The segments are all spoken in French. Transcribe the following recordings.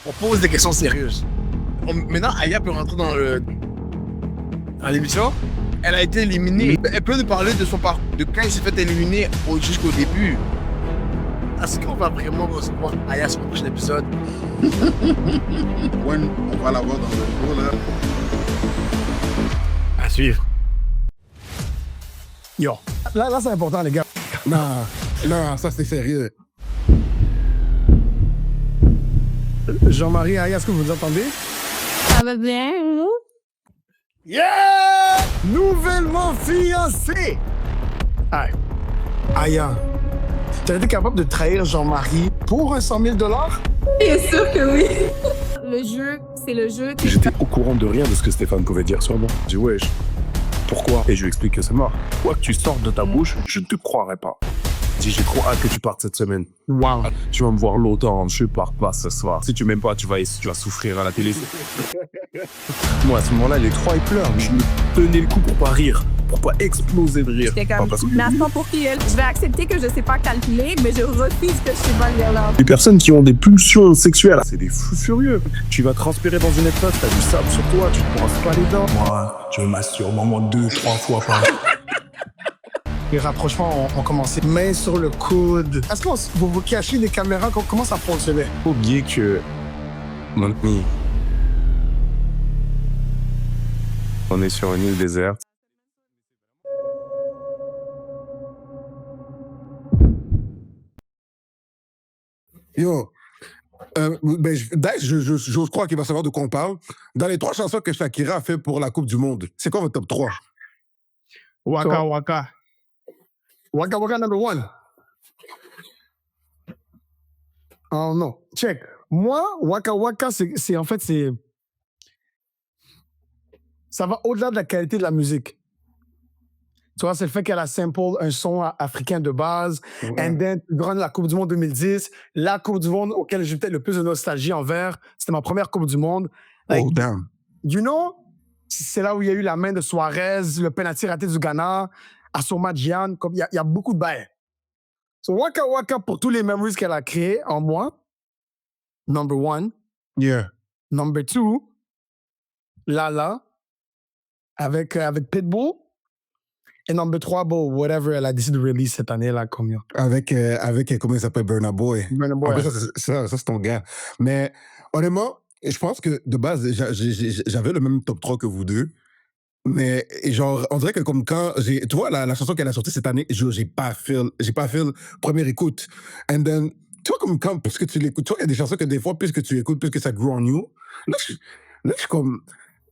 On pose des questions sérieuses. Maintenant, Aya peut rentrer dans l'émission. Elle a été éliminée. Elle peut nous parler de son parcours, de quand il s'est fait éliminer jusqu'au début. Est-ce qu'on va vraiment recevoir Aya sur le prochain épisode? On va la voir dans le jour, là. À suivre. Yo, là c'est important, les gars. Non, ça c'est sérieux. Jean-Marie, Aya, est-ce que vous entendez? Ça va bien, vous? Yeah! Nouvellement fiancé! Hey, Aya, t'as été capable de trahir Jean-Marie pour un 100 000 $? Bien sûr que oui. Le jeu, c'est le jeu. J'étais au courant de rien de ce que Stéphane pouvait dire sur moi. Je dis wesh, pourquoi? Et je lui explique que c'est mort. Quoi que tu sortes de ta bouche, je ne te croirais pas. Je dis j'ai trop hâte que tu partes cette semaine. Wow. Tu vas me voir longtemps, je pars pas ce soir. Si tu m'aimes pas, tu vas souffrir à la télé. Moi à ce moment-là, les trois ils pleurent. Je me tenais le coup pour pas rire, pour pas exploser de rire. J'étais comme, Parce que Nathan pour qui elle? Je vais accepter que je sais pas calculer, mais je refuse que je sais pas lire là. les personnes qui ont des pulsions sexuelles, c'est des fous furieux. Tu vas transpirer dans une épreuve, t'as du sable sur toi, tu te brosses pas les dents. Moi, je masturbe au moins 2-3 fois par jour. Les rapprochements ont commencé. Main sur le coude. Est-ce que vous cachez les caméras? Comment ça fonctionnait? Faut oublier que, mon ami, on est sur une île déserte. Yo, je crois qu'il va savoir de quoi on parle. Dans les 3 chansons que Shakira a fait pour la Coupe du Monde, c'est quoi votre top 3? Waka Waka. Waka Waka number 1. Oh non, check. Moi, Waka Waka, c'est en fait, ça va au-delà de la qualité de la musique. Tu vois, c'est le fait qu'elle a sample un son africain de base. And then, durant la Coupe du Monde 2010, la Coupe du Monde auquel j'ai peut-être le plus de nostalgie envers, c'était ma première Coupe du Monde. Like, Oh, damn. you know, c'est là où il y a eu la main de Suarez, le penalty raté du Ghana, Assoma Gyan, comme il y a beaucoup de bails. So Waka Waka, pour tous les memories qu'elle a créés en moi, number 1. Yeah. Number 2, Lala, avec Pitbull. Et number 3, whatever elle a décidé de release cette année, là, combien? Avec comment il s'appelle, Burna Boy. Burna En Boy. plus, ça, c'est ton gars. Mais honnêtement, je pense que de base, j'avais le même top 3 que vous deux. Mais genre, on dirait que comme quand tu vois, la chanson qu'elle a sortie cette année, j'ai pas fait première écoute. And then, tu vois, comme quand, plus que tu l'écoutes, tu vois, il y a des chansons que des fois, plus que tu écoutes, plus que ça grow on you. Là, je suis comme,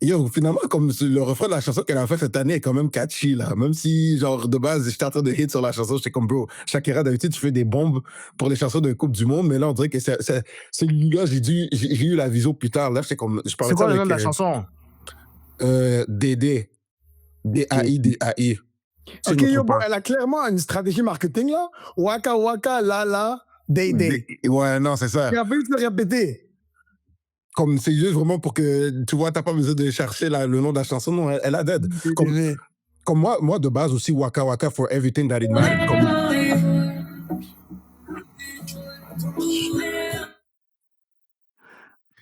yo, finalement, comme le refrain de la chanson qu'elle a fait cette année est quand même catchy, là. Même si, genre, de base, j'étais en train de hit sur la chanson, j'étais comme, bro, Shakira, d'habitude, tu fais des bombes pour les chansons de Coupe du Monde, mais là, on dirait que celui-là, j'ai eu la vision plus tard. Là, j'étais comme, je parlais C'est quoi de le ça nom de la avec, chanson? Dédé. D-A-I-D-A-I. Si Ok, je me yo, trompe pas. elle a clairement une stratégie marketing, là. Waka Waka, Lala, Day Day. Ouais, non, c'est ça. Et après, tu le répéter. Comme c'est juste vraiment pour que, tu vois, t'as pas besoin de chercher le nom de la chanson. Non, elle a dead. Comme moi, de base aussi, Waka Waka for everything that it matters.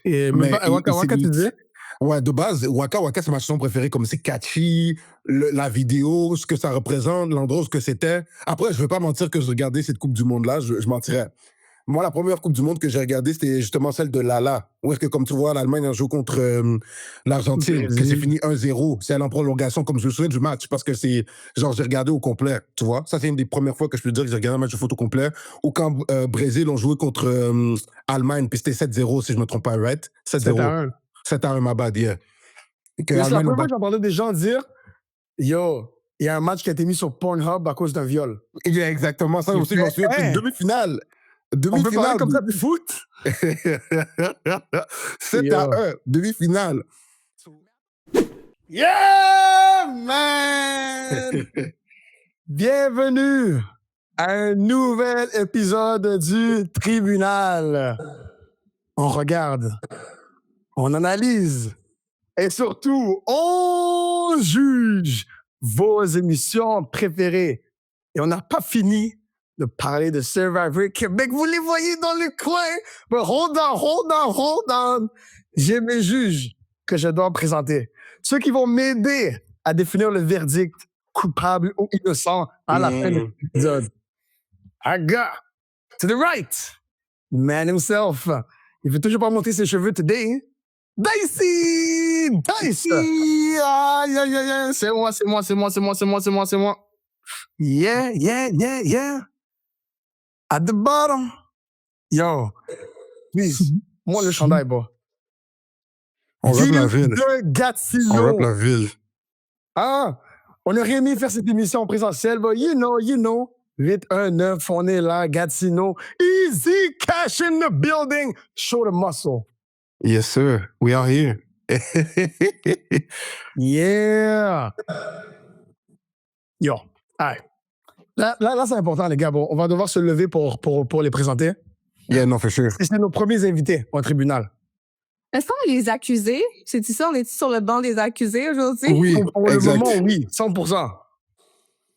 Mais Waka Waka, tu disais? Ouais, de base, Waka Waka, c'est ma chanson préférée. Comme c'est catchy, la vidéo, ce que ça représente, l'endroit où ce que c'était. Après, je vais pas mentir que je regardais cette Coupe du Monde-là, je mentirais. Moi, la première Coupe du Monde que j'ai regardée, c'était justement celle de Lala. Où est-ce que, comme tu vois, l'Allemagne a joué contre l'Argentine, que c'est fini 1-0. C'est allé en prolongation, comme je me souviens du match, parce que c'est, genre, j'ai regardé au complet, tu vois. Ça, c'est une des premières fois que je peux dire que j'ai regardé un match de foot au complet. Ou quand Brésil ont joué contre Allemagne, puis c'était 7-0, si je me trompe pas, right? 7-0. 7-1, ma bad, yeah. C'est la première fois que j'entendais des gens dire, yo, il y a un match qui a été mis sur Pornhub à cause d'un viol. Yeah, exactement, ça aussi, je m'en souviens. Puis demi-finale. On peut parler comme ça du foot? 7-1, demi-finale. Yeah, man! Bienvenue à un nouvel épisode du Tribunal. On regarde, on analyse et surtout, on juge vos émissions préférées. Et on n'a pas fini de parler de Survivor Québec. Vous les voyez dans le coin. But hold on. J'ai mes juges que je dois présenter. Ceux qui vont m'aider à définir le verdict coupable ou innocent à la fin de l'épisode. I got to the right, man himself. Il veut toujours pas monter ses cheveux today. Dicey! Yeah. C'est moi. Yeah. At the bottom. Yo, please, moi le chandail, bro. On rappe la ville. De Gatineau. On rappe la ville. Ah, on aurait aimé faire cette émission en présentiel, but you know. 819, on est là, Gatineau. Easy cash in the building. Show the muscle. Yes, sir. We are here. Yeah. Yo, alright. Là, c'est important, les gars. Bon, on va devoir se lever pour les présenter. Yeah, non, for sure. C'est nos premiers invités au tribunal. Est-ce qu'on est les accusés? C'est-tu ça? On est sur le banc des accusés aujourd'hui? Oui, Pour le exact. moment, oui, 100%.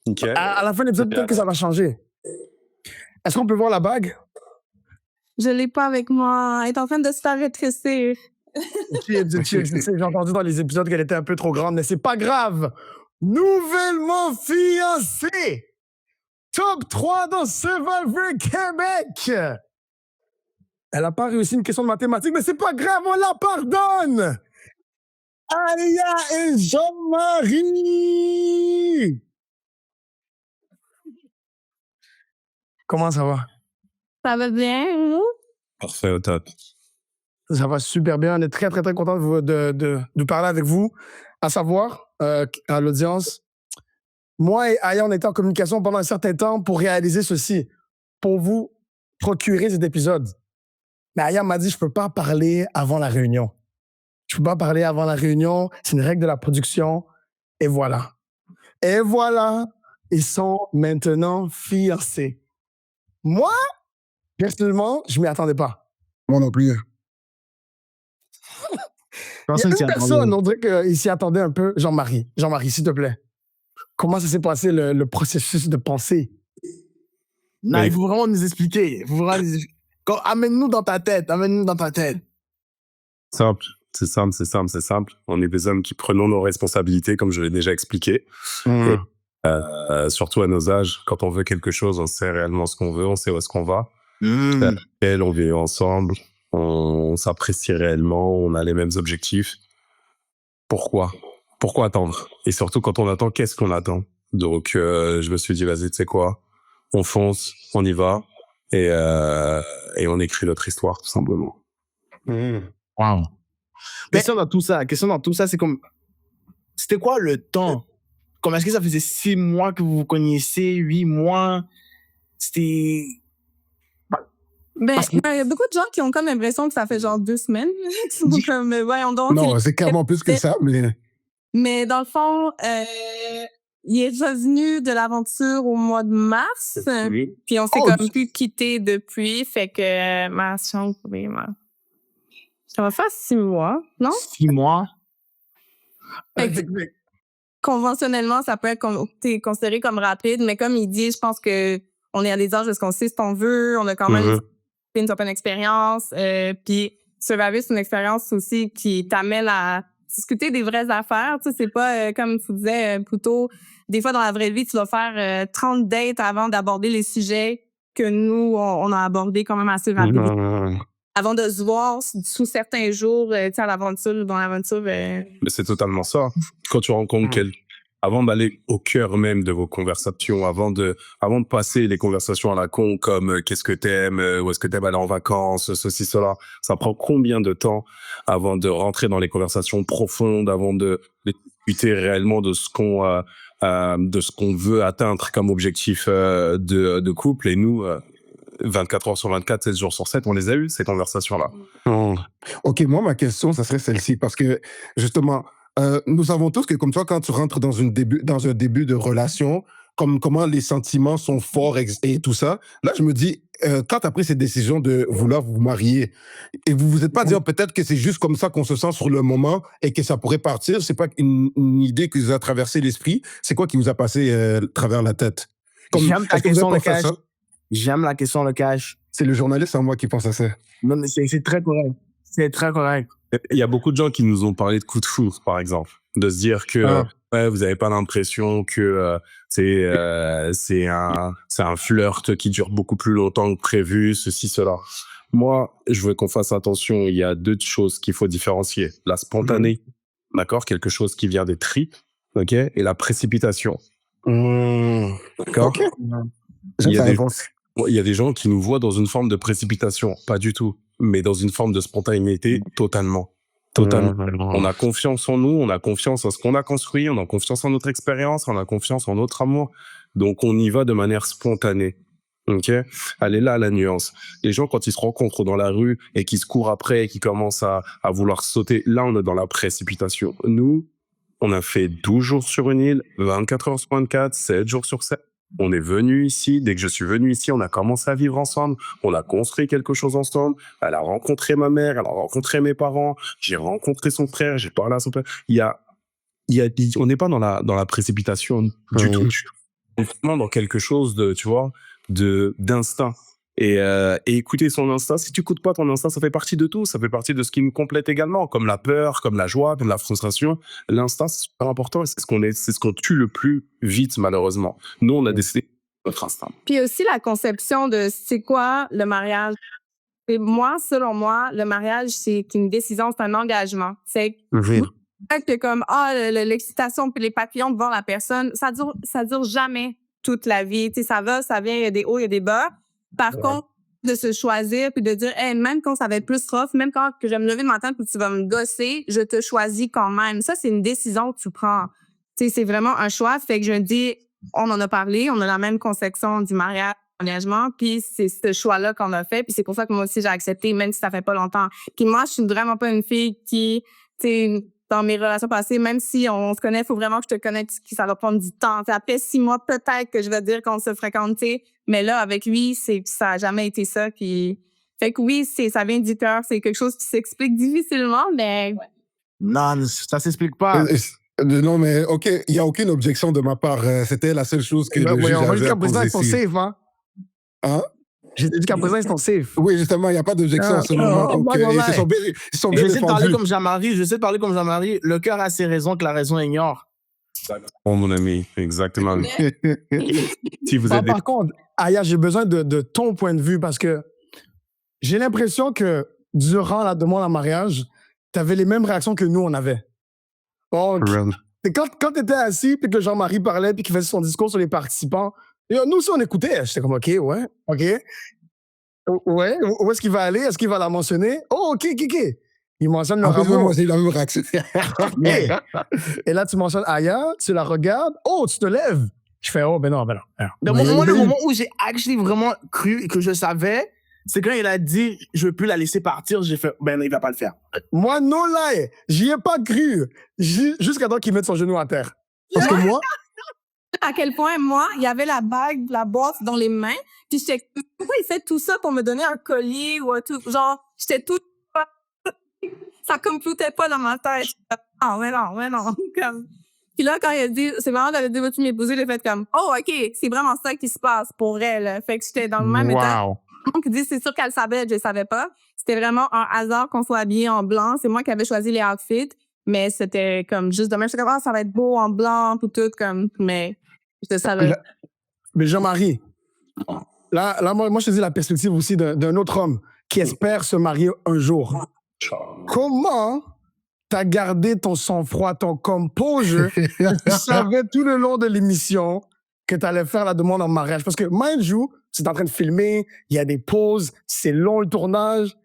Ok. À la fin de l'épisode, peut-être que ça va changer. Est-ce qu'on peut voir la bague? Je l'ai pas avec moi. Elle est en train de se faire rétrécir. J'ai entendu dans les épisodes qu'elle était un peu trop grande, mais c'est pas grave. Nouvellement fiancée. Top 3 dans Survivor Québec. Elle a pas réussi une question de mathématiques, mais c'est pas grave, on la pardonne. Aya et Jean-Marie. Comment ça va? Ça va bien? Parfait, au top. Ça va super bien. On est très, très, très content de parler avec vous. À savoir, à l'audience, moi et Aya, on était en communication pendant un certain temps pour réaliser ceci, pour vous procurer cet épisode. Mais Aya m'a dit, je peux pas parler avant la réunion. Je peux pas parler avant la réunion. C'est une règle de la production. Et voilà. Ils sont maintenant fiancés. Moi, personnellement, je m'y attendais pas. Moi non plus. Il y a une personne, on dirait qu'il s'y attendait un peu. Jean-Marie, s'il te plaît. Comment ça s'est passé le processus de pensée? Non, il faut vraiment nous expliquer. Amène-nous dans ta tête. Simple. C'est simple. On est des hommes qui prenons nos responsabilités, comme je l'ai déjà expliqué. Et, surtout à nos âges, quand on veut quelque chose, on sait réellement ce qu'on veut, on sait où est-ce qu'on va. On vit ensemble, on s'apprécie réellement, on a les mêmes objectifs. Pourquoi attendre? Et surtout, quand on attend, qu'est-ce qu'on attend? Donc, je me suis dit, vas-y, tu sais quoi? On fonce, on y va, et on écrit notre histoire, tout simplement. Wow. Question dans tout ça, c'est comme... C'était quoi le temps? Comme est-ce que ça faisait 6 mois que vous vous connaissez, 8 mois? C'était... Ben, il y a beaucoup de gens qui ont comme l'impression que ça fait genre 2 semaines. Donc, mais voyons donc. Non, c'est clairement plus que ça, mais... Mais dans le fond, il est revenu de l'aventure au mois de mars. Oui. Puis on s'est comme plus quitté depuis. Fait que ça va faire 6 mois, non? 6 mois? Fait que, conventionnellement, ça peut être considéré comme rapide, mais comme il dit, je pense que on est à des âges où on sait ce qu'on veut, on a quand même une certaine expérience. Puis Survivor, c'est une expérience aussi qui t'amène à discuter des vraies affaires. Tu sais, c'est pas, comme tu disais plus tôt, des fois dans la vraie vie, tu dois faire 30 dates avant d'aborder les sujets que nous, on a abordés quand même assez rapidement. Avant de se voir sous certains jours, tu sais, dans l'aventure. Mais c'est totalement ça. Quand tu rencontres quelqu'un, avant d'aller au cœur même de vos conversations, avant de passer les conversations à la con comme qu'est-ce que t'aimes, où est-ce que t'aimes aller en vacances, ceci, cela, ça prend combien de temps avant de rentrer dans les conversations profondes, avant de discuter réellement de ce qu'on veut atteindre comme objectif de couple. Et nous, 24 heures sur 24, 7 jours sur 7, on les a eu, ces conversations-là. OK, moi, ma question, ça serait celle-ci, parce que, justement, nous savons tous que, comme toi, quand tu rentres dans un début de relation, comment les sentiments sont forts et tout ça, là, je me dis, quand tu as pris cette décision de vouloir vous marier, et vous vous êtes pas dit, peut-être que c'est juste comme ça qu'on se sent sur le moment et que ça pourrait partir, c'est pas une idée qui vous a traversé l'esprit, c'est quoi qui vous a passé travers la tête? J'aime ta question, J'aime la question le cash. C'est le journaliste en moi qui pense à ça. Non, mais c'est très correct. C'est très correct. Il y a beaucoup de gens qui nous ont parlé de coup de foudre, par exemple. De se dire que ouais, vous avez pas l'impression que c'est un flirt qui dure beaucoup plus longtemps que prévu, ceci, cela. Moi, je veux qu'on fasse attention. Il y a deux choses qu'il faut différencier. La spontanée, d'accord, quelque chose qui vient des tripes, ok, et la précipitation. D'accord. Ok. Il y a J'aime ta des- réponse. Il y a des gens qui nous voient dans une forme de précipitation, pas du tout, mais dans une forme de spontanéité, totalement. Totalement. On a confiance en nous, on a confiance en ce qu'on a construit, on a confiance en notre expérience, on a confiance en notre amour. Donc, on y va de manière spontanée. Ok? Elle est là, la nuance. Les gens, quand ils se rencontrent dans la rue et qu'ils se courent après et qu'ils commencent à vouloir sauter, là, on est dans la précipitation. Nous, on a fait 12 jours sur une île, 24 heures sur 24, 7 jours sur 7. On est venu ici. Dès que je suis venu ici, on a commencé à vivre ensemble. On a construit quelque chose ensemble. Elle a rencontré ma mère, elle a rencontré mes parents. J'ai rencontré son frère, j'ai parlé à son père. On n'est pas dans la précipitation du tout. On est vraiment dans quelque chose de, tu vois, d'instinct. Et écouter son instinct. Si tu écoutes pas ton instinct, ça fait partie de tout. Ça fait partie de ce qui nous complète également, comme la peur, comme la joie, comme la frustration. L'instinct, c'est super important et c'est ce qu'on tue le plus vite, malheureusement. Nous, on a décidé notre instinct. Puis aussi la conception de c'est quoi le mariage. Et moi, selon moi, le mariage, c'est une décision, c'est un engagement. C'est que comme l'excitation puis les papillons devant la personne, ça dure jamais toute la vie. Tu sais, ça vient, il y a des hauts, il y a des bas. Par contre, de se choisir puis de dire hey, même quand ça va être plus rough, même quand que je vais me lever le matin puis tu vas me gosser, je te choisis quand même. Ça, c'est une décision que tu prends. Tu sais, c'est vraiment un choix. Fait que je dis, on en a parlé, on a la même conception du mariage, engagement, puis c'est ce choix-là qu'on a fait, puis c'est pour ça que moi aussi j'ai accepté, même si ça fait pas longtemps. Puis moi, je suis vraiment pas une fille qui, tu sais, dans mes relations passées, même si on se connaît, il faut vraiment que je te connaisse, que ça va prendre du temps. T'sais, après 6 mois, peut-être que je vais dire qu'on se fréquente, mais là, avec lui, ça a jamais été ça. Puis, fait que oui, ça vient du cœur, c'est quelque chose qui s'explique difficilement, mais... Non, ça s'explique pas. Non, mais OK, il n'y a aucune objection de ma part. C'était la seule chose que le juge on va avait jusqu'à à présent, poser ils sont ici. safe, hein? Hein? J'ai dit qu'à présent, ils sont safe. Oui, justement, il n'y a pas d'objection en ce moment. Donc, ils se sont bien, ils sont bien J'essaie de parler défendus. comme Jean-Marie. J'essaie de parler comme Jean-Marie. Le cœur a ses raisons que la raison ignore. Oh, mon ami, exactement. Si vous êtes Par contre, Aya, j'ai besoin de ton point de vue parce que j'ai l'impression que durant la demande en mariage, tu avais les mêmes réactions que nous, on avait. Donc, quand tu étais assis puis que Jean-Marie parlait puis qu'il faisait son discours sur les participants, nous aussi, on écoutait. J'étais comme, OK, ouais, OK. Ouais, où est-ce qu'il va aller? Est-ce qu'il va la mentionner? Oh, OK. Il mentionne le En plus, amour. moi, j'ai eu la même réaction. Et là, tu mentionnes Aya, tu la regardes. Oh, tu te lèves. Je fais, oh, ben non. Le moment où j'ai actually vraiment cru que je savais, c'est quand il a dit je veux plus la laisser partir, j'ai fait ben non, il va pas le faire. Moi, no lie, j'y ai pas cru. Jusqu'à temps qu'il mette son genou à terre. Parce que moi, À quel point, moi, il y avait la bague, la boîte dans les mains, puis j'étais, pourquoi il fait tout ça pour me donner un collier ou un truc, genre, j'étais tout, ça computait pas dans ma tête. Ah, mais non, comme. Puis là, quand il a dit, c'est vraiment, elle a dit, vas-tu m'épouser, j'ai fait comme, oh, OK, c'est vraiment ça qui se passe pour elle. Fait que j'étais dans le même état. Donc, il dit, c'est sûr qu'elle savait, je le savais pas. C'était vraiment un hasard qu'on soit habillés en blanc. C'est moi qui avais choisi les outfits, mais c'était comme juste demain, j'étais comme, ah, ça va être beau en blanc, ou tout, comme, mais je savais. Mais Jean-Marie, là moi, je te dis la perspective aussi d'un autre homme qui espère se marier un jour. Comment t'as gardé ton sang-froid, ton composure, tu savais tout le long de l'émission que t'allais faire la demande en mariage? Parce que, mind you, tu es en train de filmer, il y a des pauses, c'est long le tournage.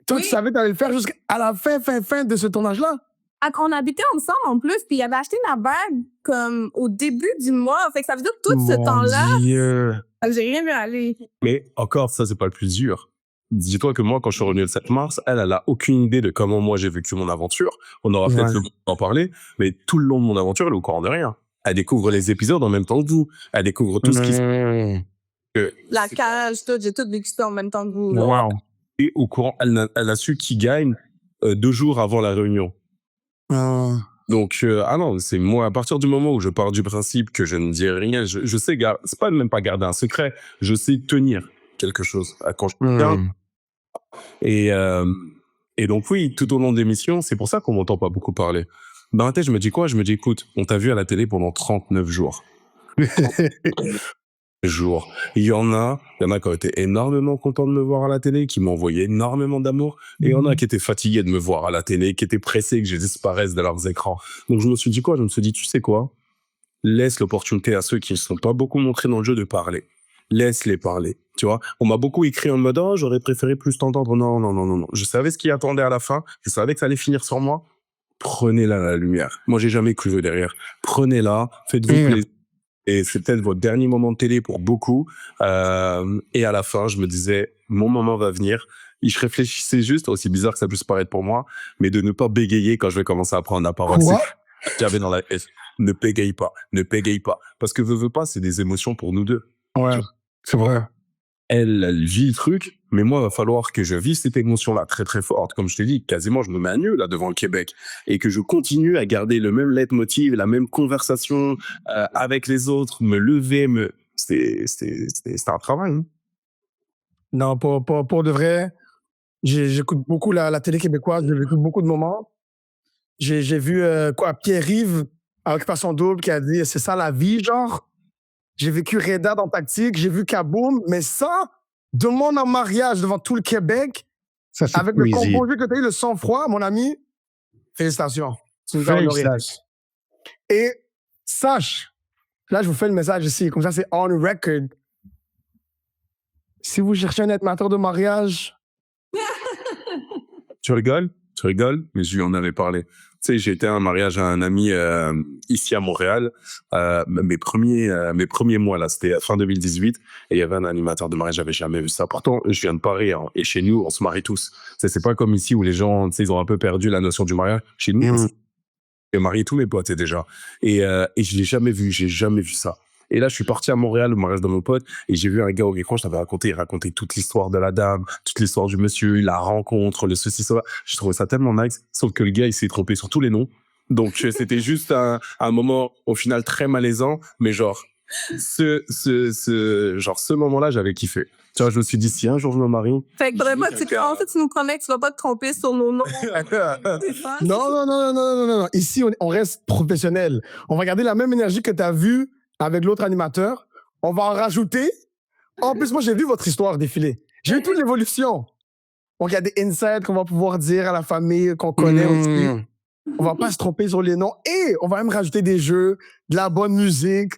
Toi, Oui. tu savais que t'allais le faire jusqu'à la fin de ce tournage-là? On habitait ensemble en plus, puis il avait acheté ma bague comme au début du mois. Fait que ça veut dire que tout ce temps-là, Dieu. j'ai rien vu aller. Mais encore, ça, c'est pas le plus dur. Dis-toi que moi, quand je suis revenu le 7 mars, elle a aucune idée de comment moi j'ai vécu mon aventure. On aura peut-être le temps d'en parler, mais tout le long de mon aventure, elle est au courant de rien. Elle découvre les épisodes en même temps que vous. Elle découvre tout ce qui se passe. La cage, tout, j'ai tout vécu ça en même temps que vous. Wow. Et au courant, elle a su qui gagne 2 jours avant la réunion. Donc, ah non, c'est moi, à partir du moment où je pars du principe que je ne dis rien, je sais, c'est pas même pas garder un secret, je sais tenir quelque chose quand je tiens. Et, et donc, oui, tout au long de l'émission, c'est pour ça qu'on m'entend pas beaucoup parler. Dans la tête, je me dis quoi? Je me dis, écoute, on t'a vu à la télé pendant 39 jours. Jours. Il y en a qui ont été énormément contents de me voir à la télé, qui m'ont envoyé énormément d'amour, et il y en a qui étaient fatigués de me voir à la télé, qui étaient pressés que je disparaisse de leurs écrans. Donc je me suis dit quoi? Je me suis dit, tu sais quoi? Laisse l'opportunité à ceux qui ne sont pas beaucoup montrés dans le jeu de parler. Laisse-les parler, tu vois. On m'a beaucoup écrit en mode, oh, j'aurais préféré plus t'entendre. Non, non, non, non, non. Je savais ce qui attendait à la fin, je savais que ça allait finir sur moi. Prenez-la la lumière. Moi, j'ai jamais cru derrière. Prenez-la, faites-vous plaisir. Et c'est peut-être votre dernier moment de télé pour beaucoup. Et à la fin, je me disais, mon moment va venir. Et je réfléchissais juste, aussi bizarre que ça puisse paraître pour moi, mais de ne pas bégayer quand je vais commencer à prendre la parole. Quoi? J'avais dans la tête, ne bégaye pas, ne bégaye pas. Parce que veux pas, c'est des émotions pour nous deux. Ouais, c'est vrai. Elle vit le truc, mais moi, il va falloir que je vive cette émotion-là très très forte. Comme je t'ai dit, quasiment, je me mets à nu là devant le Québec et que je continue à garder le même leitmotiv, la même conversation avec les autres, me lever, c'était un travail. Hein. Non, pour de vrai, j'écoute beaucoup la télé québécoise, j'ai vécu beaucoup de moments. J'ai vu Pierre-Yves à Occupation Double qui a dit c'est ça la vie, genre. J'ai vécu Reda dans Tactique, j'ai vu Kaboom, mais ça, demande en mariage devant tout le Québec, Ça, c'est avec le crazy. composé que tu as eu, le sang-froid, mon ami, félicitations. Tu nous as honorés. Félicitations. Et sache, là, je vous fais le message ici, comme ça, c'est on record. Si vous cherchez un animateur de mariage, Tu rigoles, mais je lui en avais parlé. Tu sais, j'ai été à un mariage à un ami ici à Montréal. Mes premiers mois là, c'était fin 2018, et il y avait un animateur de mariage, j'avais jamais vu ça. Pourtant, je viens de Paris, hein, et chez nous, on se marie tous. Tu sais, c'est pas comme ici où les gens, tu sais, ils ont un peu perdu la notion du mariage. Chez nous, j'ai marié tous mes potes déjà, et je l'ai jamais vu, j'ai jamais vu ça. Et là, je suis parti à Montréal, au mariage de mon pote, et j'ai vu un gars au écran, je t'avais raconté, il racontait toute l'histoire de la dame, toute l'histoire du monsieur, la rencontre, le ceci, cela. Je trouvais ça tellement nice, sauf que le gars, il s'est trompé sur tous les noms. Donc, c'était juste un moment, au final, très malaisant, mais genre, ce moment-là, j'avais kiffé. Tu vois, je me suis dit, si un jour je me marie. Fait que vraiment, en fait, tu nous promets que tu vas pas te tromper sur nos noms. Non. Ici, on reste professionnel. On va garder la même énergie que tu as vue avec l'autre animateur. On va en rajouter. En plus, moi, j'ai vu votre histoire défiler. J'ai vu toute l'évolution. Donc, il y a des insights qu'on va pouvoir dire à la famille qu'on connaît aussi. On va pas se tromper sur les noms. Et on va même rajouter des jeux, de la bonne musique.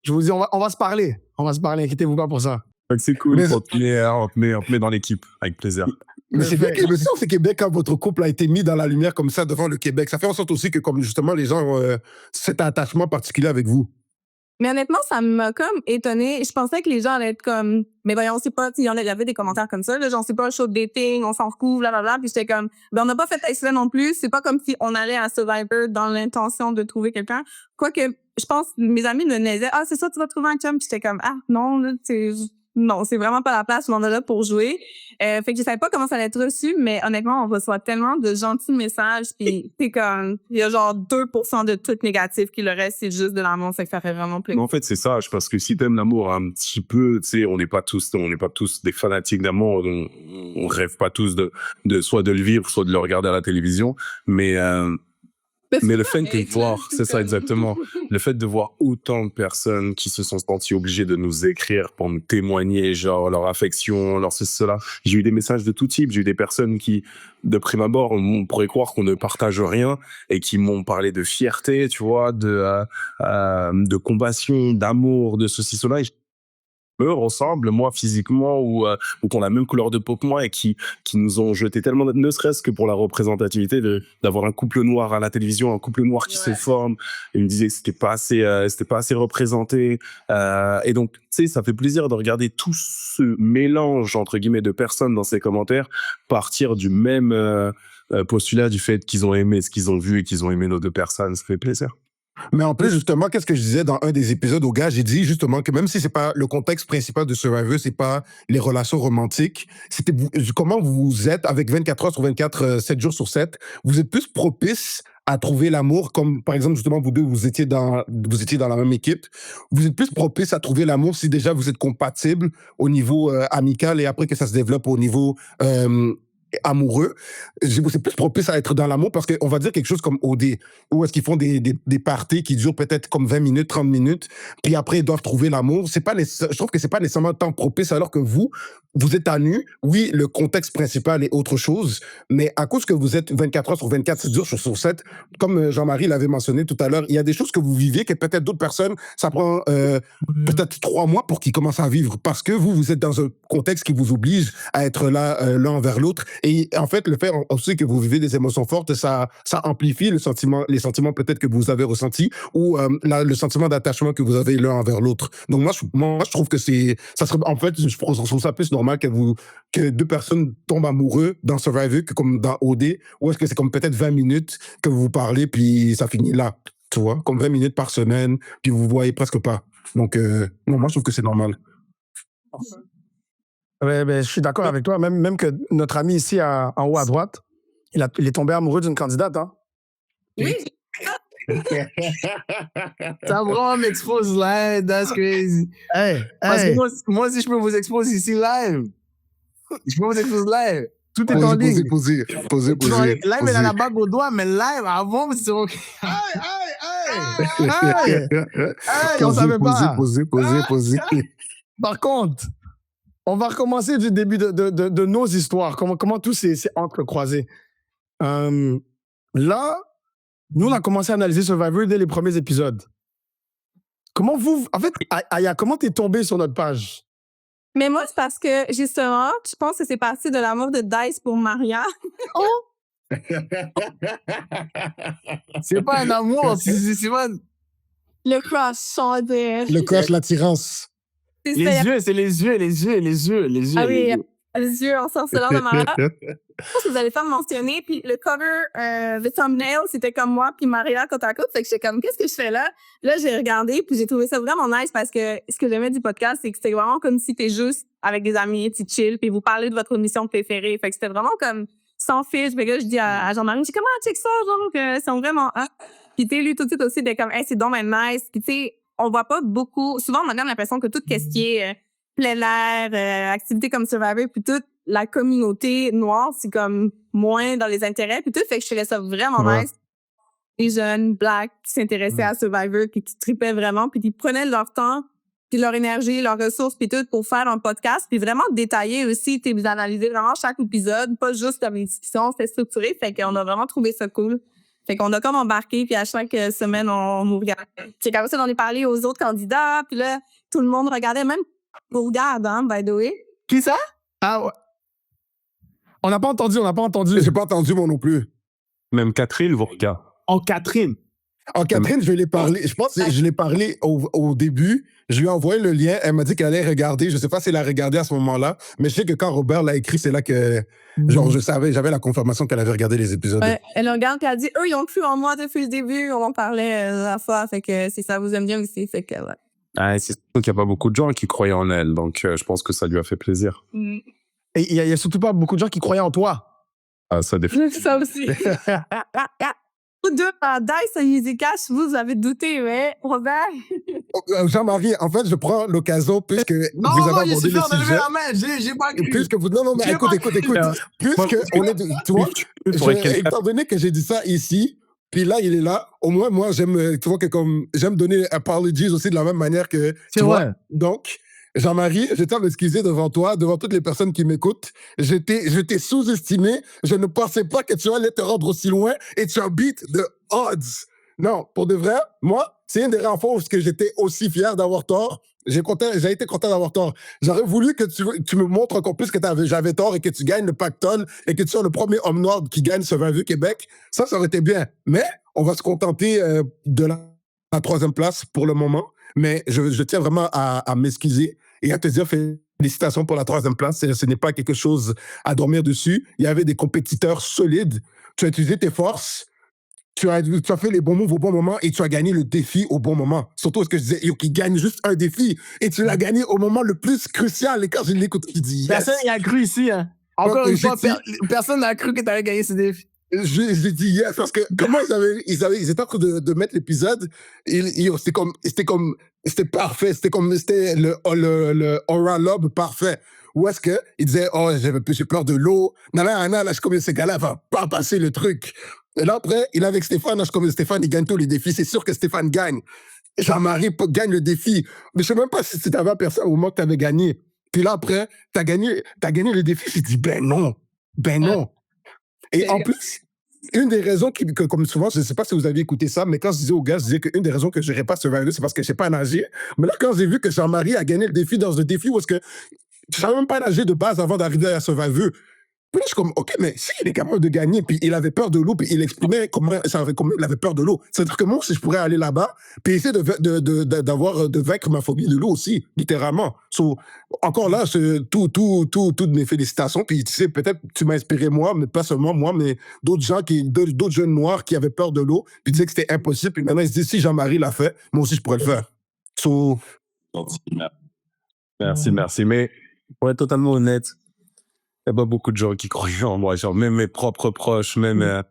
Je vous dis, on va se parler. On va se parler, inquiétez-vous pas pour ça. C'est cool, on te met dans l'équipe, avec plaisir. Mais c'est bien que le sens, c'est Québec, quand votre couple a été mis dans la lumière comme ça devant le Québec, ça fait en sorte aussi que, comme justement, les gens ont cet attachement particulier avec vous. Mais honnêtement, ça m'a comme étonnée. Je pensais que les gens allaient être comme, mais voyons, c'est pas, il y avait des commentaires comme ça, là, genre, c'est pas un show de dating, on s'en fout, blablabla. Puis j'étais comme, on n'a pas fait exprès non plus. C'est pas comme si on allait à Survivor dans l'intention de trouver quelqu'un. Quoique, je pense, mes amis me disaient, ah, c'est ça, tu vas trouver un chum. Puis j'étais comme, ah, non, là, non, c'est vraiment pas la place où on est là pour jouer. Fait que je savais pas comment ça allait être reçu, mais honnêtement, on reçoit tellement de gentils messages, puis c'est comme, il y a genre 2% de trucs négatifs, qui le reste, c'est juste de l'amour, fait que ça fait vraiment plaisir. En fait, c'est ça, parce que si t'aimes l'amour un petit peu, tu sais, on n'est pas tous des fanatiques d'amour, on rêve pas tous de soit de le vivre, soit de le regarder à la télévision, mais le fait de voir, c'est ça exactement, le fait de voir autant de personnes qui se sont senties obligées de nous écrire pour nous témoigner, genre leur affection, leur ceci, cela. J'ai eu des messages de tout type, j'ai eu des personnes qui, de prime abord, on pourrait croire qu'on ne partage rien et qui m'ont parlé de fierté, tu vois, de compassion, d'amour, de ceci, cela. Et me ressemblent, moi, physiquement, ou qu'on a la même couleur de peau que moi, et qui nous ont jeté tellement, ne serait-ce que pour la représentativité d'avoir un couple noir à la télévision, un couple noir qui se forme. Et ils me disaient que c'était pas assez représenté. Et donc, tu sais, ça fait plaisir de regarder tout ce mélange, entre guillemets, de personnes dans ces commentaires, partir du même postulat du fait qu'ils ont aimé ce qu'ils ont vu et qu'ils ont aimé nos deux personnes. Ça fait plaisir. Mais en plus, justement, qu'est-ce que je disais dans un des épisodes aux gars, j'ai dit justement que même si c'est pas le contexte principal de Survivor, c'est pas les relations romantiques, comment vous êtes avec 24 heures sur 24, 7 jours sur 7, vous êtes plus propice à trouver l'amour, comme par exemple, justement, vous deux, vous étiez dans la même équipe. Vous êtes plus propice à trouver l'amour si déjà vous êtes compatibles au niveau amical et après que ça se développe au niveau amoureux. C'est plus propice à être dans l'amour parce qu'on va dire quelque chose comme OD, où est-ce qu'ils font des parties qui durent peut-être comme 20 minutes, 30 minutes, puis après ils doivent trouver l'amour. Je trouve que c'est pas nécessairement tant propice alors que vous êtes à nu. Oui, le contexte principal est autre chose, mais à cause que vous êtes 24 heures sur 24, 7 jours sur 7, comme Jean-Marie l'avait mentionné tout à l'heure, il y a des choses que vous vivez que peut-être d'autres personnes, ça prend peut-être 3 mois pour qu'ils commencent à vivre parce que vous êtes dans un contexte qui vous oblige à être là l'un envers l'autre. Et en fait, le fait aussi que vous vivez des émotions fortes, ça amplifie les sentiments peut-être que vous avez ressentis ou le sentiment d'attachement que vous avez l'un envers l'autre. Donc moi, je trouve que ça serait, en fait, je trouve ça plus normal que deux personnes tombent amoureux dans Survivor que comme dans OD, ou est-ce que c'est comme peut-être 20 minutes que vous parlez puis ça finit là, tu vois, comme 20 minutes par semaine, puis vous voyez presque pas. Donc, non, moi, je trouve que c'est normal. Ouais, je suis d'accord avec toi. Même que notre ami ici en haut à droite, il est tombé amoureux d'une candidate. Hein? Oui. Ça vraiment m'expose live, that's crazy. Parce que moi, si je peux vous exposer ici live, je peux vous exposer live. Tout est en ligne. Posez. Live, elle a la bague au doigt, mais live, avant, c'est OK. On savait pas. Posez. Par contre, on va recommencer du début de nos histoires. Comment tout s'est entrecroisé. Là, nous, on a commencé à analyser Survivor dès les premiers épisodes. Comment vous... En fait, Aya, comment t'es tombée sur notre page? Mais moi, c'est parce que, justement, je pense que c'est parti de l'amour de Dice pour Maria. C'est pas un amour, c'est pas... Le crush, sans dire. Le crush, l'attirance. Les yeux, c'est les yeux. Ah oui, les yeux ensorcelants de Maria. Je pense que vous allez faire mentionner. Puis le cover, le thumbnail, c'était comme moi puis Maria côte à côte. Fait que j'étais comme, qu'est-ce que je fais là? Là, j'ai regardé puis j'ai trouvé ça vraiment nice parce que ce que j'aimais du podcast, c'est que c'était vraiment comme si t'es juste avec des amis, tu chill puis vous parlez de votre émission préférée. Fait que c'était vraiment comme sans fiche. Fait que là, je dis à Jean-Marie, je dis, comment check ça? Genre, que sont vraiment, Puis t'es lui tout de suite aussi de comme, hey, c'est donc même nice. Puis tu sais, on voit pas beaucoup. Souvent, on a l'impression que tout ce qui est plein air, activités comme Survivor, puis toute la communauté noire, c'est comme moins dans les intérêts, puis tout. Fait que je trouvais ça vraiment nice. Les jeunes, blacks, qui s'intéressaient à Survivor, puis qui tripaient vraiment, puis qui prenaient leur temps, puis leur énergie, leurs ressources, puis tout, pour faire un podcast, puis vraiment détailler aussi, vous analysez vraiment chaque épisode, pas juste comme une discussion, c'était structuré. Fait qu'on a vraiment trouvé ça cool. Fait qu'on a comme embarqué, puis à chaque semaine, on nous regarde. C'est comme ça, on est parlé aux autres candidats, puis là, tout le monde regardait, même vous regarde, hein, by the way. Qui ça? Ah ouais. On n'a pas entendu. J'ai pas entendu, moi non plus. Même Catherine vous regarde. Oh, Catherine. En Catherine, je l'ai parlé. Je pense que je l'ai parlé au début. Je lui ai envoyé le lien. Elle m'a dit qu'elle allait regarder. Je sais pas si elle a regardé à ce moment-là, mais je sais que quand Robert l'a écrit, c'est là que, genre, j'avais la confirmation qu'elle avait regardé les épisodes. Ouais, elle regarde et elle dit, eux, ils ont cru en moi depuis le début. On en parlait la fois. Fait que c'est ça, vous aime bien aussi. Fait que, ouais. C'est sûr qu'il n'y a pas beaucoup de gens qui croyaient en elle, donc je pense que ça lui a fait plaisir. Et il y a surtout pas beaucoup de gens qui croyaient en toi. Ah, ça défend. Ça aussi. Vous deux, Dice et Easy Cash, vous avez douté, ouais. Robert? Jean-Marie, en fait, je prends l'occasion puisque vous avez abordé le sujet. J'ai pas cru. Puisque vous... Non, mais écoute. Puisque on est... Tu vois, étant donné que j'ai dit ça ici, puis là, il est là. Au moins, moi, j'aime, tu vois, que comme j'aime donner apologies aussi de la même manière que. C'est vrai. Donc, Jean-Marie, je tiens à m'excuser devant toi, devant toutes les personnes qui m'écoutent. Je t'ai sous-estimé. Je ne pensais pas que tu allais te rendre aussi loin et tu as beat the odds. Non, pour de vrai, moi, c'est une des rares fois où j'étais aussi fier d'avoir tort. J'ai été content d'avoir tort. J'aurais voulu que tu me montres encore plus que j'avais tort et que tu gagnes le pactole et que tu sois le premier homme noir qui gagne Survivor Québec. Ça aurait été bien. Mais on va se contenter de la troisième place pour le moment. Mais je tiens vraiment à m'excuser et à te dire félicitations pour la troisième place. Ce n'est pas quelque chose à dormir dessus. Il y avait des compétiteurs solides. Tu as utilisé tes forces. Tu as fait les bons moves au bon moment et tu as gagné le défi au bon moment. Surtout ce que je disais, qui gagne juste un défi et tu l'as gagné au moment le plus crucial. Et quand je l'écoute, je dis yes. Personne n'y a cru ici. Hein. Encore une fois, personne n'a cru que tu allais gagner ce défi. J'ai dit yes, parce que comment ils étaient en train de mettre l'épisode, c'était parfait, c'était le Aura Lob parfait. Où est-ce que il disait, oh, j'ai peur de l'eau, là, je suis comme, ces gars-là, va pas passer le truc. Et là, après, il est avec Stéphane, je suis comme, Stéphane, il gagne tous les défis, c'est sûr que Stéphane gagne. Jean-Marie gagne le défi. Mais je sais même pas si t'avais aperçu au moment que t'avais gagné. Puis là, après, t'as gagné le défi, j'ai dit, ben non. Et en plus, une des raisons comme souvent, je ne sais pas si vous aviez écouté ça, mais quand je disais aux gars, je disais qu'une des raisons que je n'irais pas Survivor, c'est parce que je ne sais pas nager. Mais là, quand j'ai vu que Jean-Marie a gagné le défi dans un défi où est-ce que je ne savais même pas nager de base avant d'arriver à Survivor, puis là, je suis comme, OK, mais s'il est capable de gagner, puis il avait peur de l'eau, puis il exprimait comment il avait peur de l'eau. C'est-à-dire que moi, si je pourrais aller là-bas, puis essayer de vaincre ma phobie de l'eau aussi, littéralement. So, encore là, toutes mes félicitations. Puis tu sais, peut-être tu m'as inspiré moi, mais pas seulement moi, mais d'autres jeunes noirs qui avaient peur de l'eau, puis disaient que c'était impossible. Puis maintenant, ils se disent, si Jean-Marie l'a fait, moi aussi, je pourrais le faire. So... Merci. Mais pour être totalement honnête, il n'y a pas beaucoup de gens qui croient en moi, genre même mes propres proches, même...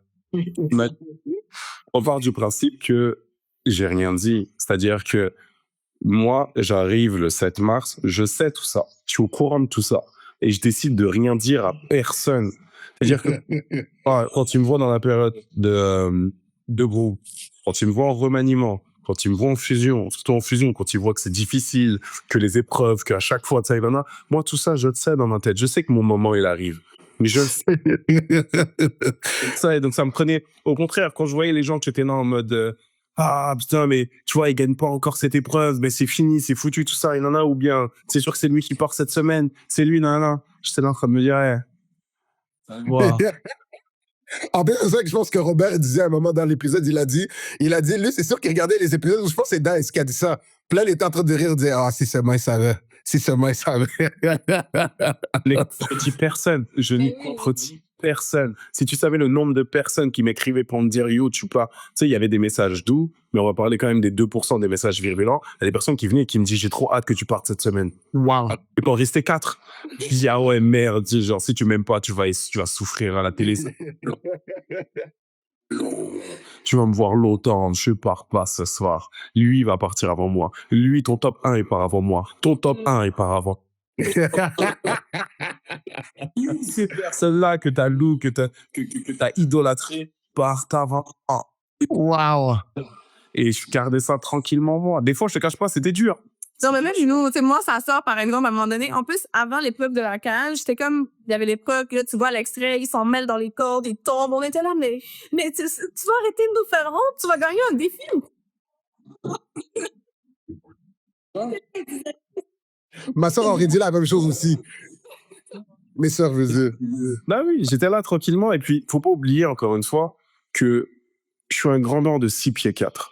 on part du principe que j'ai rien dit. C'est-à-dire que moi, j'arrive le 7 mars, je sais tout ça, je suis au courant de tout ça, et je décide de rien dire à personne. C'est-à-dire que quand tu me vois dans la période de groupe, quand tu me vois en remaniement, quand tu me vois en fusion, surtout en fusion, quand tu vois que c'est difficile, que les épreuves, qu'à chaque fois, ça y va, moi, tout ça, je le sais dans ma tête. Je sais que mon moment, il arrive. Mais je le sais. Ça, et donc, ça me prenait... Au contraire, quand je voyais les gens qui étaient là en mode... ah, putain, mais tu vois, il gagne pas encore cette épreuve, mais c'est fini, c'est foutu, tout ça, il en a, ou bien, c'est sûr que c'est lui qui part cette semaine, c'est lui, nan. J'étais là en train de me dire, wow. En plus, c'est ça que je pense que Robert disait à un moment dans l'épisode, il a dit, lui, c'est sûr qu'il regardait les épisodes où je pense que c'est Dice qui a dit ça. Puis là, il était en train de rire, il disait, ah, si seulement il savait. Les contredis personne. Je n'y contredis personne. Si tu savais le nombre de personnes qui m'écrivaient pour me dire, yo, tu pars. Tu sais, il y avait des messages doux, mais on va parler quand même des 2% des messages virulents. Il y a des personnes qui venaient et qui me disent, j'ai trop hâte que tu partes cette semaine. Wow. Et pour rester 4. Je dis, ah ouais, merde. Genre, si tu m'aimes pas, tu vas souffrir à la télé. Tu vas me voir longtemps, je pars pas ce soir. Lui, il va partir avant moi. Lui, ton top 1, il part avant moi. Ton top 1, il part avant. Ces personnes-là que t'as loup, que t'as idolâtré, partent avant. Wow. Et je gardais ça tranquillement, moi. Des fois, je te cache pas, c'était dur. Non, mais même nous, tu sais, moi, ça sort, par exemple, à un moment donné. En plus, avant l'épreuve de la cage, c'était comme, il y avait l'épreuve, là, tu vois l'extrait, ils s'en mêlent dans les cordes, ils tombent. On était là, mais tu vas arrêter de nous faire honte, tu vas gagner un défi. Ma soeur aurait dit la même chose aussi. Mes soeurs, je veux dire. Bah oui, j'étais là tranquillement. Et puis, faut pas oublier, encore une fois, que je suis un grandeur de 6 pieds 4.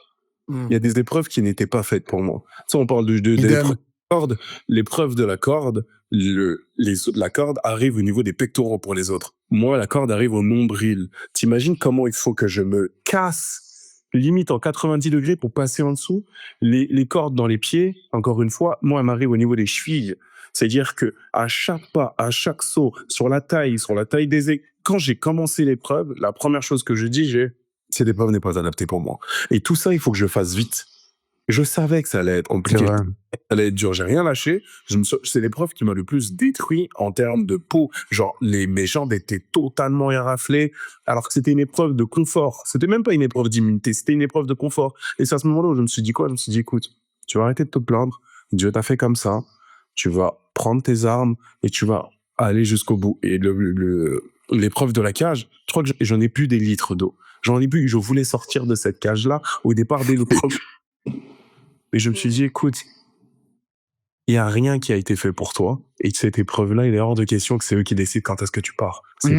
Il y a des épreuves qui n'étaient pas faites pour moi. Ça, on parle de corde. L'épreuve de la corde, la corde arrive au niveau des pectoraux pour les autres. Moi, la corde arrive au nombril. T'imagines comment il faut que je me casse, limite en 90 degrés pour passer en dessous. Les cordes dans les pieds, encore une fois, moi, elles m'arrivent au niveau des chevilles. C'est-à-dire que à chaque pas, à chaque saut, sur la taille des aiguilles, quand j'ai commencé l'épreuve, la première chose que je dis, cette épreuve n'est pas adaptée pour moi. Et tout ça, il faut que je fasse vite. Je savais que ça allait être compliqué. Ça allait être dur. J'ai rien lâché. C'est l'épreuve qui m'a le plus détruit en termes de peau. Genre, mes jambes étaient totalement éraflées, alors que c'était une épreuve de confort. C'était même pas une épreuve d'immunité, c'était une épreuve de confort. Et c'est à ce moment-là où je me suis dit quoi? Je me suis dit, écoute, tu vas arrêter de te plaindre. Dieu t'a fait comme ça. Tu vas prendre tes armes et tu vas aller jusqu'au bout. Et l'épreuve de la cage, je crois que j'en ai plus des litres d'eau. J'en ai plus, je voulais sortir de cette cage-là au départ des l'épreuve. Et je me suis dit, écoute, il n'y a rien qui a été fait pour toi. Et cette épreuve-là, il est hors de question que c'est eux qui décident quand est-ce que tu pars. C'est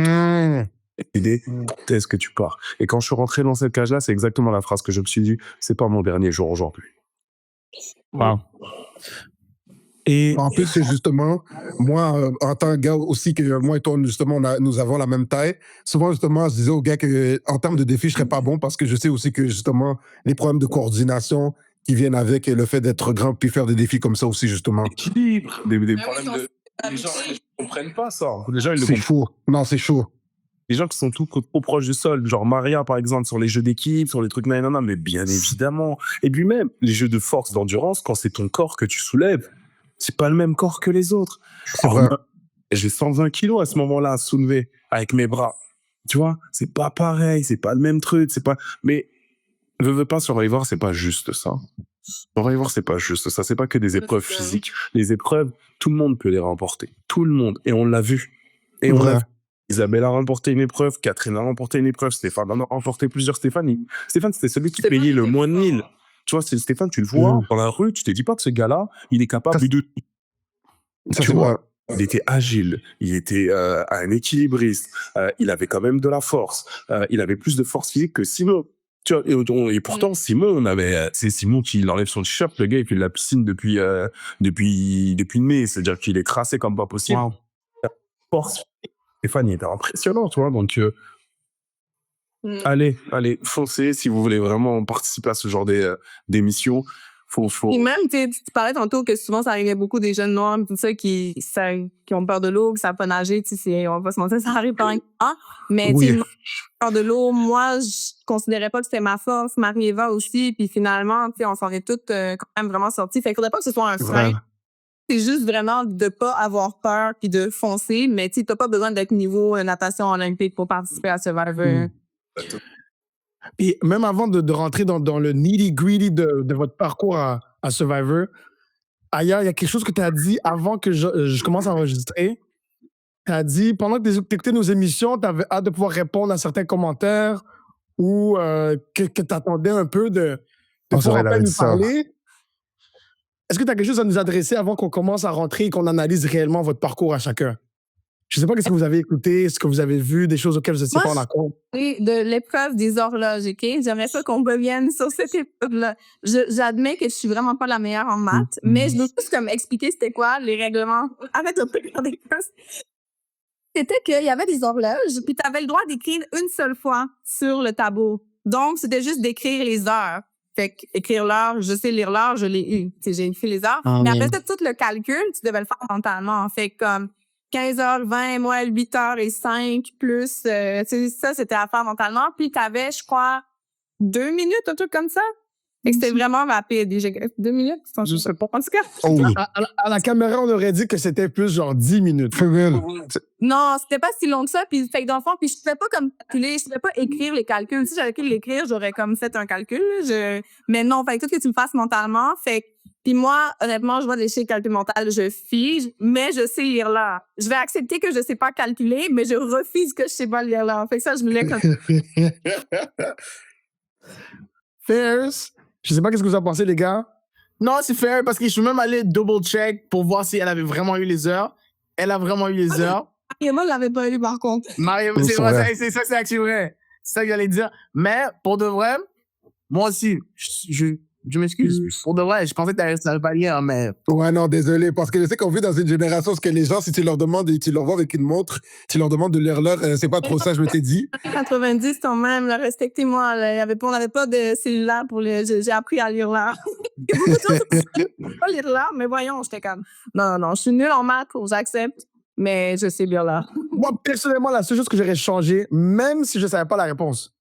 décider quand est-ce que tu pars. Et quand je suis rentré dans cette cage-là, c'est exactement la phrase que je me suis dit, c'est pas mon dernier jour aujourd'hui. Wow. Et en plus, c'est justement, moi, en tant que gars aussi, que moi et toi, justement, nous avons la même taille. Souvent, justement, je disais aux gars qu'en termes de défi, je serais pas bon parce que je sais aussi que, justement, les problèmes de coordination qui viennent avec le fait d'être grand puis faire des défis comme ça aussi, justement. Équilibre, des problèmes de... Les gens ne comprennent pas ça. Les gens, ils le C'est chaud. Non, c'est chaud. Les gens qui sont trop proches du sol, genre Maria, par exemple, sur les jeux d'équipe, sur les trucs, non, mais bien évidemment. Et puis même, les jeux de force, d'endurance, quand c'est ton corps que tu soulèves, c'est pas le même corps que les autres. J'ai 120 kilos à ce moment-là à soulever avec mes bras. Tu vois, c'est pas pareil, c'est pas le même truc, c'est pas... Mais, veux pas, Survivor, c'est pas juste ça. Survivor, c'est pas juste ça, c'est pas que des épreuves physiques. Les épreuves, tout le monde peut les remporter. Tout le monde. Et on l'a vu. Isabelle a remporté une épreuve, Catherine a remporté une épreuve, Stéphane en a remporté plusieurs. Stéphane, c'était celui qui payait le moins de 1000. Tu vois, c'est Stéphane, tu le vois dans la rue, tu te dis pas que ce gars-là, il est capable de... Tu vois, il était agile, il était un équilibriste, il avait quand même de la force, il avait plus de force physique que Simon. Tu vois, et pourtant, Simon, c'est Simon qui enlève son t-shirt, le gars, il fait de la piscine depuis mai, c'est-à-dire qu'il est tracé comme pas possible. Wow. Force. Stéphane, il était impressionnant, tu vois, donc allez, foncez si vous voulez vraiment participer à ce genre d'émissions. Et même, tu parlais tantôt que souvent, ça arrivait beaucoup des jeunes noirs, tout ça, qui ont peur de l'eau, qui savent pas nager, tu sais, on va pas se mentir, ça arrive pas rien. Mais, tu sais, peur de l'eau, moi, je considérais pas que c'était ma force, Marie-Eva aussi, puis finalement, tu sais, on s'en est toutes quand même vraiment sorties. Fait qu'il faudrait pas que ce soit un frein. C'est juste vraiment de pas avoir peur puis de foncer, mais tu sais, t'as pas besoin d'être niveau natation olympique pour participer à Survivor. Et même avant de rentrer dans le nitty-gritty de votre parcours à Survivor, Aya, il y a quelque chose que tu as dit avant que je commence à enregistrer. Tu as dit, pendant que tu écoutais nos émissions, tu avais hâte de pouvoir répondre à certains commentaires ou que tu attendais un peu de pouvoir nous parler. Est-ce que tu as quelque chose à nous adresser avant qu'on commence à rentrer et qu'on analyse réellement votre parcours à chacun? Je ne sais pas ce que vous avez écouté, ce que vous avez vu, des choses auxquelles vous n'étiez pas en accord. Oui, de l'épreuve des horloges, OK? J'aimerais pas qu'on revienne sur cette épreuve-là. J'admets que je suis vraiment pas la meilleure en maths, mais je veux juste comme expliquer c'était quoi les règlements. Arrête de regarder des choses. C'était qu'il y avait des horloges, puis tu avais le droit d'écrire une seule fois sur le tableau. Donc, c'était juste d'écrire les heures. Fait qu'écrire l'heure, je sais lire l'heure, je l'ai eu. J'ai écrit les heures. Mais après ça, tout le calcul, tu devais le faire mentalement. Fait comme 15h20 moins 8h05 plus, ça, c'était à faire mentalement. Puis t'avais, je crois, 2 minutes, un truc comme ça. Fait que c'était vraiment rapide. 2 minutes, je sais pas. En tout cas. À la caméra, on aurait dit que c'était plus genre 10 minutes. Non, c'était pas si long que ça. Puis, fait que dans le fond, puis je pouvais pas comme calculer, je pouvais pas écrire les calculs. Si j'avais pu l'écrire, j'aurais comme fait un calcul. Mais non, fait que tout que tu le fasses mentalement. Fait que, puis moi, honnêtement, je vois des chiffres calcul mental, je fige, mais je sais lire là. Je vais accepter que je sais pas calculer, mais je refuse que je sais pas lire là. Fait que ça, je me l'ai comme... Fairs, je sais pas qu'est-ce que vous en pensez, les gars. Non, c'est fair parce que je suis même allé double-check pour voir si elle avait vraiment eu les heures. Elle a vraiment eu les heures. Marie-Eva l'avait pas eu, par contre. Marie-Eva, c'est vrai, c'est ça, c'est actually vrai. C'est ça que j'allais dire. Mais, pour de vrai, moi aussi, je m'excuse. Pour de vrai, je pensais que t'allais pas lire, mais... Ouais, non, désolé, parce que je sais qu'on vit dans une génération, ce que les gens, si tu leur demandes et tu leur vois avec une montre, tu leur demandes de lire l'heure, c'est pas trop ça, je m'étais dit. 90 quand même, là, respectez-moi. Là, on n'avait pas de cellulaire pour j'ai appris à lire l'heure. Il y a beaucoup de gens qui ne savent pas lire l'heure, mais voyons, j'étais comme... Non, je suis nulle en maths, j'accepte, mais je sais lire l'heure. Moi, personnellement, la seule chose que j'aurais changé, même si je savais pas la réponse,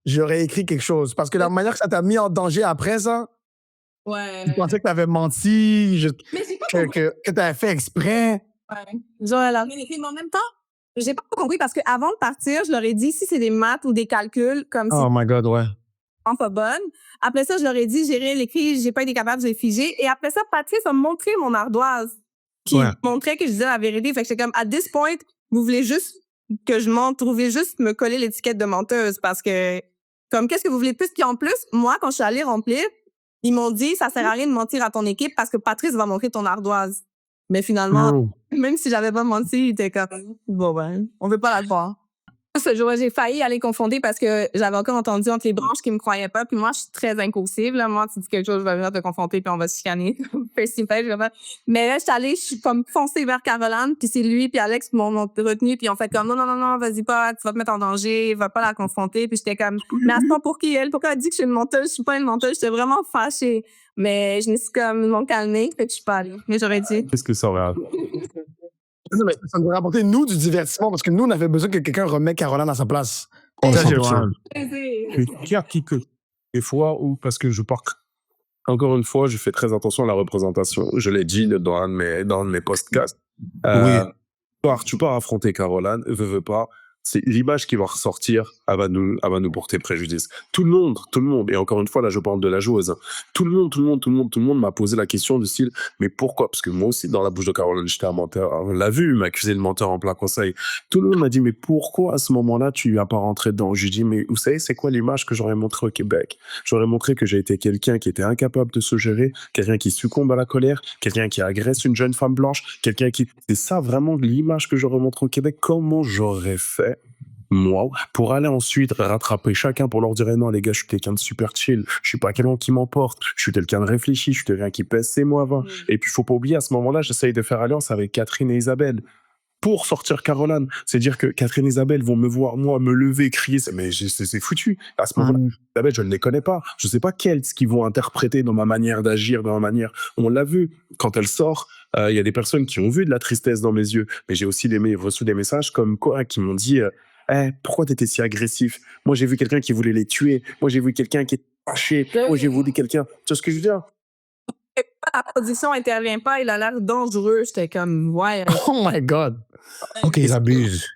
j'aurais écrit quelque chose. Parce que la manière que ça t'a mis en danger après ça, je pensais que t'avais menti, que t'avais fait exprès. Ouais. Genre, alors, mais en même temps, j'ai pas compris parce qu'avant de partir, je leur ai dit si c'est des maths ou des calculs, comme Oh my God, ouais. pas bonne. Après ça, je leur ai dit, j'ai rien écrit, j'ai pas été capable, j'ai figé. Et après ça, Patrice a montré mon ardoise qui montrait que je disais la vérité. Fait que j'étais comme, à this point, vous voulez juste que je monte, vous voulez juste me coller l'étiquette de menteuse parce que, comme, qu'est-ce que vous voulez de plus? Puis en plus, moi, quand je suis allée remplir, ils m'ont dit, ça sert à rien de mentir à ton équipe parce que Patrice va montrer ton ardoise. Mais finalement, même si j'avais pas menti, il était comme, bon ben, on veut pas la voir. Ce jour-là, j'ai failli aller confronter parce que j'avais encore entendu entre les branches qu'ils me croyaient pas. Puis moi, je suis très incursive. Là. Moi, tu dis quelque chose, je vais venir te confronter puis on va se chicaner. Mais là, je suis comme foncée vers Caroline. Puis c'est lui puis Alex qui m'ont retenu. Puis ils ont fait comme, non, vas-y pas, tu vas te mettre en danger, va pas la confronter. Puis j'étais comme, mais à ce moment, pour qui elle? Pourquoi elle dit que je suis une menteuse? Je suis pas une menteuse. J'étais vraiment fâchée. Mais je me suis comme, ils m'ont calmée. Fait que je suis pas allée. Mais j'aurais dit. Qu'est-ce que ça aurait Non, mais ça nous rapportait, nous, du divertissement, parce que nous, on avait besoin que quelqu'un remette Caroline à sa place. Ça, j'ai 100%. des fois où, parce que je pars. Encore une fois, je fais très attention à la représentation. Je l'ai dit dans un de mes podcasts. Tu pars affronter Caroline, veux pas. C'est l'image qui va ressortir, elle va nous porter préjudice. Tout le monde, et encore une fois, là, je parle de la joueuse. Tout le monde m'a posé la question du style, mais pourquoi? Parce que moi aussi, dans la bouche de Caroline, j'étais un menteur. On l'a vu, il m'a accusé de menteur en plein conseil. Tout le monde m'a dit, mais pourquoi à ce moment-là, tu lui as pas rentré dedans? Je lui ai dit, mais vous savez, c'est quoi l'image que j'aurais montré au Québec? J'aurais montré que j'ai été quelqu'un qui était incapable de se gérer, quelqu'un qui succombe à la colère, quelqu'un qui agresse une jeune femme blanche, quelqu'un qui... C'est ça vraiment l'image que j'aurais montré au Québec. Comment j'aurais fait moi, pour aller ensuite rattraper chacun pour leur dire non les gars, je suis quelqu'un de super chill, je suis pas quelqu'un qui m'emporte, je suis quelqu'un de réfléchi, je suis quelqu'un qui pèse ses mots avant. Et puis faut pas oublier, à ce moment-là, j'essaye de faire alliance avec Catherine et Isabelle pour sortir Caroline. C'est-à-dire que Catherine et Isabelle vont me voir, moi, me lever, crier, mais c'est foutu. À ce moment-là, Isabelle, je ne les connais pas. Je sais pas ce qu'ils vont interpréter dans ma manière d'agir, dans ma manière. On l'a vu, quand elle sort, il y a des personnes qui ont vu de la tristesse dans mes yeux, mais j'ai aussi reçu des messages comme quoi qui m'ont dit pourquoi t'étais si agressif? Moi, j'ai vu quelqu'un qui voulait les tuer. Moi, j'ai vu quelqu'un qui était fâché. Moi, j'ai voulu quelqu'un... Tu vois ce que je veux dire? La production intervient pas, il a l'air dangereux. J'étais comme, ouais. Oh my God. OK, ils abusent.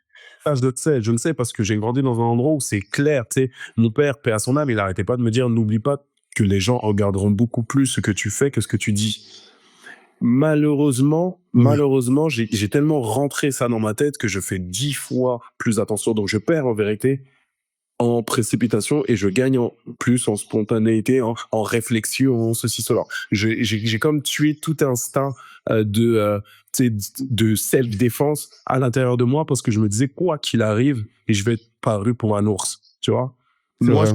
Ça, je le sais parce que j'ai grandi dans un endroit où c'est clair, tu sais. Mon père, paix à son âme, il arrêtait pas de me dire, n'oublie pas que les gens regarderont beaucoup plus ce que tu fais que ce que tu dis. Malheureusement, j'ai tellement rentré ça dans ma tête que je fais 10 fois plus attention. Donc, je perds en vérité en précipitation et je gagne plus en spontanéité, en réflexion, en ceci, cela. J'ai comme tué tout instinct de self-défense à l'intérieur de moi parce que je me disais, quoi qu'il arrive, et je vais être paru pour un ours, tu vois. Moi,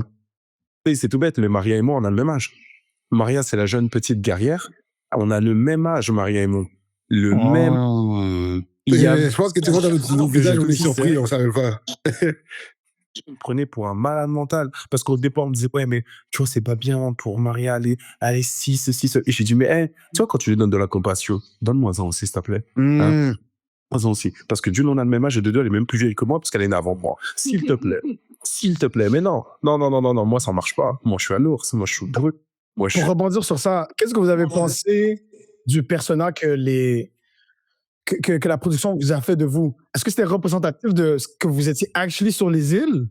c'est tout bête, mais Maria et moi, on a le même âge. Maria, c'est la jeune petite guerrière. On a le même âge, Maria et moi. Le même. Je pense que tu vois dans nos visages, on est surpris, on savait pas. Je me prenais pour un malade mental. Parce qu'au départ, on me disait, ouais, mais tu vois, c'est pas bien pour Maria aller si, ceci, ceci. Et j'ai dit, mais tu vois, quand tu lui donnes de la compassion, donne-moi-en aussi, s'il te plaît. Hein? Donne-moi-en aussi. Parce que d'une, on a le même âge et de deux, elle est même plus vieille que moi parce qu'elle est née avant moi. S'il te plaît. S'il te plaît. Mais non. Non. Moi, ça marche pas. Moi, je suis un ours. Moi, je suis brut. Pour rebondir sur ça, qu'est-ce que vous avez pensé du personnage que la production vous a fait de vous? Est-ce que c'était représentatif de ce que vous étiez actually sur les îles?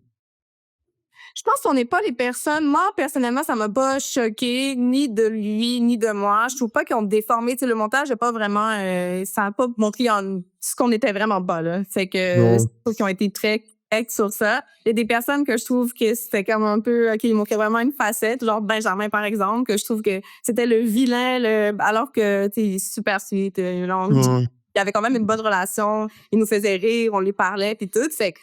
Je pense qu'on n'est pas les personnes. Moi, personnellement, ça m'a pas choqué, ni de lui, ni de moi. Je trouve pas qu'ils ont déformé. Tu sais, le montage n'a pas vraiment... ça n'a pas montré ce qu'on était vraiment bas, là. Fait que je trouve qu'ils ont été très corrects sur ça. Il y a des personnes que je trouve que c'était comme un peu... qui montraient vraiment une facette, genre Benjamin, par exemple, que je trouve que c'était le vilain, alors que, tu sais, il est super sweet. Il avait quand même une bonne relation. Il nous faisait rire, on lui parlait, puis tout. Fait que...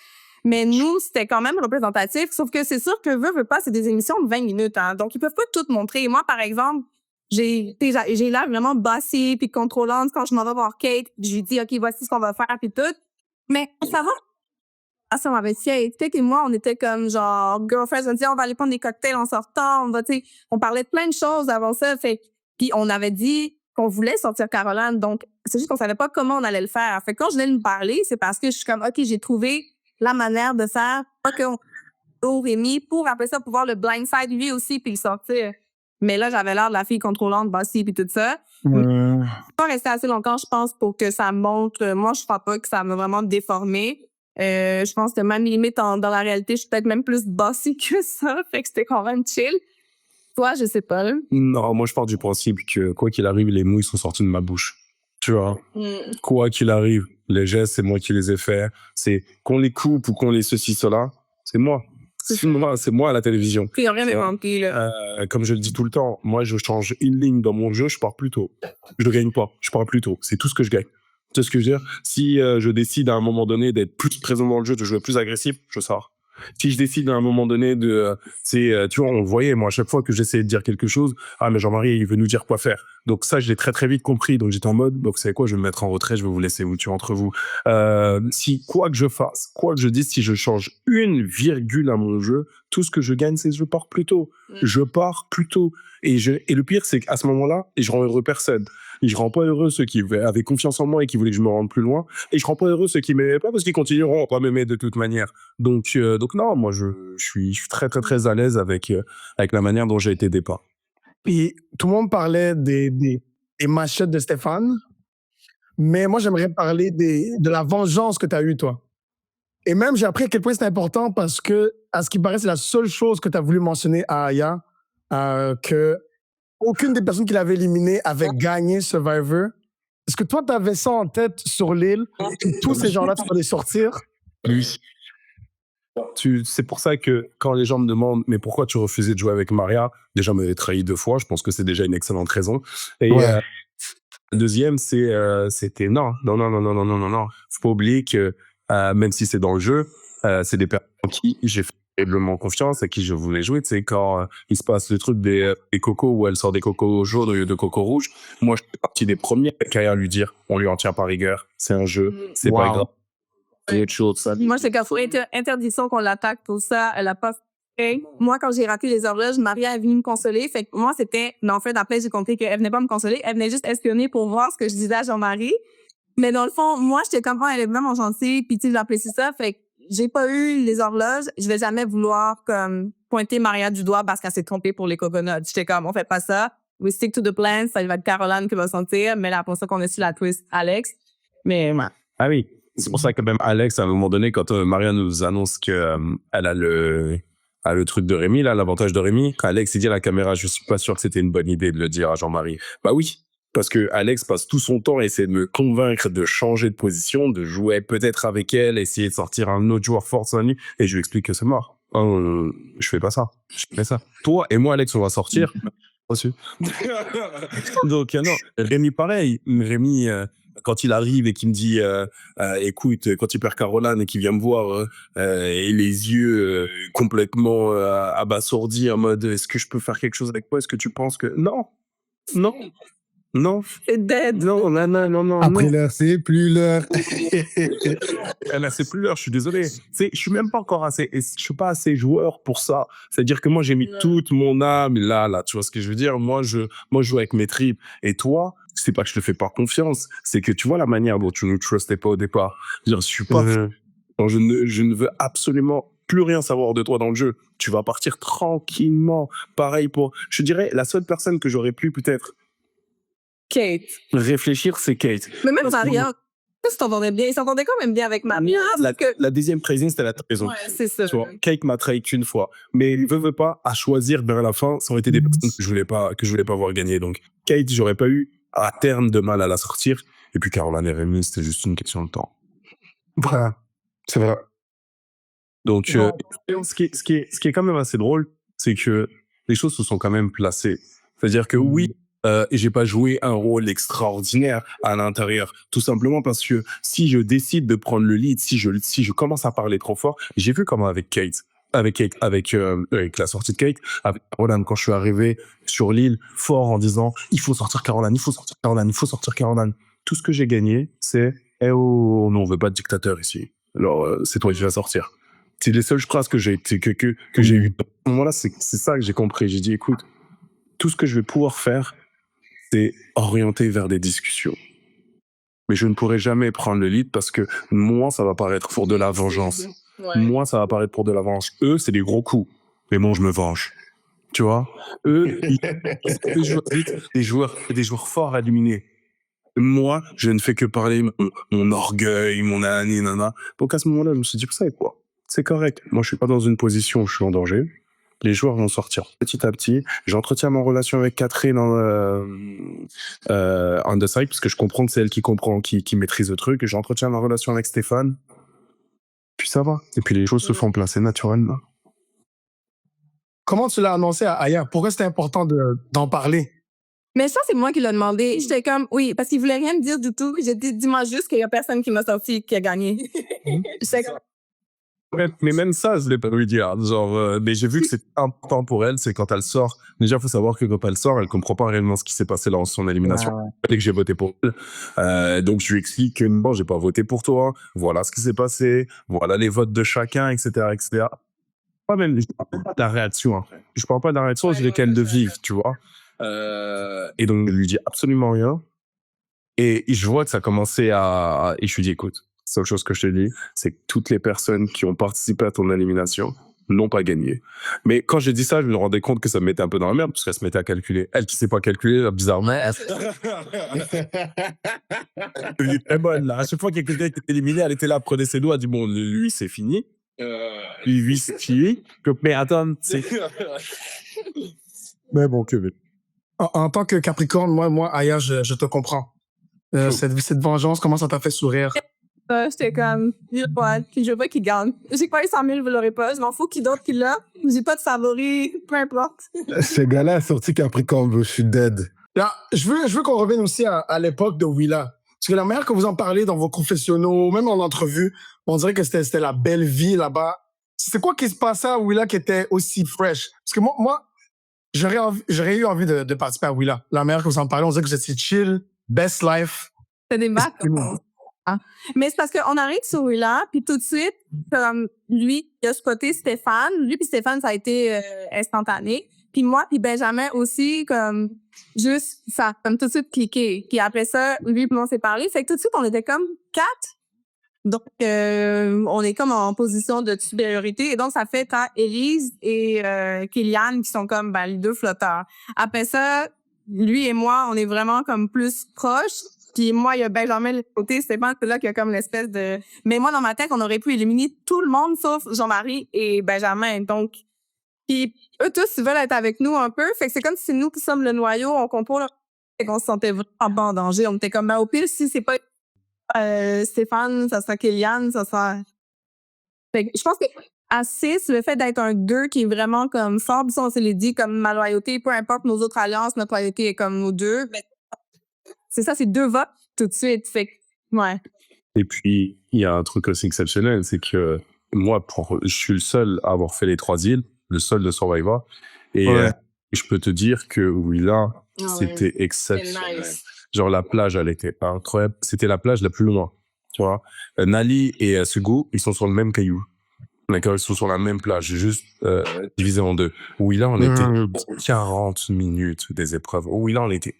Mais nous, c'était quand même représentatif. Sauf que c'est sûr que veut pas, c'est des émissions de 20 minutes. Hein, donc, ils peuvent pas tout montrer. Moi, par exemple, j'ai l'air vraiment bossy puis contrôlante quand je m'en vais voir Kate. Je lui dis, OK, voici ce qu'on va faire puis tout. Mais ça va. Ah, ça m'avait dit, Kate et moi, on était comme genre girlfriends. On dit, on va aller prendre des cocktails en sortant. On parlait de plein de choses avant ça. Puis on avait dit qu'on voulait sortir Caroline. Donc, c'est juste qu'on savait pas comment on allait le faire. Fait que quand je venais de me parler, c'est parce que je suis comme, OK, j'ai trouvé la manière de faire qu'on Rémi pour après ça pouvoir le blindside lui aussi puis le sortir. Mais là, j'avais l'air de la fille contrôlante, bossy puis tout ça. Pas resté assez longtemps, je pense, pour que ça montre. Moi, je crois pas que ça m'a vraiment déformé. Je pense que même limite dans la réalité, je suis peut-être même plus bossy que ça. Fait que c'était quand même chill. Toi, je sais pas. Là. Non, moi, je pars du principe que quoi qu'il arrive, les mots, ils sont sortis de ma bouche. Tu vois, quoi qu'il arrive, les gestes, c'est moi qui les ai faits. C'est qu'on les coupe ou qu'on les ceci, cela, c'est moi. C'est moi à la télévision. Il n'y a rien d'inventé, là. Comme je le dis tout le temps, moi, je change une ligne dans mon jeu, je pars plus tôt. Je ne gagne pas, je pars plus tôt. C'est tout ce que je gagne. Tu sais ce que je veux dire? Si je décide à un moment donné d'être plus présent dans le jeu, de jouer plus agressif, je sors. Si je décide à un moment donné de... tu vois, on voyait, moi, à chaque fois que j'essayais de dire quelque chose, ah, mais Jean-Marie, il veut nous dire quoi faire. Donc ça, je l'ai très, très vite compris. Donc j'étais en mode, donc vous savez quoi, je vais me mettre en retrait, je vais vous laisser vous tuer entre vous. Si quoi que je fasse, quoi que je dise, si je change une virgule à mon jeu, tout ce que je gagne, c'est que je pars plus tôt. Je pars plus tôt. Et le pire, c'est qu'à ce moment-là, je rends heureux personne. Et je rends pas heureux ceux qui avaient confiance en moi et qui voulaient que je me rende plus loin. Et je rends pas heureux ceux qui m'aimaient pas parce qu'ils continueront à pas m'aimer de toute manière. Donc non, moi, je suis très, très, très à l'aise avec la manière dont j'ai été dépeint. Puis tout le monde parlait des machettes de Stéphane, mais moi, j'aimerais parler de la vengeance que tu as eue, toi. Et même, j'ai appris à quel point c'est important parce que, à ce qui paraît, c'est la seule chose que tu as voulu mentionner à Aya, que aucune des personnes qu'il avait éliminées avait gagné Survivor. Est-ce que toi, tu avais ça en tête sur l'île, que tous ces gens-là, tu allais sortir? Oui. C'est pour ça que quand les gens me demandent mais pourquoi tu refusais de jouer avec Maria, déjà on m'avait trahi 2 fois, je pense que c'est déjà une excellente raison. Et Ouais. la deuxième, c'était non. Faut pas oublier que même si c'est dans le jeu, c'est des personnes en qui j'ai fait terriblement confiance, à qui je voulais jouer. Tu sais, quand il se passe le truc des cocos où elle sort des cocos jaunes au lieu de cocos rouges, moi je fais partie des premiers à lui dire on lui en tient pas rigueur, c'est un jeu, c'est pas grave. C'est autre chose, ça. Moi, c'est qu'il faut interdiction qu'on l'attaque pour ça. Elle a pas fait. Moi, quand j'ai raté les horloges, Maria est venue me consoler. Fait que moi, c'était, mais en fait, après, j'ai compris qu'elle venait pas me consoler. Elle venait juste espionner pour voir ce que je disais à Jean-Marie. Mais dans le fond, moi, j'étais comme, elle est vraiment gentille. Puis, tu sais, j'apprécie ça. Fait que j'ai pas eu les horloges. Je vais jamais vouloir, comme, pointer Maria du doigt parce qu'elle s'est trompée pour les coconuts. J'étais comme, on fait pas ça. We stick to the plan. Ça va être Caroline qui va sentir. Mais là, pour ça qu'on a su la twist Alex. Mais, ouais. Ah oui. C'est pour ça que même Alex, à un moment donné, quand Maria nous annonce que elle a le truc de Rémi, là, l'avantage de Rémi, Alex, il dit à la caméra, je suis pas sûr que c'était une bonne idée de le dire à Jean-Marie. Bah oui, parce que Alex passe tout son temps à essayer de me convaincre de changer de position, de jouer peut-être avec elle, essayer de sortir un autre joueur fort sur la nuit, et je lui explique que c'est mort. Je fais pas ça. Je fais ça. Toi et moi, Alex, on va sortir. Reçu. Donc, non. Rémi, pareil. Rémi, quand il arrive et qu'il me dit écoute, quand il perd Caroline et qu'il vient me voir et les yeux complètement abasourdis en mode est-ce que je peux faire quelque chose avec toi, est-ce que tu penses que non C'est dead. Non. Après l'heure, c'est plus l'heure. Là, c'est plus l'heure, je suis désolé. Je suis même pas encore assez, je suis pas assez joueur pour ça. C'est-à-dire que moi, j'ai mis toute mon âme là, tu vois ce que je veux dire? Moi, je joue avec mes tripes. Et toi, c'est pas que je te fais pas confiance, c'est que tu vois la manière dont tu nous trustais pas au départ. Je suis pas, je ne veux absolument plus rien savoir de toi dans le jeu. Tu vas partir tranquillement. Pareil je dirais, la seule personne que j'aurais pu peut-être Kate. réfléchir, c'est Kate. Mais même Maria, ils s'entendaient bien. Ils s'entendaient quand même bien avec Maria. La deuxième trahison, c'était la trahison. Ouais, c'est ça. Tu vois, Kate m'a trahi qu'une fois. Mais veut pas, à choisir vers la fin, ça aurait été des personnes que je voulais pas voir gagner. Donc, Kate, j'aurais pas eu à terme de mal à la sortir. Et puis, Caroline et Rémi, c'était juste une question de temps. Voilà. C'est vrai. Donc, ce qui est quand même assez drôle, c'est que les choses se sont quand même placées. C'est-à-dire que oui, j'ai pas joué un rôle extraordinaire à l'intérieur, tout simplement parce que si je décide de prendre le lead, si je commence à parler trop fort, j'ai vu comment avec la sortie de Kate, avec Caroline, quand je suis arrivé sur l'île, fort en disant il faut sortir Caroline. Tout ce que j'ai gagné, c'est oh non, on veut pas de dictateur ici. Alors c'est toi qui vas sortir. C'est les seules phrases que j'ai j'ai eues. À ce moment-là, c'est ça que j'ai compris. J'ai dit écoute, tout ce que je vais pouvoir faire, c'est orienter vers des discussions. Mais je ne pourrai jamais prendre le lead parce que moi, ça va paraître pour de la vengeance. Ouais. Moi, ça va paraître pour de la vengeance. Eux, c'est des gros coups. Mais moi, je me venge. Tu vois? Eux, des joueurs forts à éliminer. Moi, je ne fais que parler mon orgueil, mon nana. Donc à ce moment-là, je me suis dit, vous savez quoi? C'est correct. Moi, je suis pas dans une position où je suis en danger. Les joueurs vont sortir petit à petit. J'entretiens mon relation avec Catherine on the side, parce que je comprends que c'est elle qui maîtrise le truc. Et j'entretiens ma relation avec Stéphane. Puis ça va. Et puis les choses se font placer naturellement. Comment tu l'as annoncé à Aya? Pourquoi c'était important d'en parler? Mais ça, c'est moi qui l'ai demandé. J'étais comme, oui, parce qu'il voulait rien me dire du tout. J'ai dit, dis-moi juste qu'il y a personne qui m'a sorti qui a gagné. J'étais comme... Mais même ça, je l'ai pas lui dire. Genre, mais j'ai vu que c'est important pour elle, c'est quand elle sort. Déjà, faut savoir que quand elle sort, elle comprend pas réellement ce qui s'est passé dans son élimination. Dès que j'ai voté pour elle. Donc, je lui explique que bon, j'ai pas voté pour toi. Voilà ce qui s'est passé. Voilà les votes de chacun, etc., etc. Pas même, je parle pas de la réaction. Hein. Je parle pas de la réaction, je l'ai qu'elle de vivre, tu vois. Et donc, je lui dis absolument rien. Et je vois que ça commençait et je lui dis, écoute, seule chose que je te dis, c'est que toutes les personnes qui ont participé à ton élimination n'ont pas gagné. Mais quand j'ai dit ça, je me rendais compte que ça me mettait un peu dans la merde, parce qu'elle se mettait à calculer. Elle qui sait pas calculer, là, bizarrement. Elle est très bonne, là. À chaque fois qu'il y a quelqu'un qui était éliminé, elle était là, prenait ses doigts, elle dit, bon, lui, c'est fini. Lui, c'est fini. Mais attends, c'est... Mais bon, que... En tant que Capricorne, moi, Aya, je te comprends. Cette vengeance, comment ça t'a fait sourire? J'étais comme, je veux pas qu'il gagne. J'ai pas eu 100 000, je l'aurais pas. Je m'en fous qui d'autre qui l'a. J'ai pas de favori, peu importe. Ce gars-là a sorti Capricorne, bro. Je suis dead. Là, je veux qu'on revienne aussi à l'époque de Willa. Parce que la manière que vous en parlez dans vos confessionnaux, même en entrevue, on dirait que c'était la belle vie là-bas. C'est quoi qui se passait à Willa qui était aussi fresh? Parce que moi j'aurais eu envie de participer à Willa. La manière que vous en parlez, on dirait que vous étiez chill, best life. C'est des vacances. Mais c'est parce qu'on arrive sur Willa, puis tout de suite, comme lui, il a spoté Stéphane. Lui puis Stéphane, ça a été instantané. Puis moi puis Benjamin aussi, comme juste ça, comme tout de suite cliqué. Puis après ça, lui et moi, on s'est parlé. Fait que tout de suite, on était comme 4. Donc, on est comme en position de supériorité. Et donc, ça fait Élise et Kylian qui sont comme les 2 flotteurs. Après ça, lui et moi, on est vraiment comme plus proches. Puis moi, il y a Benjamin de l'autre côté. Stéphane, c'est là qu'il y a comme l'espèce de... Mais moi, dans ma tête, on aurait pu éliminer tout le monde sauf Jean-Marie et Benjamin. Donc, puis eux tous, ils veulent être avec nous un peu. Fait que c'est comme si c'est nous qui sommes le noyau, on compose, et qu'on se sentait vraiment pas en danger. On était comme, au pire, si c'est pas Stéphane, ça sera Kylian, ça sera... Fait que je pense que à 6, le fait d'être un 2 qui est vraiment comme fort, ça, on se l'est dit, comme ma loyauté, peu importe nos autres alliances, notre loyauté est comme nos 2. C'est ça, c'est 2 votes tout de suite. Fait que, ouais. Et puis, il y a un truc aussi exceptionnel, c'est que moi, je suis le seul à avoir fait les 3 îles, le seul de Survivor. Et je peux te dire que Willa, c'était exceptionnel. Nice. Genre, la plage, elle était incroyable. C'était la plage la plus loin, tu vois. Nali et Sugu, ils sont sur le même caillou. D'accord, ils sont sur la même plage, juste divisés en 2. Willa, on était 40 minutes des épreuves. Willa, on était...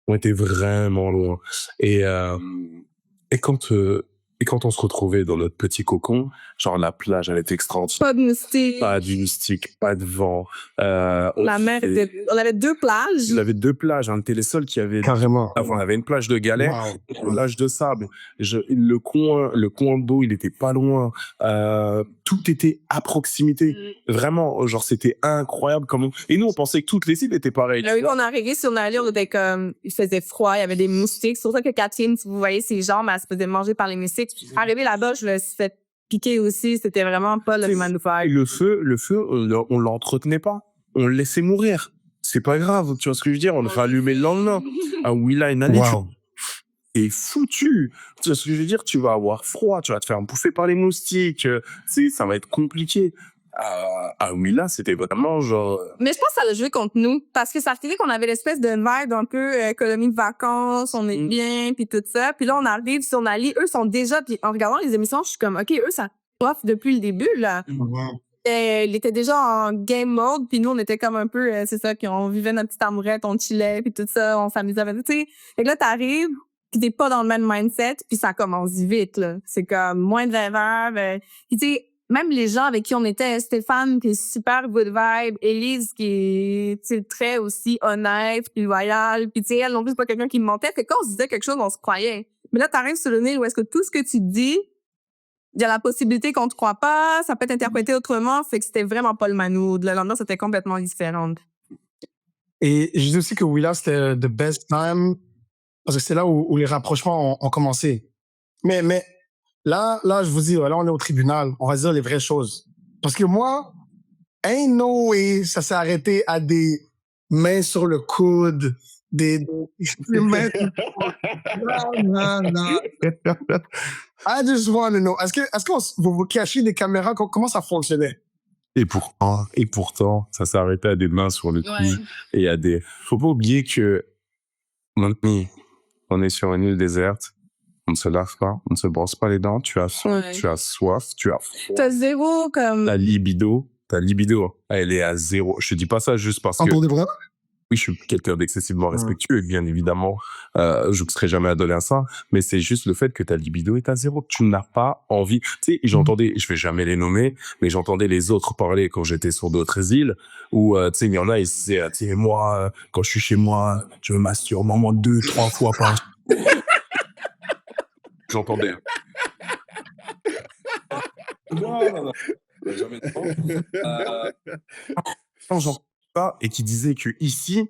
On était vraiment loin. Et quand on se retrouvait dans notre petit cocon, genre la plage, elle était extraordinaire. Pas de moustique. Pas de moustique, pas de vent. La mer était... On avait 2 plages. On avait 2 plages. On était les seuls qui avaient... Carrément. On avait une plage de galets, une plage de sable. Le coin d'eau, il était pas loin. Tout était à proximité. Vraiment, genre, c'était incroyable. Et nous, on pensait que toutes les îles étaient pareilles. Là, on est arrivé sur Nali, on était comme... Il faisait froid, il y avait des moustiques. C'est pour ça que Catherine, si vous voyez ses jambes, elle se faisait manger par les moustiques. Arrivé là-bas, je me suis fait piquer aussi. C'était vraiment pas le human faire. Le feu, on l'entretenait pas. On le laissait mourir. C'est pas grave, tu vois ce que je veux dire? On le rallumait le lendemain. À Willa et Nali, t'es foutu. Tu vois ce que je veux dire? Tu vas avoir froid, tu vas te faire bouffer par les moustiques. Tu sais, ça va être compliqué. À Willa, c'était vraiment genre... Mais je pense que ça a joué contre nous. Parce que ça fait qu'on avait l'espèce de vibe un peu colonie de vacances, on est bien, puis tout ça. Puis là, on arrive sur Nali. Eux sont déjà... Puis en regardant les émissions, je suis comme, OK, eux, ça off depuis le début, là. Il était déjà en game mode, puis nous, on était comme un peu... c'est ça, qu'on vivait notre petite amourette, on chillait, puis tout ça, on s'amusait avec... Tu sais, fait que là, t'arrives, puis t'es pas dans le même mindset, puis ça commence vite, là. C'est comme moins de 20 heures. Puis tu sais, même les gens avec qui on était, Stéphane, qui est super good vibe, Élise, qui est très aussi honnête, puis loyale, puis tu sais, elle non plus, c'est pas quelqu'un qui me mentait. Fait que quand on se disait quelque chose, on se croyait. Mais là, t'arrives sur le nez où est-ce que tout ce que tu dis, il y a la possibilité qu'on te croit pas, ça peut être interprété autrement, fait que c'était vraiment pas le Manoud. Le lendemain, c'était complètement différent. Et je dis aussi que Willa, c'était the best time, parce que c'est là où les rapprochements ont commencé. Mais là, je vous dis, là, on est au tribunal. On va dire les vraies choses. Parce que moi, ain't no way ça s'est arrêté à des mains sur le coude, des mains... Non. I just want to know. Est-ce que vous cachez des caméras? Comment ça fonctionnait? Et pourtant, ça s'est arrêté à des mains sur le coude. Et à des... Faut pas oublier que, on est sur une île déserte. On ne se lave pas, on ne se brosse pas les dents, tu as soif, tu as froid. T'as zéro comme... Ta libido, elle est à 0. Je te dis pas ça juste parce que... Entendez vrai? oui, je suis quelqu'un d'excessivement respectueux et bien évidemment, je ne serai jamais adonné à ça, mais c'est juste le fait que ta libido est à zéro, que tu n'as pas envie. Tu sais, j'entendais, je vais jamais les nommer, mais j'entendais les autres parler quand j'étais sur d'autres îles où, tu sais, il y en a, ils disaient, tu sais, moi, quand je suis chez moi, je me masturbe au moins 2-3 fois par jour. J'entendais. Non. Jamais. Quand j'entends ça et qui disait que ici,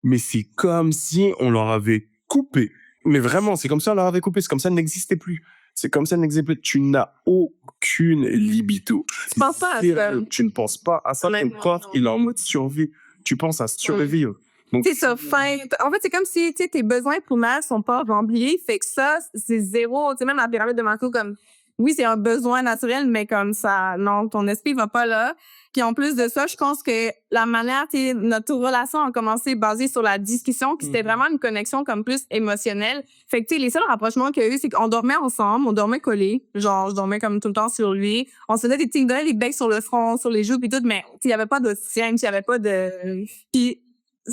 mais c'est comme si on leur avait coupé. Mais vraiment, c'est comme si on leur avait coupé. C'est comme ça, elle n'existait plus. C'est comme ça, elle n'existait plus. Tu n'as aucune libido. Tu penses pas à ça. Tu ne penses pas à ça. Ton corps, il est en mode survie. Tu penses à survivre. Donc, c'est ça, faim. En fait, c'est comme si, tu sais, tes besoins primaires sont pas remplis. Fait que ça, c'est zéro. Tu sais, même la pyramide de Maslow, comme, oui, c'est un besoin naturel, mais comme ça, non, ton esprit va pas là. Puis en plus de ça, je pense que la manière, tu sais, notre relation a commencé basée sur la discussion, puis c'était vraiment une connexion comme plus émotionnelle. Fait que, tu sais, les seuls rapprochements qu'il y a eu, c'est qu'on dormait ensemble, on dormait collés. Genre, je dormais comme tout le temps sur lui. On se faisait des petits, donnait des becs sur le front, sur les joues, puis tout, mais il y avait pas de sienne, il y avait pas de... Puis,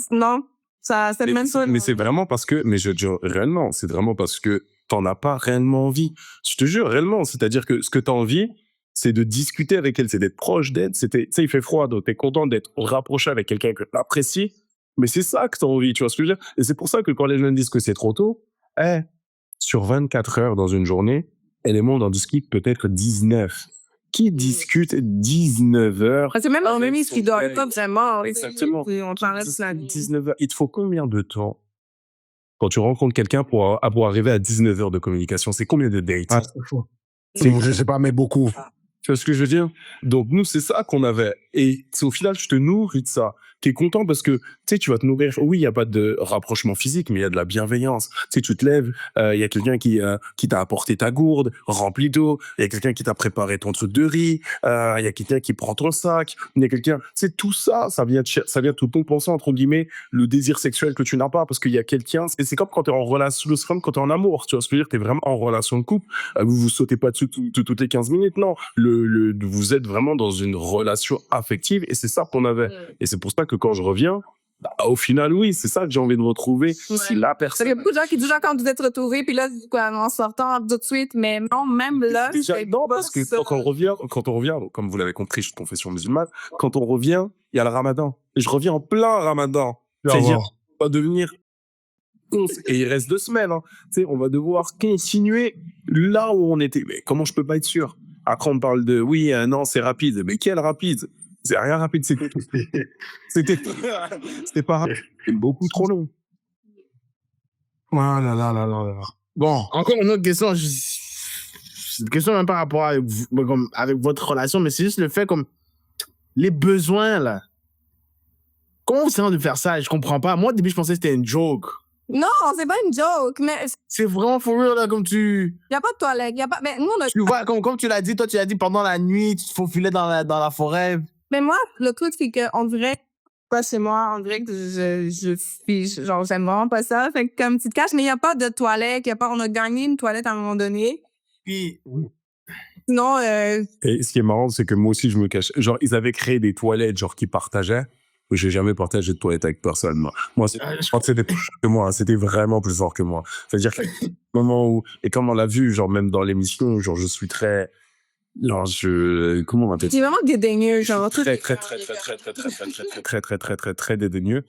non, ça, c'est même ça. Mais c'est vraiment parce que, mais je dis réellement, c'est vraiment parce que t'en as pas réellement envie. Je te jure, réellement. C'est-à-dire que ce que t'as envie, c'est de discuter avec elle, c'est d'être proche d'elle. Tu sais, il fait froid, donc t'es content d'être rapproché avec quelqu'un que t'apprécies. Mais c'est ça que t'as envie, tu vois ce que je veux dire? Et c'est pour ça que quand les jeunes disent que c'est trop tôt, sur 24 heures dans une journée, élément d'en discute peut-être 19. Qui discute 19 heures? Parce que même en ce qui dort pas vraiment. Exactement. On parlait de ça. 19 heures. Il te faut combien de temps quand tu rencontres quelqu'un pour arriver à 19 heures de communication? C'est combien de dates? Ah, c'est faux. Je sais pas, mais beaucoup. Tu vois ce que je veux dire? Donc, nous, c'est ça qu'on avait. Et au final, je te nourris de ça. T'es content parce que, tu sais, tu vas te nourrir. Oui, il n'y a pas de rapprochement physique, mais il y a de la bienveillance. Tu sais, tu te lèves, il y a quelqu'un qui t'a apporté ta gourde remplie d'eau. Il y a quelqu'un qui t'a préparé ton truc de riz. Il y a quelqu'un qui prend ton sac. Il y a quelqu'un... Tu sais, tout ça, ça vient tout compenser, entre guillemets, le désir sexuel que tu n'as pas parce qu'il y a quelqu'un... Et c'est comme quand t'es en relation, c'est comme quand t'es en amour. Tu vois ce que je veux dire? T'es vraiment en relation de couple. Vous sautez pas dessus toutes les 15 minutes, non. Vous êtes vraiment dans une relation affective et c'est ça qu'on avait. Et c'est pour ça que quand je reviens, au final, oui, c'est ça que j'ai envie de retrouver. C'est la personne. Il y a beaucoup de gens qui disent genre quand vous êtes retrouvés, puis là, quoi, en sortant tout de suite, mais non, même là, déjà, non, parce que quand on revient, comme vous l'avez compris, je suis de confession musulmane, quand on revient, il y a le ramadan. Et je reviens en plein ramadan. C'est-à-dire, on va devenir... Et il reste 2 semaines, hein. Tu sais, on va devoir continuer là où on était. Mais comment je peux pas être sûr? Après, on parle de, oui, non, c'est rapide. Mais quel rapide? C'est rien rapide, c'était pas rapide. C'est beaucoup trop long. Oh là là là là là. Bon, encore une autre question. C'est une question même par rapport avec, comme, avec votre relation, mais c'est juste le fait comme les besoins, là. Comment vous savez de faire ça? Je comprends pas. Moi, au début, je pensais que c'était une joke. Non, c'est pas une joke, mais... C'est vraiment for real, là, comme tu... Y a pas de toilette, y a pas... Mais nous, on a... Tu vois, comme tu l'as dit, toi, tu l'as dit pendant la nuit, tu te faufilais dans la forêt. Mais moi, le truc, c'est qu'on dirait... Pas chez moi, on dirait que je fiche. Genre, j'aime vraiment pas ça. Fait que comme petite cache, mais y a pas de toilette, on a gagné une toilette à un moment donné. Puis... Sinon... Et ce qui est marrant, c'est que moi aussi, je me cache. Genre, ils avaient créé des toilettes, genre, qui partageaient. J'ai jamais partagé de toilette avec personne, moi. Je pense que c'était plus fort que moi, hein. C'était vraiment plus fort que moi. C'est-à-dire que, moment où, et comme on l'a vu, genre, même dans l'émission, genre, je suis très, genre, comment on va dire? C'est vraiment dédaigneux, genre. Très dédaigneux.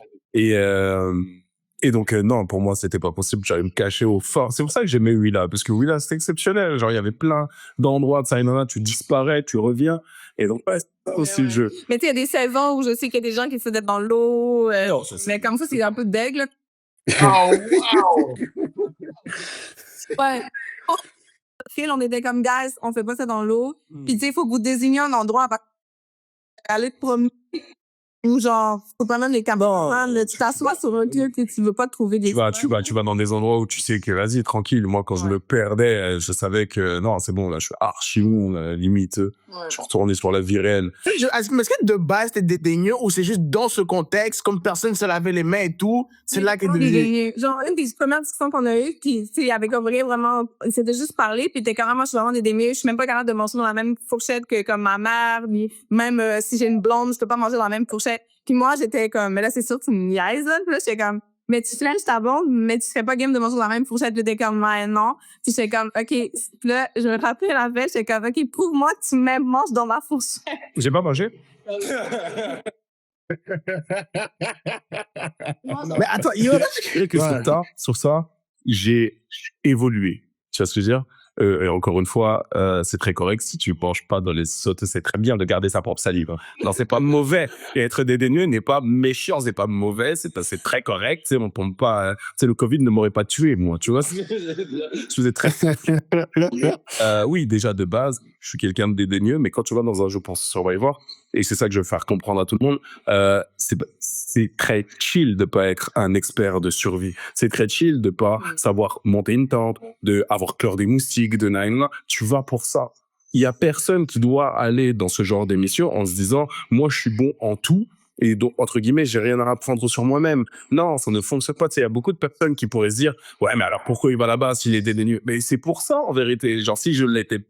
Et donc, non, pour moi, c'était pas possible. J'allais me cacher au fort. C'est pour ça que j'aimais Willa, parce que Willa, c'était exceptionnel. Genre, il y avait plein d'endroits de ça et là, tu disparais, tu reviens. Et donc, ouais, c'est ça aussi le jeu. Mais tu sais, il y a des saisons où je sais qu'il y a des gens qui essaient d'être dans l'eau. Mais comme ça, c'est un peu d'aigle. Ouais. On était comme, guys, on fait pas ça dans l'eau. Puis, tu sais, il faut que vous désigniez un endroit pour aller te promener. Ou genre, faut pas même les caméras. Tu t'assois sur un lieu que tu veux pas trouver des... Tu vas dans des endroits où tu sais que, vas-y, tranquille. Moi, quand je me perdais, je savais que, non, c'est bon, là, je suis archi bon, limite. Je suis retourné sur la vie réelle. Est-ce que de base, c'était dédaigneux ou c'est juste dans ce contexte, comme personne se lavait les mains et tout, c'est là qu'est devenu... Genre, une des premières discussions qu'on a eues, puis, tu sais, avec Aubry, vraiment, c'était juste parler, puis t'es carrément, je suis vraiment dédaigneux. Je suis même pas capable de manger dans la même fourchette que comme ma mère, même si j'ai une blonde, je peux pas manger dans la même fourchette fourchette. Puis moi, j'étais comme, mais là, c'est sûr, tu me niaises, là. Puis là, j'étais comme, mais tu flanches ta blonde, mais tu serais pas game de manger la même fourchette. Puis j'étais comme, mais non. Puis j'étais comme, OK. Puis là, je me rappelais la veille, j'étais comme, OK, prouve-moi que tu me manges dans ma fourchette. J'ai pas mangé. Mais attends, yo, Que sur ça, j'ai évolué. Tu vois ce que je veux dire? Et encore une fois, c'est très correct si tu penches pas dans les sautes, c'est très bien de garder sa propre salive. Hein. Non, c'est pas mauvais. Et être dédaigneux n'est pas méchant, c'est pas mauvais, c'est très correct. Tu sais, on tombe pas. Tu sais, le Covid ne m'aurait pas tué, moi. Tu vois? Je faisais très. Oui, déjà de base, je suis quelqu'un de dédaigneux, mais quand tu vas dans un jeu pour Survivor, et c'est ça que je veux faire comprendre à tout le monde, c'est très chill de pas être un expert de survie. C'est très chill de pas savoir monter une tente, de avoir peur des moustiques, de nain. Tu vas pour ça. Il y a personne qui doit aller dans ce genre d'émission en se disant, moi, je suis bon en tout. Et donc, entre guillemets, j'ai rien à apprendre sur moi-même. Non, ça ne fonctionne pas. Tu sais, il y a beaucoup de personnes qui pourraient se dire, ouais, mais alors pourquoi il va là-bas s'il est dédaigneux? Mais c'est pour ça, en vérité. Genre, si j'étais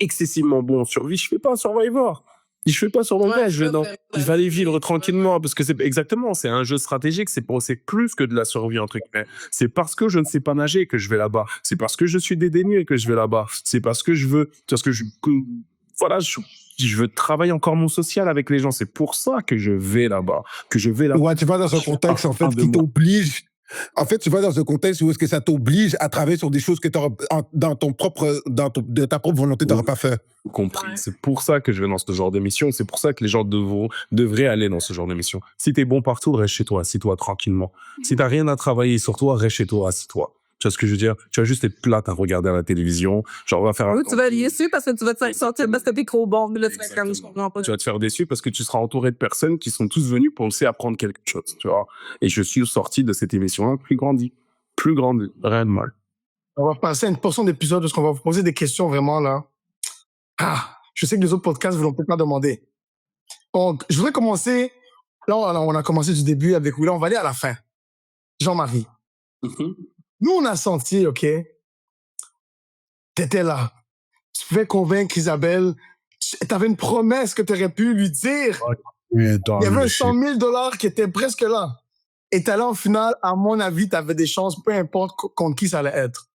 excessivement bon en survie, je fais pas un Survivor. Je fais pas sur mon bête, je vais aller vivre tranquillement parce que c'est un jeu stratégique, c'est plus que de la survie entre guillemets. C'est parce que je ne sais pas nager que je vais là-bas. C'est parce que je suis dédaigneux que je vais là-bas. C'est parce que je veux travailler encore mon social avec les gens. C'est pour ça que je vais là-bas, Ouais, tu vas dans un contexte en fait qui t'oblige. En fait, tu vas dans un contexte où est-ce que ça t'oblige à travailler sur des choses que de ta propre volonté, t'aurais pas fait. Compris. Ouais. C'est pour ça que je vais dans ce genre d'émission. C'est pour ça que les gens devraient aller dans ce genre d'émission. Si t'es bon partout, reste chez toi, assis-toi tranquillement. Si t'as rien à travailler sur toi, reste chez toi, assis-toi. Tu vois ce que je veux dire? Tu vas juste être plate à regarder à la télévision. Genre, on va faire tu vas être déçu parce que tu vas te sortir parce que t'es trop bon. Là, tu vas te faire déçu parce que tu seras entouré de personnes qui sont tous venues penser apprendre quelque chose, tu vois. Et je suis sorti de cette émission-là plus grandi, réellement. On va passer à une portion d'épisode parce qu'on va vous poser des questions vraiment là. Je sais que les autres podcasts ne vont peut-être pas demander. Donc, je voudrais commencer. Là, on a commencé du début avec Willa. On va aller à la fin. Jean-Marie. Nous, on a senti, OK, t'étais là. Tu pouvais convaincre Isabelle. T'avais une promesse que t'aurais pu lui dire. Il y avait un 100 000 $ qui était presque là. Et t'es là, en finale, à mon avis, t'avais des chances, peu importe contre qui ça allait être.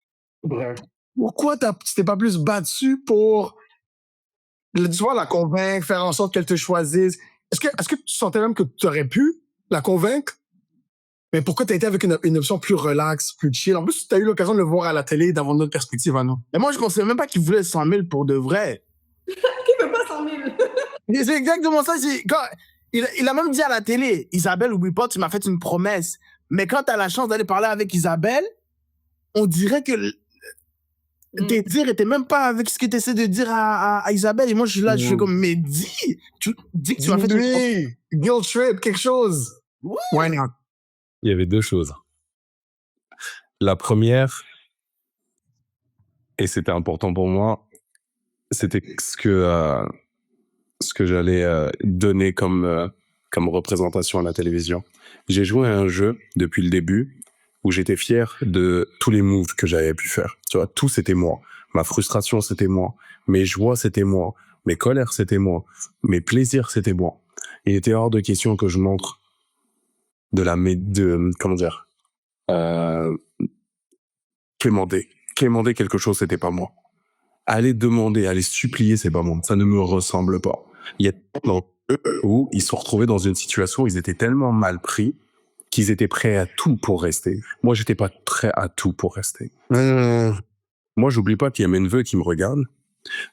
Bref. Pourquoi tu t'es pas plus battu pour, tu vois, la convaincre, faire en sorte qu'elle te choisisse? Est-ce que tu sentais même que tu aurais pu la convaincre? Mais pourquoi tu as été avec une option plus relax, plus chill? En plus, tu as eu l'occasion de le voir à la télé, d'avoir notre perspective à nous. Et moi, je ne considère même pas qu'il voulait 100 000 pour de vrai. Qui veut pas 100 000? C'est exactement ça. Il a même dit à la télé, Isabelle, oublie pas, tu m'as fait une promesse. Mais quand tu as la chance d'aller parler avec Isabelle, on dirait que tes dires étaient même pas avec ce que tu essaies de dire à Isabelle. Et moi, je suis là, je suis comme, mais dis que tu m'as fait une promesse. Guilt trip, quelque chose. Why not? Il y avait deux choses. La première, et c'était important pour moi, c'était ce que j'allais donner comme représentation à la télévision. J'ai joué à un jeu depuis le début où j'étais fier de tous les moves que j'avais pu faire. Tu vois, tout c'était moi. Ma frustration c'était moi. Mes joies c'était moi. Mes colères c'était moi. Mes plaisirs c'était moi. Il était hors de question que je montre Clémenter quelque chose, c'était pas moi. Aller demander, aller supplier, c'est pas moi. Ça ne me ressemble pas. Il y a où ils se sont retrouvés dans une situation où ils étaient tellement mal pris qu'ils étaient prêts à tout pour rester. Moi, j'étais pas prêt à tout pour rester. Moi, j'oublie pas qu'il y a mes neveux qui me regardent.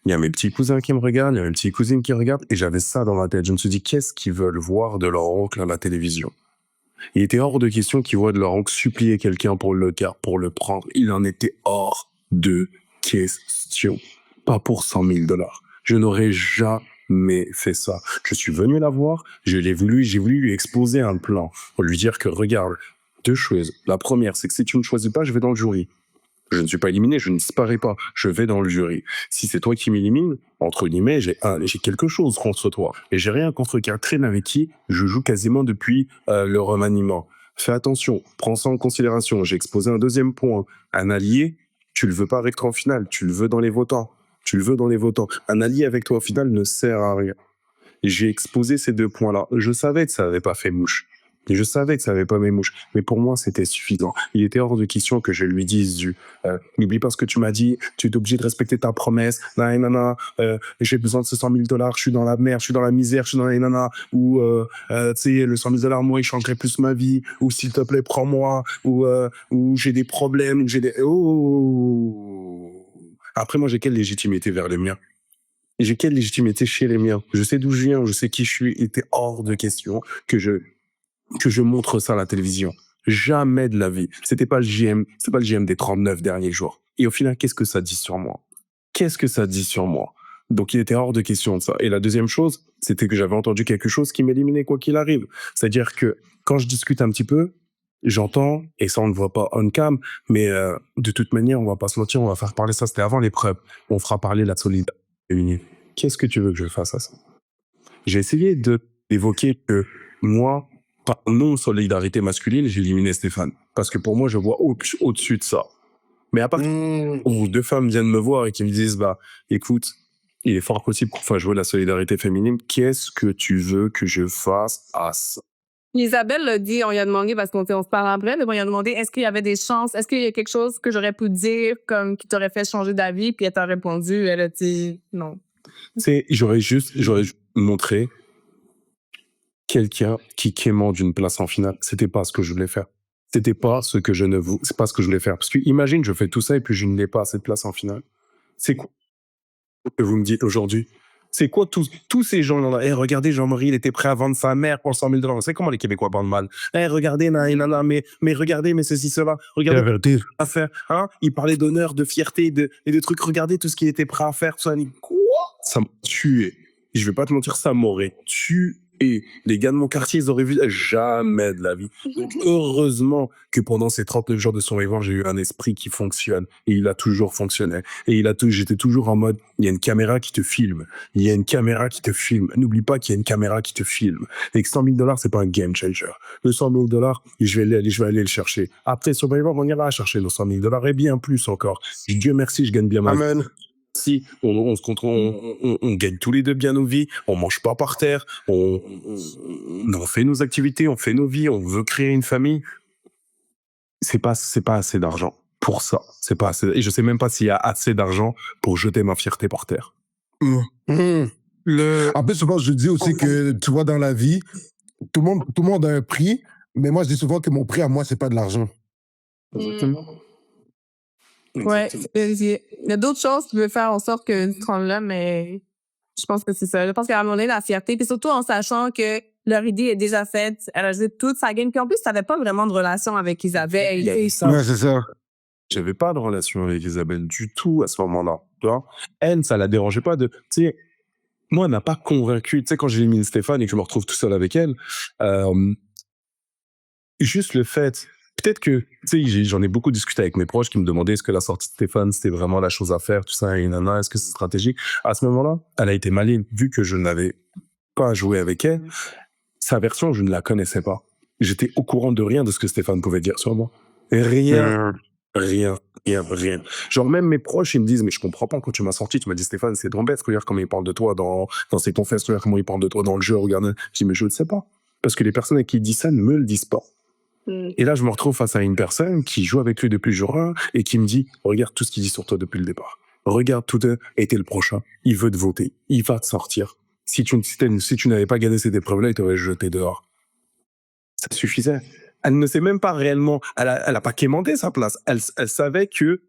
Il y a mes petits cousins qui me regardent, il y a mes petites cousines qui regardent, et j'avais ça dans ma tête. Je me suis dit, qu'est-ce qu'ils veulent voir de leur oncle à la télévision? Il était hors de question qu'ils voient de leur oncle supplier quelqu'un pour le prendre. Il en était hors de question. Pas pour 100 000 $. Je n'aurais jamais fait ça. Je suis venu la voir, j'ai voulu lui exposer un plan pour lui dire que regarde, deux choses. La première, c'est que si tu ne choisis pas, je vais dans le jury. Je ne suis pas éliminé, je ne disparais pas. Je vais dans le jury. Si c'est toi qui m'élimines, entre guillemets, j'ai quelque chose contre toi. Et j'ai rien contre Catherine avec qui je joue quasiment depuis le remaniement. Fais attention, prends ça en considération. J'ai exposé un deuxième point. Un allié, tu le veux pas avec toi en finale, tu le veux dans les votants. Un allié avec toi au final ne sert à rien. J'ai exposé ces 2 points-là. Je savais que ça n'avait pas fait mouche. Et je savais que ça n'avait pas mes mouches. Mais pour moi, c'était suffisant. Il était hors de question que je lui dise n'oublie pas ce que tu m'as dit, tu es obligé de respecter ta promesse, j'ai besoin de ce $100 000, je suis dans la merde, je suis dans la misère, je suis dans les nanas, ou tu sais, le $100 000, moi, il changerait plus ma vie, ou s'il te plaît, prends-moi, ou j'ai des problèmes, ou j'ai des... Oh. Après, moi, j'ai quelle légitimité vers les miens? J'ai quelle légitimité chez les miens? Je sais d'où je viens, je sais qui je suis. Il était hors de question que je montre ça à la télévision. Jamais de la vie. C'était pas le GM des 39 derniers jours. Et au final, qu'est-ce que ça dit sur moi? Qu'est-ce que ça dit sur moi? Donc, il était hors de question de ça. Et la deuxième chose, c'était que j'avais entendu quelque chose qui m'éliminait quoi qu'il arrive. C'est-à-dire que quand je discute un petit peu, j'entends, et ça on ne voit pas on cam, mais de toute manière, on va pas se mentir, on va faire parler ça, c'était avant l'épreuve. On fera parler de la solidarité féminine. Qu'est-ce que tu veux que je fasse à ça? J'ai essayé d'évoquer que moi, par non-solidarité masculine, j'ai éliminé Stéphane. Parce que pour moi, je vois au-dessus de ça. Mais à partir où 2 femmes viennent me voir et qui me disent, écoute, il est fort possible qu'on fasse jouer la solidarité féminine, qu'est-ce que tu veux que je fasse à ça? Isabelle l'a dit, on lui a demandé, parce qu'on se parle après, mais on lui a demandé est-ce qu'il y avait des chances, est-ce qu'il y a quelque chose que j'aurais pu dire comme qui t'aurait fait changer d'avis, puis elle t'a répondu, elle a dit non. J'aurais juste montré quelqu'un qui quémande une place en finale. C'était pas ce que je voulais faire. C'est pas ce que je voulais faire. Parce que imagine, je fais tout ça et puis je ne l'ai pas cette place en finale. C'est quoi que vous me dites aujourd'hui? C'est quoi tous ces gens-là? Hey, regardez, Jean-Marie, il était prêt à vendre sa mère pour $100 000. C'est comment les Québécois parlent mal? Hey, regardez, mais regardez, mais ceci, cela. Regardez à faire. Hein? Il parlait d'honneur, de fierté et de trucs. Regardez tout ce qu'il était prêt à faire. Tout ça. Quoi? Ça m'a tué. Je vais pas te mentir, ça m'aurait tué. Les gars de mon quartier, ils auraient vu jamais de la vie. Donc, heureusement que pendant ces 39 jours de Survivor, j'ai eu un esprit qui fonctionne. Et il a toujours fonctionné. Et j'étais toujours en mode, il y a une caméra qui te filme. Il y a une caméra qui te filme. N'oublie pas qu'il y a une caméra qui te filme. Et que $100 000, c'est pas un game changer. Le $100 000, je vais aller le chercher. Après Survivor, on ira chercher nos $100 000 et bien plus encore. Dieu merci, je gagne bien ma vie. Amen. Si on gagne tous les deux bien nos vies, on mange pas par terre, on fait nos activités, on fait nos vies, on veut créer une famille. C'est pas assez d'argent pour ça. C'est pas assez. Et je sais même pas s'il y a assez d'argent pour jeter ma fierté par terre. En plus, souvent, je dis aussi que, tu vois, dans la vie, tout le monde a un prix, mais moi, je dis souvent que mon prix à moi, c'est pas de l'argent. Exactement. Ouais, il y a d'autres choses qui peuvent faire en sorte que tu te rendes là, mais je pense que c'est ça. Je pense qu'à un moment donné, la fierté, puis surtout en sachant que leur idée est déjà faite, elle a joué toute sa game, puis en plus, tu n'avais pas vraiment de relation avec Isabelle. Ouais, c'est ça. J'avais pas de relation avec Isabelle du tout à ce moment-là. Tu vois, elle, ça la dérangeait pas de... Tu sais, moi, elle m'a pas convaincu. Tu sais, quand j'ai élimine Stéphane et que je me retrouve tout seul avec elle, juste le fait... Peut-être que, tu sais, j'en ai beaucoup discuté avec mes proches qui me demandaient est-ce que la sortie de Stéphane, c'était vraiment la chose à faire, tout ça, et nana, est-ce que c'est stratégique? À ce moment-là, elle a été maligne, vu que je n'avais pas joué avec elle. Sa version, je ne la connaissais pas. J'étais au courant de rien de ce que Stéphane pouvait dire sur moi. Rien. Genre, même mes proches, ils me disent, mais je comprends pas, quand tu m'as sorti, tu m'as dit, Stéphane, c'est trop bête, regarde comment il parle de toi dans C'est ton fest, regarde comment il parle de toi dans le jeu, regarde. Je dis, mais je ne sais pas. Parce que les personnes à qui il dit ça ne me le disent pas. Et là, je me retrouve face à une personne qui joue avec lui depuis jour 1 et qui me dit, regarde tout ce qu'il dit sur toi depuis le départ. Regarde tout et t'es le prochain. Il veut te voter. Il va te sortir. Si tu n'avais pas gagné cette épreuve-là, il t'aurait jeté dehors. Ça suffisait. Elle ne sait même pas réellement, elle a pas quémandé sa place. Elle savait que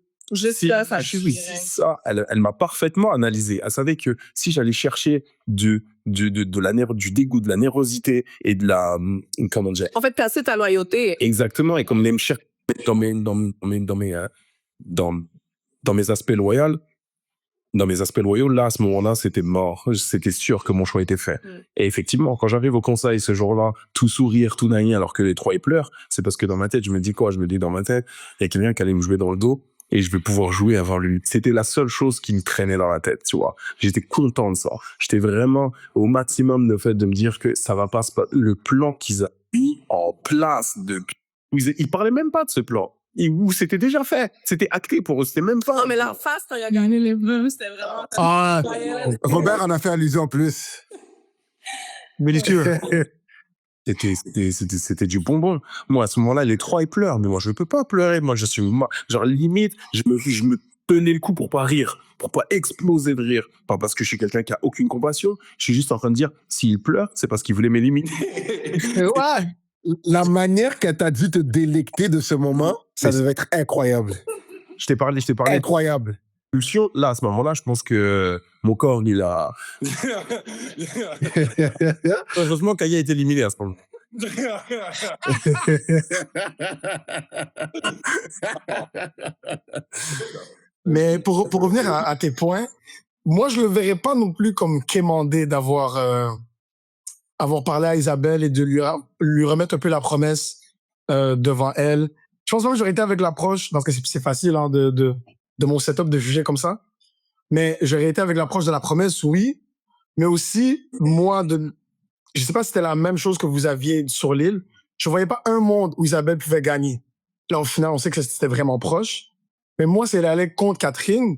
elle m'a parfaitement analysé. Elle savait que si j'allais chercher du dégoût, de la nérosité et de la, comment dire. En fait, casser ta loyauté. Exactement. Et comme les me chercher dans mes aspects loyaux, là, à ce moment-là, c'était mort. C'était sûr que mon choix était fait. Et effectivement, quand j'arrive au conseil ce jour-là, tout sourire, tout naïf, alors que les trois, ils pleurent, c'est parce que dans ma tête, je me dis quoi? Je me dis dans ma tête, il y a quelqu'un qui allait me jouer dans le dos et je vais pouvoir jouer avant lui. C'était la seule chose qui me traînait dans la tête, tu vois. J'étais content de ça. J'étais vraiment au maximum de fait de me dire que ça va pas se passer. Le plan qu'ils ont mis en place depuis. Ils parlaient même pas de ce plan. Où c'était déjà fait. C'était acté pour eux. C'était même pas. Non, mais leur face, quand il a gagné les bleus, c'était vraiment. Robert en a fait allusion en plus. Délicieux. C'était du bonbon. Moi, à ce moment-là, les trois, ils pleurent. Mais moi, je peux pas pleurer. Moi, je suis, genre, limite, je me tenais le coup pour pas rire, pour pas exploser de rire. Pas parce que je suis quelqu'un qui a aucune compassion. Je suis juste en train de dire, s'il pleure, c'est parce qu'il voulait m'éliminer. Ouais. La manière qu'elle t'a dit te délecter de ce moment, ça devait être incroyable. Je t'ai parlé Incroyable. pulsion. Là, à ce moment-là, je pense que mon corps, il a... Heureusement qu'Aya est éliminé à ce moment. Mais pour revenir à tes points, moi, je le verrais pas non plus comme quémander d'avoir avoir parlé à Isabelle et de lui remettre un peu la promesse devant elle. Je pense même que j'aurais été avec l'approche, parce que c'est facile hein, de mon setup de juger comme ça, mais j'aurais été avec l'approche de la promesse, oui, mais aussi, moi, je sais pas si c'était la même chose que vous aviez sur l'île, je voyais pas un monde où Isabelle pouvait gagner. Là, au final, on sait que c'était vraiment proche, mais moi, si elle allait contre Catherine,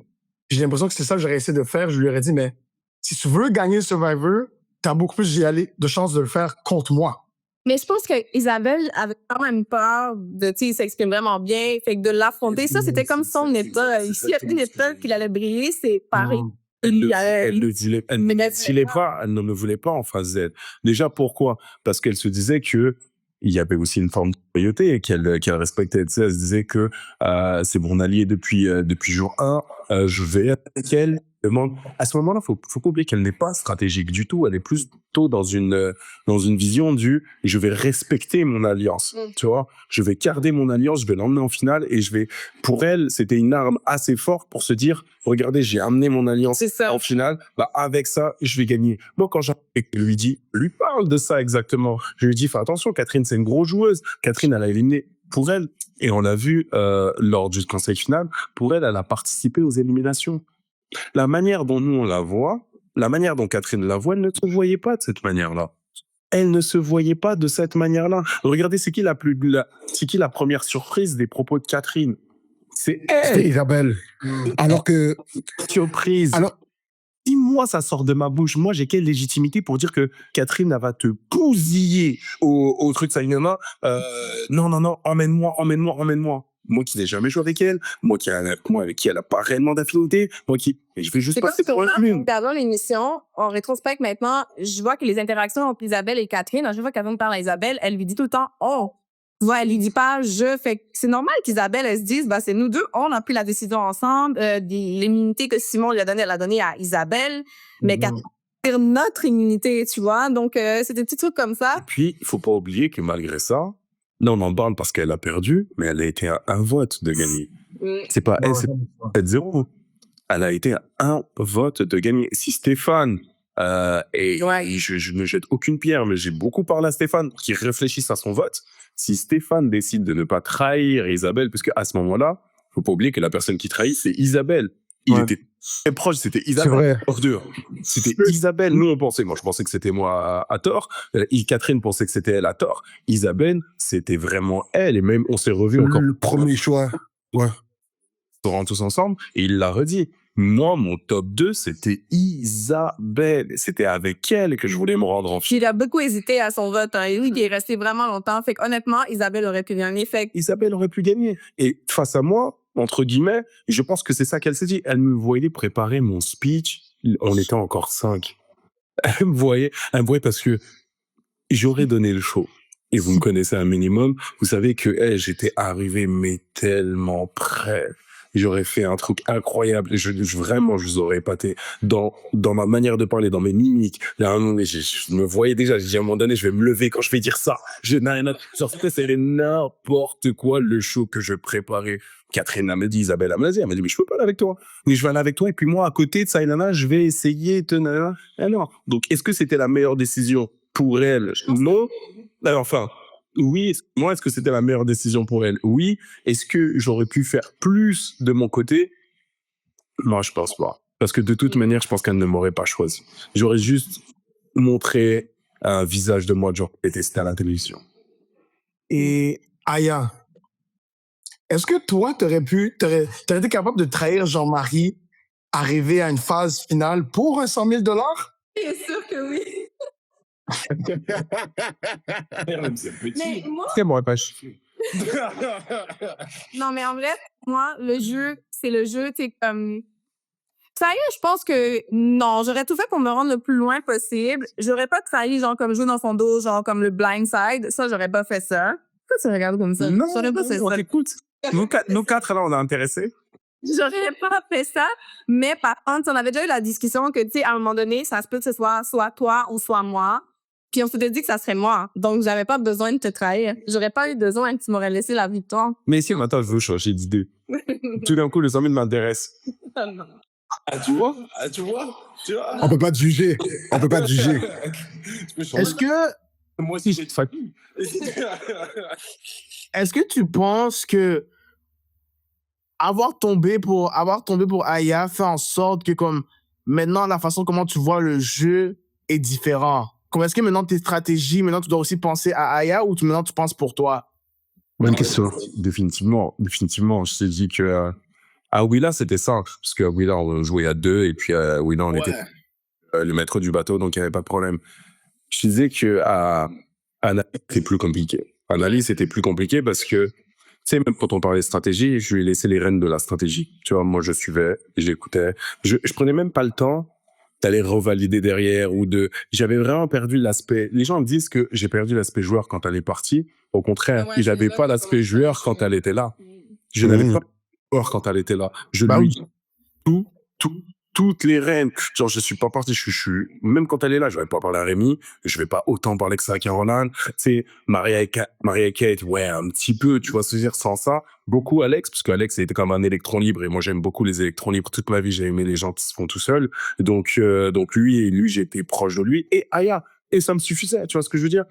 j'ai l'impression que c'est ça que j'aurais essayé de faire. Je lui aurais dit, mais si tu veux gagner Survivor, t'as beaucoup plus de chances de le faire contre moi. Mais je pense que Isabelle avait quand même peur de, tu sais, il s'exprime vraiment bien, fait que de l'affronter, ça, c'était comme son état. Ici, il y a une état qu'il allait briller, c'est pareil. Elle ne disait pas, elle ne voulait pas en face d'elle. Déjà, pourquoi? Parce qu'elle se disait que il y avait aussi une forme de loyauté qu'elle respectait. Tu sais, elle se disait que c'est mon allié depuis jour 1, je vais avec elle. À ce moment-là, faut pas oublier qu'elle n'est pas stratégique du tout. Elle est plutôt dans une vision du je vais respecter mon alliance. Tu vois, je vais garder mon alliance, je vais l'emmener en finale et pour elle, c'était une arme assez forte pour se dire regardez, j'ai amené mon alliance en finale, bah avec ça, je vais gagner. Moi, quand lui parle de ça exactement. Je lui dis fais attention, Catherine, c'est une grosse joueuse. Catherine, elle a éliminé pour elle et on l'a vu lors du conseil final. Pour elle, elle a participé aux éliminations. La manière dont nous on la voit, la manière dont Catherine la voit, elle ne se voyait pas de cette manière-là. Elle ne se voyait pas de cette manière-là. Regardez, c'est qui la première surprise des propos de Catherine? C'est elle. C'était Isabelle. Alors que... Surprise. Alors... Si moi, ça sort de ma bouche, moi, j'ai quelle légitimité pour dire que Catherine, elle va te bousiller au truc Saïnana non, emmène-moi. Moi qui n'ai jamais joué avec elle, moi avec qui elle n'a pas réellement d'affinité, je vais juste passer pour un lune. Regardons l'émission, en rétrospect maintenant, je vois que les interactions entre Isabelle et Catherine, à chaque fois que Catherine parle à Isabelle, elle lui dit tout le temps « oh ». Tu vois, elle lui dit pas « je ». Fait que c'est normal qu'Isabelle, elle se dise « bah c'est nous deux, on a pris la décision ensemble ». L'immunité que Simon lui a donnée, elle l'a donnée à Isabelle, mais Catherine, c'est notre immunité, tu vois. Donc, c'est des petits trucs comme ça. Et puis, il faut pas oublier que malgré ça, là, on en parle parce qu'elle a perdu, mais elle a été à un vote de gagner. C'est pas elle, c'est 7-0. Elle a été à un vote de gagner. Si Stéphane, je ne jette aucune pierre, mais j'ai beaucoup parlé à Stéphane pour qu'il réfléchisse à son vote. Si Stéphane décide de ne pas trahir Isabelle, parce qu'à ce moment-là, faut pas oublier que la personne qui trahit, c'est Isabelle. Il était très proche, c'était Isabelle. C'était Isabelle. Nous, je pensais que c'était moi à tort. Catherine pensait que c'était elle à tort. Isabelle, c'était vraiment elle. Et même, on s'est revus encore. Le premier choix. Ouais. On rentre tous ensemble. Et il l'a redit. Moi, mon top 2, c'était Isabelle. C'était avec elle que je voulais me rendre en finale. Il a beaucoup hésité à son vote. Hein. Il est resté vraiment longtemps. Fait honnêtement, Isabelle aurait pu gagner. Isabelle aurait pu gagner. Et face à moi, entre guillemets, je pense que c'est ça qu'elle s'est dit. Elle me voyait préparer mon speech. On était encore 5. Elle me voyait parce que j'aurais donné le show. Et vous me connaissez un minimum. Vous savez que j'étais arrivé, mais tellement prêt. J'aurais fait un truc incroyable. Vraiment, je vous aurais épaté dans ma manière de parler, dans mes mimiques. Là, je me voyais déjà. J'ai dit à un moment donné, je vais me lever quand je vais dire ça. Je n'ai rien à... C'était n'importe quoi le show que je préparais. Catherine m'a dit, Isabelle m'a dit, mais je peux pas aller avec toi. Mais je vais aller avec toi. Et puis moi, à côté de Saïlana, je vais essayer de... Alors, donc, est-ce que c'était la meilleure décision pour elle? Non. Enfin... Oui, moi, est-ce que c'était la meilleure décision pour elle? Oui. Est-ce que j'aurais pu faire plus de mon côté? Moi, je pense pas. Parce que de toute manière, je pense qu'elle ne m'aurait pas choisi. J'aurais juste montré un visage de moi de genre détesté à la télévision. Et Aya, est-ce que toi, t'aurais été capable de trahir Jean-Marie, arriver à une phase finale pour un 100 000 $? Bien sûr que oui. Mais moi, Très bon, Apache. non, mais en vrai, moi, le jeu, c'est le jeu, tu sais, comme... Sérieux, je pense que non, j'aurais tout fait pour me rendre le plus loin possible. J'aurais pas trahi, genre, comme jouer dans son dos, genre, comme le blind side. Ça, j'aurais pas fait ça. Pourquoi tu regardes comme ça? Non, J'aurais pas fait on ça. t'écoute. Nous quatre, là, on est intéressés. J'aurais pas fait ça. Mais par contre, on avait déjà eu la discussion que, tu sais, à un moment donné, ça se peut que ce soit toi ou soit moi. Puis on s'était dit que ça serait moi. Donc, j'avais pas besoin de te trahir. J'aurais pas eu besoin que tu m'aurais laissé la victoire. Mais si maintenant je veux changer d'idée, tout d'un coup, le zombie m'intéresse. Tu vois? On peut pas te juger. On peut pas te juger. Est-ce que, Moi aussi, j'ai de fatigue. est-ce que tu penses que avoir tombé pour Aya fait en sorte que, comme, maintenant, la façon comment tu vois le jeu est différent? Comme, est-ce que maintenant, tes stratégies, maintenant, tu dois aussi penser à Aya ou maintenant, tu penses pour toi? Bonne question. Définitivement. Je t'ai dit que à Willa, c'était simple. Parce qu'à Willa, on jouait à 2 et puis à Willa, on était le maître du bateau, donc il n'y avait pas de problème. Je te disais qu'à Analyse, c'était plus compliqué. Analyse, c'était plus compliqué parce que, tu sais, même quand on parlait de stratégie, je lui ai laissé les rênes de la stratégie. Tu vois, moi, je suivais, j'écoutais. Je prenais même pas le temps d'aller revalider derrière ou de... J'avais vraiment perdu l'aspect... Les gens me disent que j'ai perdu l'aspect joueur quand elle est partie. Au contraire, Ouais, j'avais c'est pas là que l'aspect commence à joueur marcher. quand elle était là. Je n'avais pas joueur quand elle était là. Je Bah lui oui. dis toutes les rênes. Genre, je suis pas parti, même quand elle est là, je vais pas parler à Rémi, je vais pas autant parler que ça à Caroline. Tu sais, Maria et Kate, ouais, un petit peu, tu vois ce que je veux dire, sans ça. Beaucoup Alex, parce qu'Alex était comme un électron libre, et moi j'aime beaucoup les électrons libres. Toute ma vie, j'ai aimé les gens qui se font tout seuls. Donc lui, j'étais proche de lui. Et Aya. Et ça me suffisait, tu vois ce que je veux dire.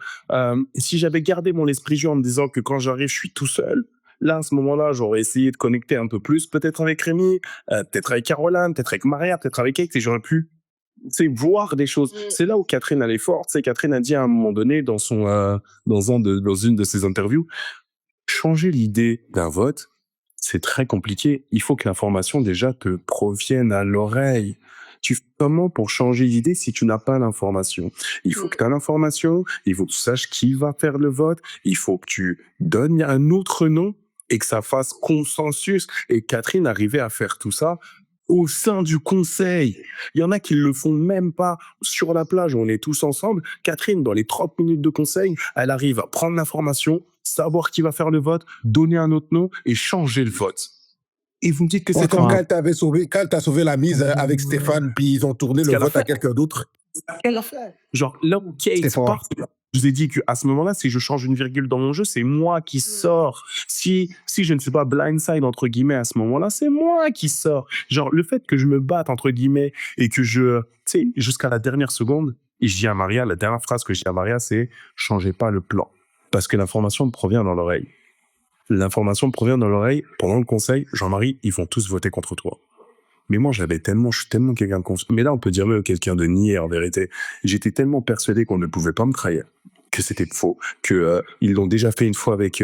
Si j'avais gardé mon esprit jeu en me disant que quand j'arrive, je suis tout seul, là, à ce moment-là, j'aurais essayé de connecter un peu plus, peut-être avec Rémi, peut-être avec Caroline, peut-être avec Maria, peut-être avec Kate, et j'aurais pu, tu sais, voir des choses. C'est là où Catherine, elle est forte. Tu sais, Catherine a dit à un moment donné, dans une de ses interviews, changer l'idée d'un vote, c'est très compliqué. Il faut que l'information, déjà, te provienne à l'oreille. Tu fais comment pour changer d'idée si tu n'as pas l'information? Il faut que tu aies l'information, il faut que tu saches qui va faire le vote, il faut que tu donnes un autre nom et que ça fasse consensus. Et Catherine arrivait à faire tout ça au sein du conseil. Il y en a qui le font même pas sur la plage où on est tous ensemble. Catherine, dans les 30 minutes de conseil, elle arrive à prendre l'information, savoir qui va faire le vote, donner un autre nom et changer le vote. Et vous me dites que C'est c'est comme quand t'as sauvé la mise avec Stéphane, puis ils ont tourné le qu'elle a vote à fait. quelqu'un d'autre. Qu'elle a fait. Genre, là où Kate C'est fort. part, je vous ai dit qu'à ce moment-là, si je change une virgule dans mon jeu, c'est moi qui sors. Si je ne suis pas blindside, entre guillemets, à ce moment-là, c'est moi qui sors. Genre, le fait que je me batte, entre guillemets, et que tu sais, jusqu'à la dernière seconde, et je dis à Maria, la dernière phrase que je dis à Maria, c'est « changez pas le plan ». Parce que l'information me provient dans l'oreille. L'information me provient dans l'oreille. Pendant le conseil, Jean-Marie, ils vont tous voter contre toi. Mais moi, je suis tellement quelqu'un de confiant. Mais là, on peut dire même quelqu'un de niais, en vérité. J'étais tellement persuadé qu'on ne pouvait pas me trahir, que c'était faux, que ils l'ont déjà fait une fois avec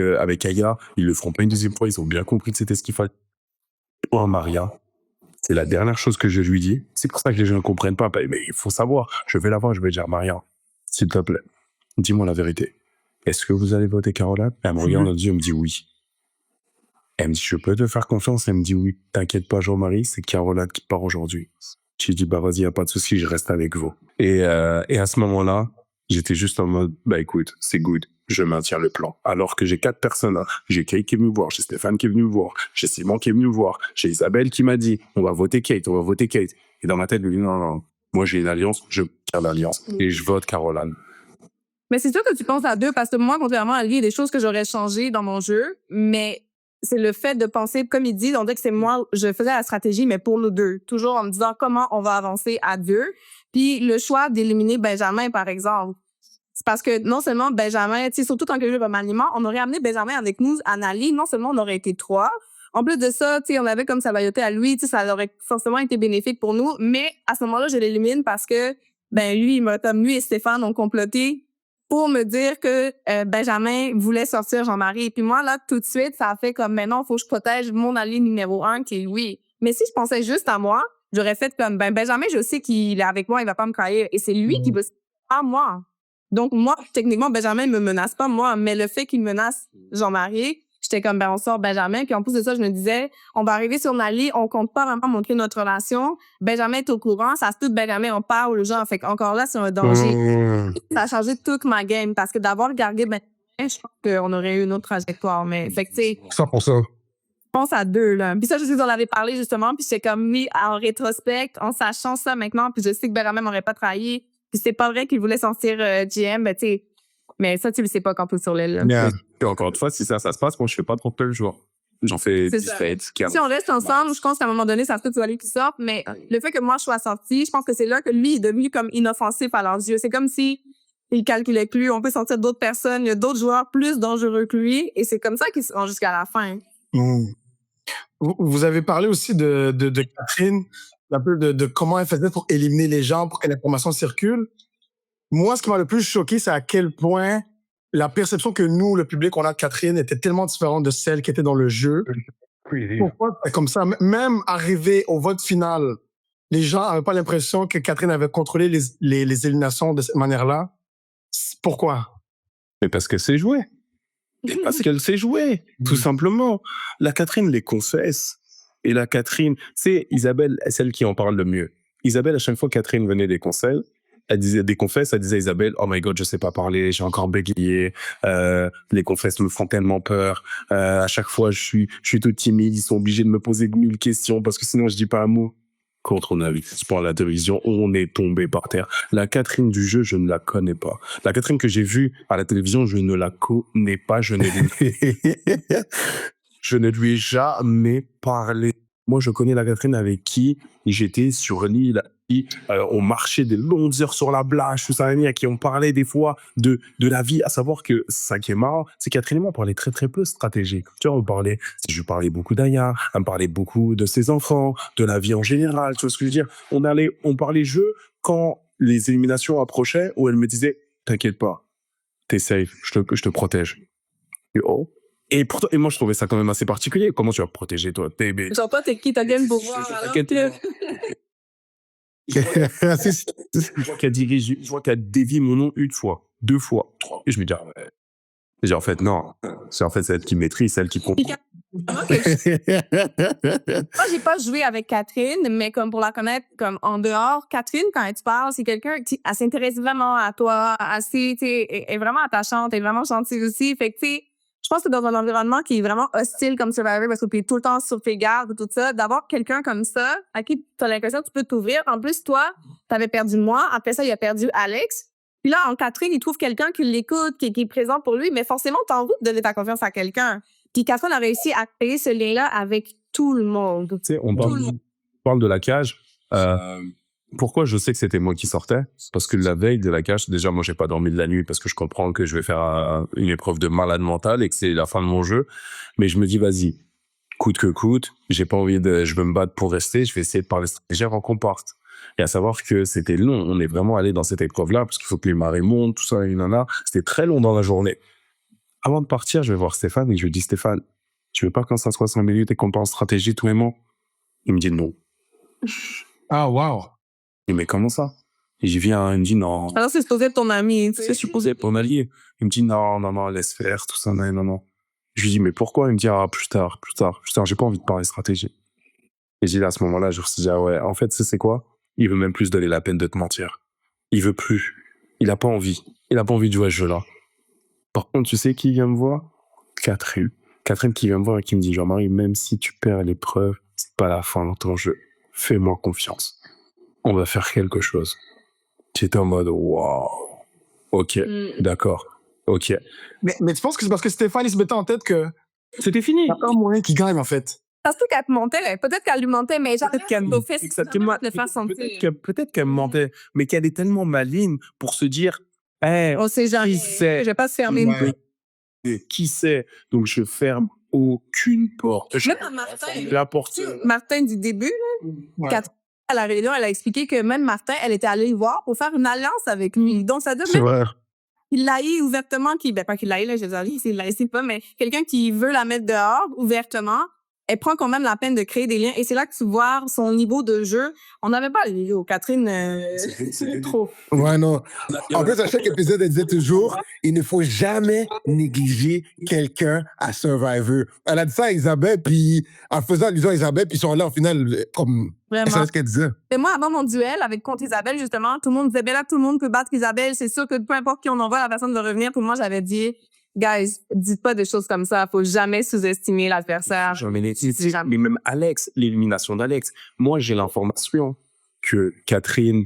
Aya, ils le feront pas une deuxième fois, ils ont bien compris que c'était ce qu'il fallait. Pour Maria, c'est la dernière chose que je lui dis. C'est pour ça que les gens ne comprennent pas. Mais il faut savoir, je vais la voir, je vais dire, Maria, s'il te plaît, dis-moi la vérité. Est-ce que vous allez voter Caroline? Elle me regarde, elle me dit oui. Elle me dit, je peux te faire confiance? Elle me dit oui. T'inquiète pas, Jean-Marie, c'est Caroline qui part aujourd'hui. J'ai dit, bah vas-y, y a pas de souci, je reste avec vous. Et à ce moment-là, j'étais juste en mode, bah écoute, c'est good, je maintiens le plan. Alors que j'ai 4 personnes là. J'ai Kate qui est venu me voir, j'ai Stéphane qui est venu me voir, j'ai Simon qui est venu me voir, j'ai Isabelle qui m'a dit, on va voter Kate. Et dans ma tête, je lui dis, non, moi j'ai une alliance, je garde l'alliance. Et je vote Caroline. Mais c'est sûr que tu penses à 2 parce que moi, contrairement à lui, il y a des choses que j'aurais changées dans mon jeu, mais c'est le fait de penser, comme il dit, on dit que c'est moi, je faisais la stratégie, mais pour nous 2. Toujours en me disant comment on va avancer à 2. Puis le choix d'éliminer Benjamin, par exemple. C'est parce que non seulement Benjamin, tu sais, surtout quand le jeu va m'aliment, on aurait amené Benjamin avec nous à Nali, non seulement on aurait été 3. En plus de ça, tu sais, on avait comme sa loyauté à lui, tu sais, ça aurait forcément été bénéfique pour nous. Mais à ce moment-là, je l'élimine parce que, lui et Stéphane ont comploté pour me dire que Benjamin voulait sortir Jean-Marie. Et puis moi, là, tout de suite, ça a fait comme, maintenant, il faut que je protège mon allié numéro 1, qui est lui. Mais si je pensais juste à moi, j'aurais fait comme, Benjamin, je sais qu'il est avec moi, il va pas me trahir. Et c'est lui qui veut à moi. Donc, moi, techniquement, Benjamin me menace pas, moi, mais le fait qu'il menace Jean-Marie, j'étais comme, ben, on sort Benjamin. Puis en plus de ça, je me disais, on va arriver sur Nali, on compte pas vraiment montrer notre relation. Benjamin est au courant, ça se peut, Benjamin, on parle aux gens. Fait qu'encore là, c'est un danger. Ça a changé toute ma game parce que d'avoir gardé Benjamin, je pense qu'on aurait eu une autre trajectoire. Mais, fait que, tu sais, 100%. je pense à deux, là. Puis ça, je sais qu'on avait parlé, justement, puis j'étais comme, oui, en rétrospect, en sachant ça maintenant, puis je sais que Benjamin m'aurait pas trahi, puis c'est pas vrai qu'il voulait sortir GM, ben, tu sais, mais ça, tu le sais pas quand t'es sur l'île, là. Yeah. Et encore une fois, si ça se passe, moi, je fais pas trop de jours. J'en fais C'est ça. 17, 15. Si on reste ensemble, je pense qu'à un moment donné, ça se peut que tu vas aller qu'il sorte, mais le fait que moi, je sois sortie, je pense que c'est là que lui est devenu comme inoffensif à leurs yeux. C'est comme si il calculait plus, on peut sortir d'autres personnes, il y a d'autres joueurs plus dangereux que lui, et c'est comme ça qu'ils sont jusqu'à la fin. Vous avez parlé aussi de Catherine, un peu de comment elle faisait pour éliminer les gens, pour que l'information circule. Moi, ce qui m'a le plus choqué, c'est à quel point la perception que nous, le public, on a de Catherine était tellement différente de celle qui était dans le jeu. Pourquoi c'est comme ça? Même arrivé au vote final, les gens n'avaient pas l'impression que Catherine avait contrôlé les éliminations de cette manière-là. Pourquoi? Mais parce que c'est joué. Et parce qu'elle sait jouer, tout simplement. La Catherine les confesse. Et la Catherine, c'est Isabelle, celle qui en parle le mieux. Isabelle, à chaque fois que Catherine venait des conseils, elle disait des confesses, elle disait à Isabelle, oh my god, je sais pas parler, j'ai encore bégayé, les confesses me font tellement peur, à chaque fois je suis tout timide, ils sont obligés de me poser 1000 questions parce que sinon je dis pas un mot. Contre on a vu sport à la télévision, on est tombé par terre. La Catherine du jeu, je ne la connais pas. La Catherine que j'ai vue à la télévision, je ne la connais pas, je ne lui ai jamais parlé. Moi, je connais la Catherine avec qui j'étais sur l'île, on marchait des longues heures sur la plage, tout ça, à qui on parlait des fois de la vie, à savoir que ça qui est marrant, c'est Catherine et moi, on parlait très très peu stratégie. Tu vois, je parlais beaucoup d'Aya, elle me parlait beaucoup de ses enfants, de la vie en général, tu vois ce que je veux dire. On parlait jeu quand les éliminations approchaient, où elle me disait, t'inquiète pas, t'es safe, je te protège. Et oh. Et moi, je trouvais ça quand même assez particulier. Comment tu vas protéger, toi, bébé? Genre, toi, t'es qui? T'as bien le pouvoir, alors que... Je vois qu'elle dévie mon nom 1 fois, 2 fois, 3. Et je me dis, ouais. Je dis, en fait, non. C'est elle qui maîtrise, celle qui comprend. Moi, j'ai pas joué avec Catherine, mais comme pour la connaître, comme en dehors, Catherine, quand elle te parle, c'est quelqu'un qui, elle s'intéresse vraiment à toi, assez, tu sais, elle est vraiment attachante, elle est vraiment gentille aussi. Fait que, tu sais, je pense que dans un environnement qui est vraiment hostile comme Survivor, parce que tu es tout le temps sur tes gardes et tout ça, d'avoir quelqu'un comme ça, à qui tu as l'impression que tu peux t'ouvrir. En plus, toi, t'avais perdu moi. Après ça, il a perdu Alex. Puis là, en Catherine, il trouve quelqu'un qui l'écoute, qui est présent pour lui, mais forcément, t'as envie de donner ta confiance à quelqu'un. Puis Catherine a réussi à créer ce lien-là avec tout le monde. Tu sais, on parle de la cage. Pourquoi je sais que c'était moi qui sortais? Parce que la veille de la cage, déjà, moi, j'ai pas dormi de la nuit parce que je comprends que je vais faire une épreuve de malade mental et que c'est la fin de mon jeu. Mais je me dis, vas-y, coûte que coûte, j'ai pas envie je veux me battre pour rester, je vais essayer de parler stratégie avant qu'on parte. Et à savoir que c'était long, on est vraiment allé dans cette épreuve-là parce qu'il faut que les marées montent, tout ça, c'était très long dans la journée. Avant de partir, je vais voir Stéphane et je lui dis, Stéphane, tu veux pas qu'on s'assoie 5 minutes et qu'on pense stratégie, toi et moi? Il me dit non. Ah, wow. Je dis, mais comment ça? Et j'y viens, il me dit non. Alors, c'est supposé être ton ami. C'est supposé être ton allié. Il me dit non, laisse faire, tout ça, non. Je lui dis, mais pourquoi? Il me dit, plus tard, j'ai pas envie de parler stratégie. Et j'ai dit, à ce moment-là, je me suis dit, ah ouais, en fait, c'est quoi? Il veut même plus donner la peine de te mentir. Il veut plus. Il a pas envie. Il a pas envie de jouer à ce jeu-là. Par contre, tu sais qui vient me voir? Catherine. Catherine qui vient me voir et qui me dit, Jean-Marie, même si tu perds l'épreuve, c'est pas la fin de ton jeu. Fais-moi confiance. On va faire quelque chose. J'étais en mode, waouh. Ok, d'accord. Ok. Mais tu penses que c'est parce que Stéphane, il se mettait en tête que c'était fini. il y a pas moyen qu'il gagne, en fait. Ça se peut qu'elle te mentait, peut-être qu'elle lui mentait, mais genre, Peut-être qu'elle me mentait, mais qu'elle est tellement maligne pour se dire, on sait jamais. Qui sait? Je vais pas se fermer une porte. Qui sait? Donc je ferme aucune porte. Même à Martin. La porte. Martin du début, là, Catherine, à la réunion, elle a expliqué que même Martin, elle était allée le voir pour faire une alliance avec lui. Donc ça donne même qu'il l'haït ouvertement, pas qu'il l'haït, là, je veux dire, il l'haït pas, mais quelqu'un qui veut la mettre dehors ouvertement, elle prend quand même la peine de créer des liens. Et c'est là que tu vois son niveau de jeu. On n'avait pas le niveau. Catherine, c'est trop. Ouais, non. En plus, à chaque épisode, elle disait toujours, il ne faut jamais négliger quelqu'un à Survivor. Elle a dit ça à Isabelle, puis en faisant allusion à Isabelle, puis ils sont là, au final, comme... Vraiment. C'est ce qu'elle disait. Et moi, avant mon duel contre Isabelle, justement, tout le monde disait, ben là, tout le monde peut battre Isabelle. C'est sûr que peu importe qui on envoie, la personne va revenir. Pour moi, j'avais dit, guys, dites pas des choses comme ça. Faut jamais sous-estimer l'adversaire. Mais même Alex, l'élimination d'Alex. Moi, j'ai l'information que Catherine,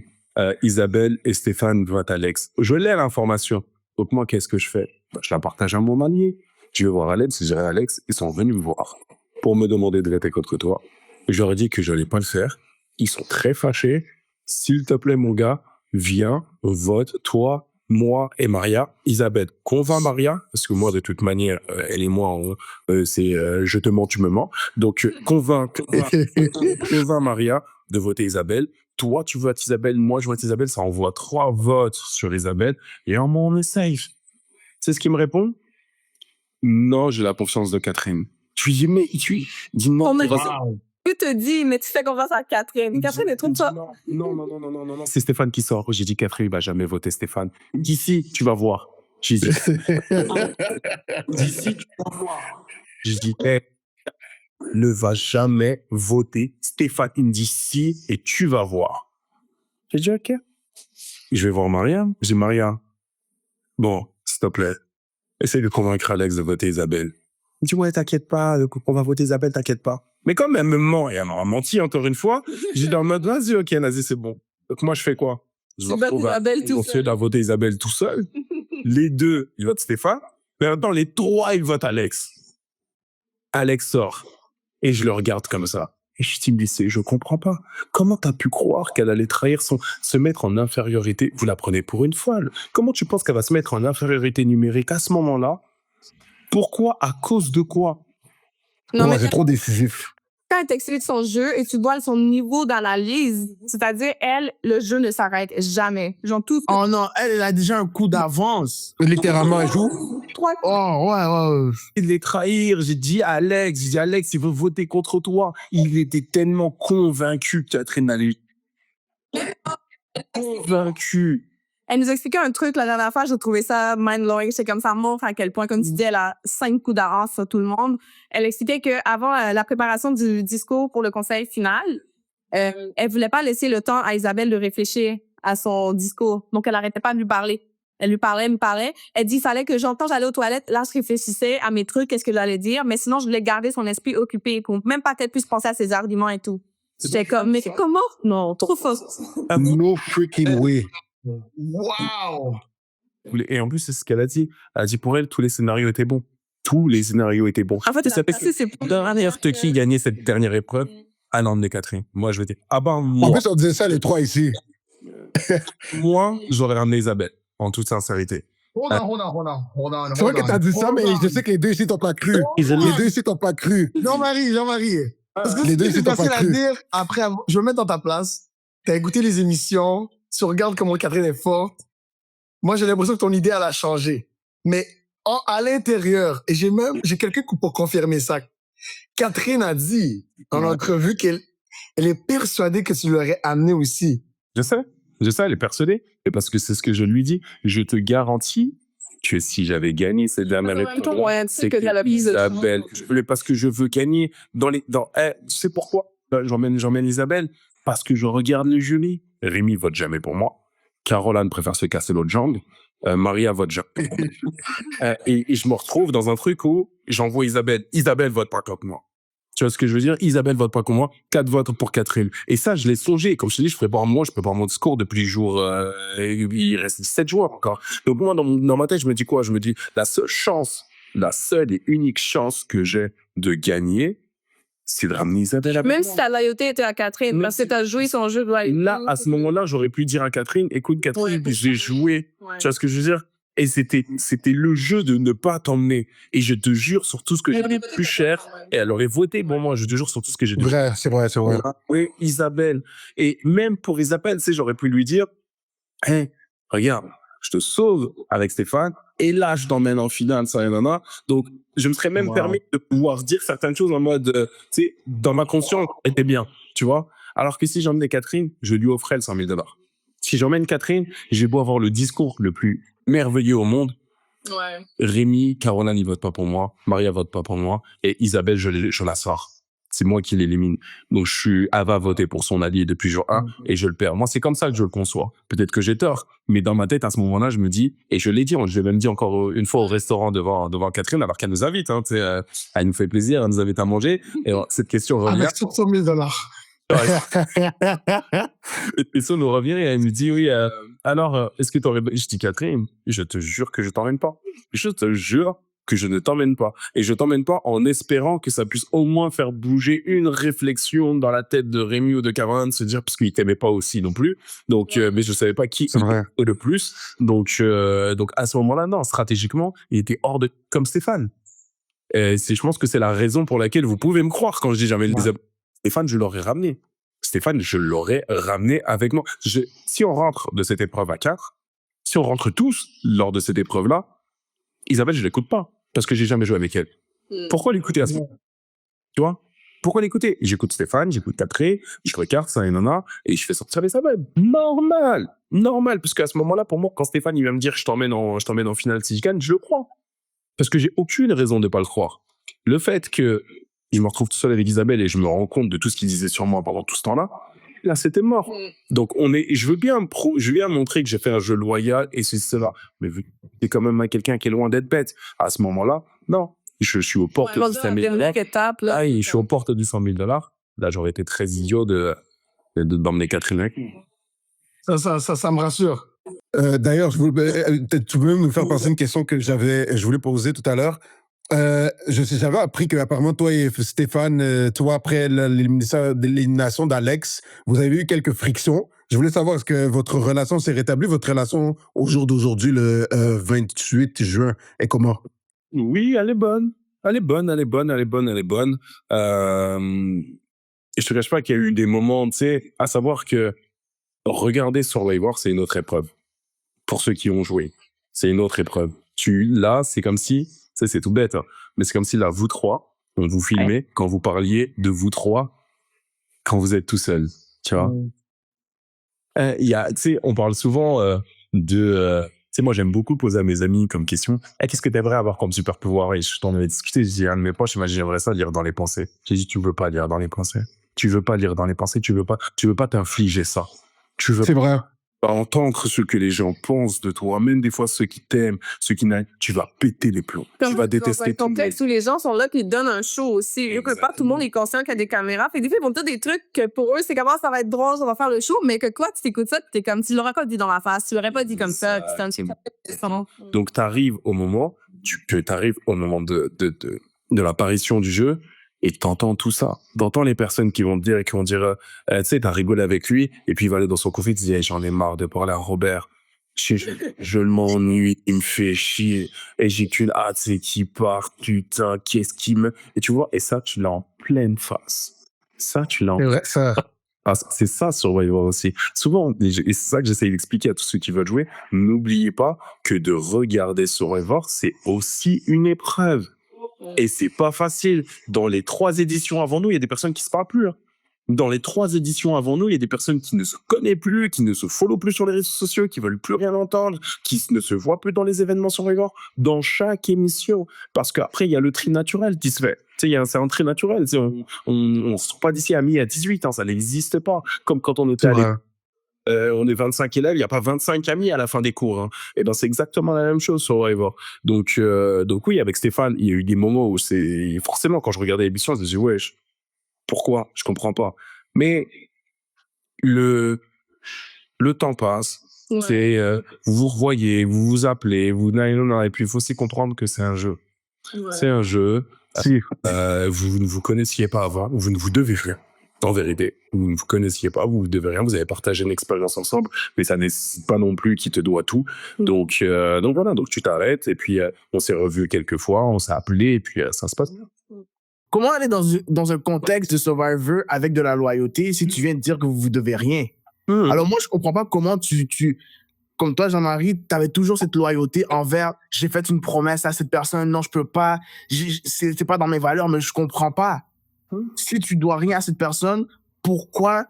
Isabelle et Stéphane votent Alex. Je l'ai l'information. Donc moi, qu'est-ce que je fais? Je la partage à mon allié. Je vais voir Alex, je dirais Alex, ils sont venus me voir pour me demander de voter contre toi. Je leur ai dit que je n'allais pas le faire. Ils sont très fâchés. S'il te plaît, mon gars, viens, vote, toi, moi et Maria. Isabelle, convainc Maria, parce que moi, de toute manière, elle et moi, c'est je te mens, tu me mens. Donc, convainc Maria de voter Isabelle. Toi, tu votes Isabelle, moi, je vote Isabelle. Ça envoie 3 votes sur Isabelle. Et en on est safe. C'est ce qu'il me répond? Non, j'ai la confiance de Catherine. Je lui dis, mais dis-moi. Tu te dis, mais tu fais confiance à Catherine. Catherine est trop ça. Non. C'est Stéphane qui sort. J'ai dit, Catherine, il va jamais voter Stéphane. D'ici, tu vas voir. J'ai dit, d'ici, tu vas voir. J'ai dit, ne va jamais voter Stéphane d'ici et tu vas voir. J'ai dit, ok. Je vais voir Maria. J'ai dit, Maria, bon, s'il te plaît, essaye de convaincre Alex de voter Isabelle. Il dit, ouais, t'inquiète pas, on va voter Isabelle, t'inquiète pas. Mais comme elle me ment, et elle m'a menti encore une fois, j'ai dans le mode, vas-y, ok, Nazi, c'est bon. Donc moi, je fais quoi? Je me retrouve à voter Isabelle tout seul. Les 2, ils votent Stéphane. Mais maintenant, les 3, ils votent Alex. Alex sort. Et je le regarde comme ça. Et je dis, mais je comprends pas. Comment t'as pu croire qu'elle allait trahir se mettre en infériorité? Vous la prenez pour une folle. Comment tu penses qu'elle va se mettre en infériorité numérique à ce moment-là? Pourquoi? À cause de quoi? Non, mais c'est trop décisif. Quand elle t'explique son jeu et tu vois son niveau d'analyse, c'est-à-dire, elle, le jeu ne s'arrête jamais. Genre, tout. Oh non, elle a déjà un coup d'avance. Littéralement, elle joue. 3 Oh, ouais. De les trahir. J'ai dit à Alex, il veut voter contre toi. Il était tellement convaincu que Catherine allait... Convaincu. Elle nous expliquait un truc la dernière fois, j'ai trouvé ça mind-blowing. C'est comme ça montre à quel point, comme tu dis, elle a 5 coups d'avance sur tout le monde. Elle expliquait qu'avant la préparation du discours pour le conseil final, elle voulait pas laisser le temps à Isabelle de réfléchir à son discours. Donc, elle arrêtait pas de lui parler. Elle lui parlait, me parlait. Elle dit, il fallait que quand j'allais aux toilettes, là, je réfléchissais à mes trucs, qu'est-ce que j'allais dire. Mais sinon, je voulais garder son esprit occupé pour même pas peut-être plus penser à ses arguments et tout. J'étais comme, mais comment? Non, trop fort. No freaking way. Wow! Et en plus, c'est ce qu'elle a dit. Elle a dit, pour elle, tous les scénarios étaient bons. Tous les scénarios étaient bons. En fait, c'est n'importe qui gagnait cette dernière épreuve, elle emmenait Catherine. Moi, je vais dire, moi. En plus, on disait ça les 3 ici. Moi, j'aurais ramené Isabelle, en toute sincérité. C'est vrai que t'as dit ça, mais je sais que les 2 ici t'ont pas cru. Les 2 ici t'ont pas cru. Jean-Marie. Parce que Les 2 ici t'ont pas facile à cru. dire, après, je vais me mettre dans ta place. T'as écouté les émissions, tu regardes comment Catherine est forte. Moi, j'ai l'impression que ton idée, elle a changé. Mais à l'intérieur, et j'ai quelqu'un pour confirmer ça. Catherine a dit, en entrevue, qu'elle est persuadée que tu l'aurais amené aussi. Je sais, elle est persuadée. Et parce que c'est ce que je lui dis. Je te garantis que si j'avais gagné cette dernière épreuve, c'est que Isabelle, parce que je veux gagner tu sais pourquoi j'emmène Isabelle? Parce que je regarde le jury. Rémi vote jamais pour moi. Caroline préfère se casser l'autre jambe. Maria vote jamais. Et je me retrouve dans un truc où j'envoie Isabelle. Isabelle vote pas contre moi. Tu vois ce que je veux dire? Isabelle vote pas contre moi. 4 votes pour Catherine. Et ça, je l'ai songé. Comme je te dis, je prépare mon discours depuis jour. Il reste 7 jours encore. Donc moi, dans ma tête, je me dis quoi? Je me dis, la seule et unique chance que j'ai de gagner, c'est de ramener Isabelle à même si ta loyauté était à Catherine, parce que t'as joué son jeu. Et là, à ce moment-là, j'aurais pu dire à Catherine, écoute, Catherine, j'ai joué. Ouais. Tu vois ce que je veux dire? Et c'était le jeu de ne pas t'emmener. Et je te jure sur tout ce que j'ai de plus cher. Et elle aurait voté pour moi. Je te jure sur tout ce que j'ai de vrai, c'est vrai. Oui, Isabelle. Et même pour Isabelle, tu sais, j'aurais pu lui dire, hey, regarde, je te sauve avec Stéphane, et là, je t'emmène en finale, ça, nanana. Donc, je me serais même permis de pouvoir dire certaines choses en mode, tu sais, dans ma conscience, était bien, tu vois. Alors que si j'emmenais Catherine, je lui offrais le 100 000 $. Si j'emmène Catherine, j'ai beau avoir le discours le plus merveilleux au monde. Ouais. Rémi, Caroline, ils votent pas pour moi. Maria vote pas pour moi. Et Isabelle, je la sors. C'est moi qui l'élimine. Donc, elle va voter pour son allié depuis jour 1 et je le perds. Moi, c'est comme ça que je le conçois. Peut-être que j'ai tort, mais dans ma tête, à ce moment-là, je me dis, et je l'ai dit, je l'ai même dit encore une fois au restaurant devant Catherine, alors qu'elle nous invite, hein, elle nous fait plaisir, elle nous invite à manger. Et cette question revient. Avec 100 000 $. Cette question nous revient et elle me dit, oui, alors, est-ce que t'aurais... Je dis, Catherine, je te jure que je t'emmène pas. Je te jure que je ne t'emmène pas. Et je t'emmène pas en espérant que ça puisse au moins faire bouger une réflexion dans la tête de Rémi ou de Caroline, se dire, parce qu'il t'aimait pas aussi non plus. Donc, mais je savais pas qui le plus. Donc, à ce moment-là, non, stratégiquement, il était hors de, comme Stéphane. Je pense que c'est la raison pour laquelle vous pouvez me croire quand je dis jamais Stéphane, je l'aurais ramené. Stéphane, je l'aurais ramené avec moi. Si on rentre de cette épreuve à 4, si on rentre tous lors de cette épreuve-là, Isabelle, je l'écoute pas, parce que j'ai jamais joué avec elle. Pourquoi l'écouter à ce moment? Tu vois? Pourquoi l'écouter? J'écoute Stéphane, j'écoute Catherine, je regarde ça et nana, et je fais sortir Isabelle. Normal, parce qu'à ce moment-là, pour moi, quand Stéphane, il va me dire, je t'emmène en finale si je gagne, je le crois. Parce que j'ai aucune raison de pas le croire. Le fait que je me retrouve tout seul avec Isabelle et je me rends compte de tout ce qu'il disait sur moi pendant tout ce temps-là, là, c'était mort. Donc, je veux bien montrer que j'ai fait un jeu loyal et c'est cela. Mais vu que c'est quand même quelqu'un qui est loin d'être bête, à ce moment-là, non. Je suis aux portes du 100 000 $. Ah, je suis aux portes du 100 000 $. Là, j'aurais été très idiot d'emmener Catherine avec. Ça me rassure. D'ailleurs, tu peux même nous faire penser une question que je voulais poser tout à l'heure. J'avais appris qu'apparemment, toi et Stéphane, toi, après l'élimination d'Alex, vous avez eu quelques frictions. Je voulais savoir, est-ce que votre relation s'est rétablie, votre relation au jour d'aujourd'hui, le 28 juin, est comment? Oui, elle est bonne. Et je te cache pas qu'il y a eu des moments, tu sais, à savoir que regarder Survivor, c'est une autre épreuve. Pour ceux qui ont joué, c'est une autre épreuve. Là, c'est comme si, c'est tout bête, hein, mais c'est comme si là, vous trois, on vous filmait quand vous parliez de vous trois, quand vous êtes tout seul, tu vois. Tu sais, on parle souvent tu sais, moi, j'aime beaucoup poser à mes amis comme question, qu'est-ce que t'aimerais avoir comme super pouvoir? Et je t'en avais discuté, j'ai dit à un de mes poches, j'aimerais ça lire dans les pensées. J'ai dit, tu veux pas lire dans les pensées. Tu veux pas t'infliger ça. C'est vrai. Entendre ce que les gens pensent de toi, même des fois ceux qui t'aiment, ceux qui n'aiment, tu vas péter les plombs. Tu vas détester tout le monde. Dans un contexte où les gens sont là qui donnent un show aussi. Vu que pas tout le monde est conscient qu'il y a des caméras. Fait que des fois, ils vont dire des trucs que pour eux, c'est comment ça va être drôle, ça va faire le show, mais que toi, tu t'écoutes ça, tu t'es comme, tu l'aurais pas dit dans la face, tu l'aurais pas dit comme ça, Donc, t'arrives au moment de l'apparition du jeu, et t'entends tout ça. T'entends les personnes qui vont te dire et qui vont dire, tu sais, t'as rigolé avec lui, et puis il va aller dans son coffre, il te dit, hey, j'en ai marre de parler à Robert. Je m'ennuie, il me fait chier, et j'ai qu'une hâte, c'est qu'il part, putain, qu'est-ce qu'il me... Et tu vois, et ça, tu l'as en pleine face. C'est vrai, ça. Ah, c'est ça, Survivor aussi. Souvent, et c'est ça que j'essaye d'expliquer à tous ceux qui veulent jouer, n'oubliez pas que de regarder Survivor, c'est aussi une épreuve. Et c'est pas facile. Dans les 3 éditions avant nous, il y a des personnes qui se parlent plus. Hein. Dans les 3 éditions avant nous, il y a des personnes qui ne se connaissent plus, qui ne se follow plus sur les réseaux sociaux, qui veulent plus rien entendre, qui ne se voient plus dans les événements Survivor, dans chaque émission. Parce qu'après, il y a le tri naturel qui se fait. Tu sais, c'est un tri naturel. On sort pas d'ici amis à 18 ans, ça n'existe pas. Comme quand on était allé. On est 25 élèves, il n'y a pas 25 amis à la fin des cours. Hein. Et ben c'est exactement la même chose sur Survivor. Donc oui, avec Stéphane, il y a eu des moments où c'est... Forcément, quand je regardais l'émission, je me disais, wesh, pourquoi? Je comprends pas. Mais le temps passe. Ouais. C'est, vous vous revoyez, vous vous appelez, et puis il faut aussi comprendre que c'est un jeu. Ouais. C'est un jeu. Si. Vous ne vous connaissiez pas avant, vous ne vous devez rien. En vérité, vous ne vous connaissiez pas, vous ne devez rien, vous avez partagé une expérience ensemble, mais ça nécessite pas non plus qu'il te doit tout. Donc voilà, donc tu t'arrêtes, et puis on s'est revus quelques fois, on s'est appelé, et puis ça se passe bien. Comment aller dans un contexte de Survivor avec de la loyauté si tu viens de dire que vous vous devez rien? Alors moi, je comprends pas comment comme toi, Jean-Marie, t'avais toujours cette loyauté envers, j'ai fait une promesse à cette personne, non, je peux pas, c'est pas dans mes valeurs, mais je comprends pas. Si tu dois rien à cette personne, pourquoi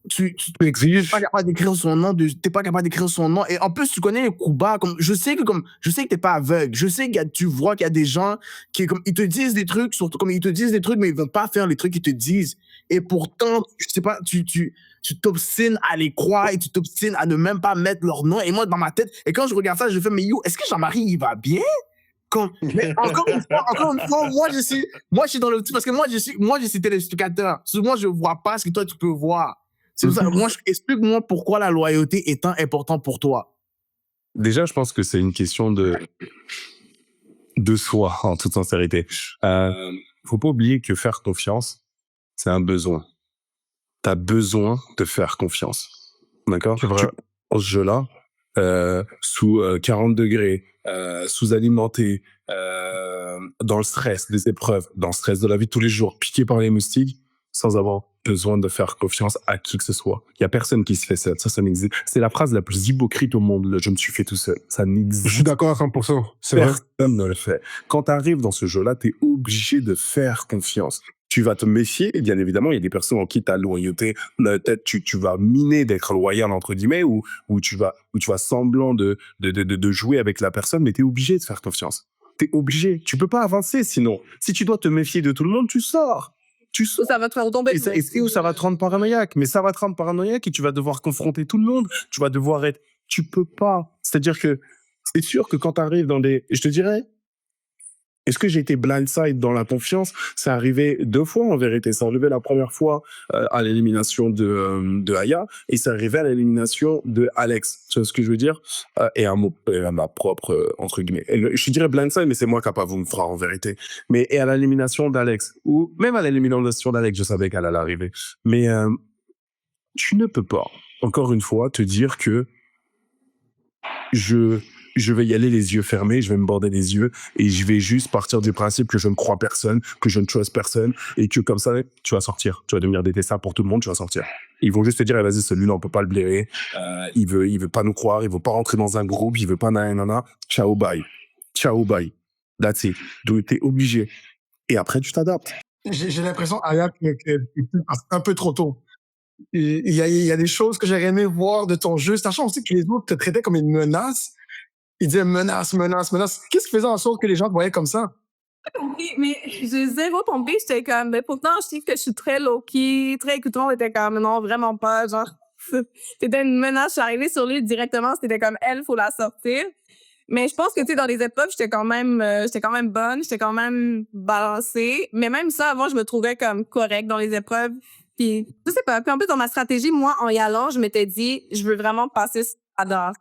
tu exiges. pas capable d'écrire son nom, t'es pas capable d'écrire son nom. Et en plus, tu connais les coups bas. Je sais que t'es pas aveugle. Je sais que tu vois qu'il y a des gens qui, comme, ils te disent des trucs, surtout comme ils te disent des trucs, mais ils veulent pas faire les trucs qu'ils te disent. Et pourtant, je sais pas, tu t'obstines à les croire et tu t'obstines à ne même pas mettre leur nom. Et moi, dans ma tête, et quand je regarde ça, je fais, mais yo, est-ce que Jean-Marie, il va bien? Mais encore une fois, moi, je suis dans le petit, parce que moi, je suis téléspectateur. Moi, je vois pas ce que toi, tu peux voir. C'est pour ça, explique-moi pourquoi la loyauté est tant importante pour toi. Déjà, je pense que c'est une question de soi, en toute sincérité. Faut pas oublier que faire confiance, c'est un besoin. T'as besoin de faire confiance. D'accord? C'est vrai. Dans ce jeu-là, sous 40 degrés, sous-alimenté, dans le stress des épreuves, dans le stress de la vie de tous les jours, piqué par les moustiques, sans avoir besoin de faire confiance à qui que ce soit. Il y a personne qui se fait ça. Ça n'existe. C'est la phrase la plus hypocrite au monde. Je me suis fait tout seul. Ça n'existe. Je suis d'accord à 100%. C'est vrai. Personne ne le fait. Quand tu arrives dans ce jeu-là, tu es obligé de faire confiance. Tu vas te méfier, et bien évidemment, il y a des personnes en qui ta loyauté, peut-être tu vas miner d'être loyal, entre guillemets, ou tu vas semblant de jouer avec la personne, mais tu es obligé de faire confiance. T'es obligé. Tu peux pas avancer sinon. Si tu dois te méfier de tout le monde, tu sors. Ça va te faire tomber. Et ça va te rendre paranoïaque. Mais ça va te rendre paranoïaque et tu vas devoir confronter tout le monde. Tu vas devoir être... Tu peux pas. C'est-à-dire que c'est sûr que quand tu arrives dans des... Je te dirais, est-ce que j'ai été blindside dans la confiance? C'est arrivé 2 fois en vérité. C'est arrivé la première fois à l'élimination de Aya et c'est arrivé à l'élimination de Alex. Tu vois ce que je veux dire? Et à ma propre, entre guillemets. Je dirais blindside, mais c'est moi qui n'ai pas voulu me faire en vérité. Mais et à l'élimination d'Alex, ou même à l'élimination d'Alex, je savais qu'elle allait arriver. Mais tu ne peux pas, encore une fois, te dire que je vais y aller les yeux fermés, je vais me border les yeux et je vais juste partir du principe que je ne crois personne, que je ne trust personne et que comme ça, tu vas sortir. Tu vas devenir détestable pour tout le monde, tu vas sortir. Ils vont juste te dire, eh, vas-y, celui-là, on peut pas le blairer. Il veut pas nous croire, il veut pas rentrer dans un groupe, il veut pas nanana. Ciao, bye. Ciao, bye. That's it. Donc, t'es obligé. Et après, tu t'adaptes. J'ai l'impression, Aya, que un peu trop tôt. Il y a des choses que j'aurais aimé voir de ton jeu, sachant aussi que les autres te traitaient comme une menace. Ils disaient menace. Qu'est-ce qui faisait en sorte que les gens te voyaient comme ça? Oui, mais j'ai zéro tombé. J'étais comme, mais pourtant, je sais que je suis très low-key, très écoutant. On était comme, non, vraiment pas. Genre, c'était une menace. Je suis arrivée sur l'île directement. C'était comme, elle, faut la sortir. Mais je pense que, tu sais, dans les épreuves, j'étais quand même bonne. J'étais quand même balancée. Mais même ça, avant, je me trouvais comme correcte dans les épreuves. Puis, je sais pas. Puis en plus, dans ma stratégie, moi, en y allant, je m'étais dit, je veux vraiment passer à danse.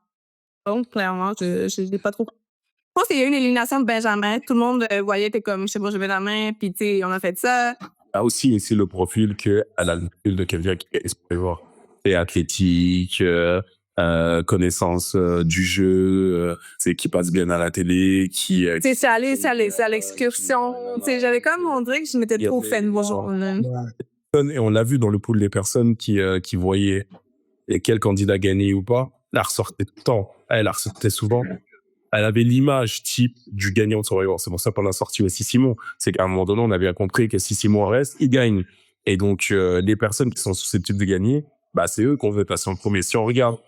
Donc, clairement, je l'ai pas trop. Je pense qu'il y a eu une élimination de Benjamin. Tout le monde voyait, t'es comme, je sais pas, je vais la main, puis tu sais, on a fait ça. Là aussi, et c'est le profil qu'elle a le profil de quelqu'un qui est espoir. C'est athlétique, connaissance du jeu, c'est qui passe bien à la télé, qui... C'est allé à l'excursion. Tu sais, j'avais comme, on dirait que je m'étais trop fan, bonjour. Et on l'a vu dans le pool des personnes qui voyaient quel candidat gagner ou pas. Elle ressortait tout le temps. Elle ressortait souvent. Elle avait l'image type du gagnant de Survivor. C'est pour ça qu'on l'a sorti aussi Simon. C'est qu'à un moment donné, on avait bien compris que si Simon reste, il gagne. Et donc, les personnes qui sont susceptibles de gagner, bah, c'est eux qu'on veut passer en premier. Si on regarde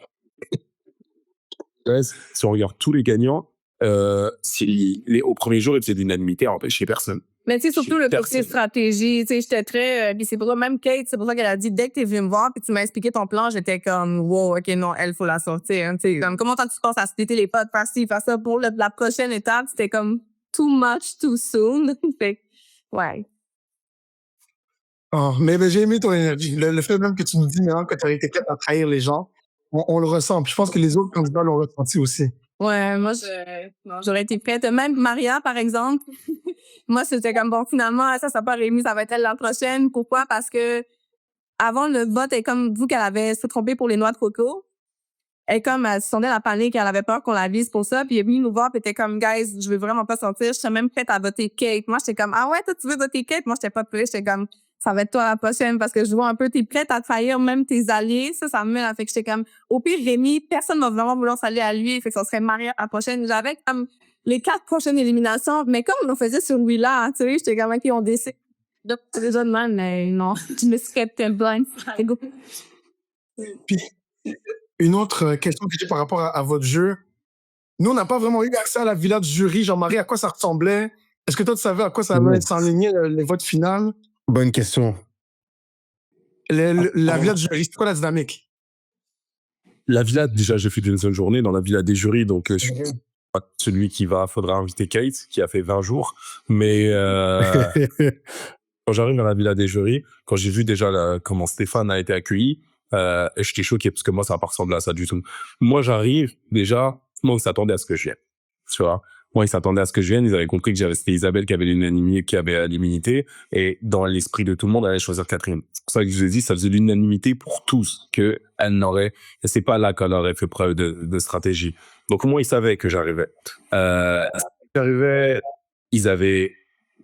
tous les gagnants, au premier jour, ils faisaient l'unanimité à empêcher personne. Mais tu sais, surtout le côté stratégie, tu sais, j'étais très... puis c'est pour ça, même Kate, c'est pour ça qu'elle a dit, dès que t'es venu me voir puis tu m'as expliqué ton plan, j'étais comme, wow, OK, non, elle, faut la sortir. Hein, tu sais, comme, comment tu penses à splitter les potes, faire ci, faire ça pour la prochaine étape, c'était comme too much, too soon. Fait ouais. Oh, mais j'ai aimé ton énergie. Le fait même que tu nous dis maintenant que tu as été capable de trahir les gens, on le ressent. Puis je pense que les autres candidats l'ont ressenti aussi. Ouais, moi, j'aurais été prête. Même Maria, par exemple, moi, c'était comme, bon, finalement, ça pas réussi, ça va être elle l'an prochaine. Pourquoi? Parce que avant le vote, elle comme vous qu'elle avait se trompé pour les noix de coco. Elle se sentait la panique, elle avait peur qu'on la vise pour ça. Puis elle est venue nous voir, puis elle était comme, guys, je veux vraiment pas sortir. Je suis même prête à voter Kate. Moi, j'étais comme, ah ouais, toi, tu veux voter Kate? Moi, j'étais pas prête. J'étais comme, ça va être toi la prochaine parce que je vois un peu, t'es prête à trahir même tes alliés. Ça me met là. Fait que j'étais comme, au pire, Rémi, personne va vraiment vouloir s'allier à lui. Fait que ça serait Maria à la prochaine. J'avais comme les 4 prochaines éliminations. Mais comme on faisait sur Willa, tu sais, j'étais comme, OK, on décide. Donc, c'est déjà de même, mais non. Je me suis Captain Blind. Allez, go. Puis, une autre question que j'ai par rapport à votre jeu. Nous, on n'a pas vraiment eu accès à la villa du jury. Jean-Marie, à quoi ça ressemblait? Est-ce que toi, tu savais à quoi ça allait s'enligner, les votes finales? Bonne question. La villa du jury, c'est quoi la dynamique? La villa, déjà, j'ai fait une seule journée dans la villa des jurys, donc je suis pas celui qui faudra inviter Kate, qui a fait 20 jours. Mais quand j'arrive dans la villa des jurys, quand j'ai vu déjà comment Stéphane a été accueilli, j'étais choqué parce que moi, ça n'a pas ressemblé à ça du tout. Moi, j'arrive, déjà, moi, on s'attendait à ce que je vienne. Tu vois? Moi, ils s'attendaient à ce que je vienne. Ils avaient compris que c'était Isabelle qui avait l'unanimité. Et dans l'esprit de tout le monde, elle allait choisir Catherine. C'est pour ça que je vous ai dit, ça faisait l'unanimité pour tous c'est pas là qu'elle aurait fait preuve de stratégie. Donc, moi, ils savaient que j'arrivais. Ils avaient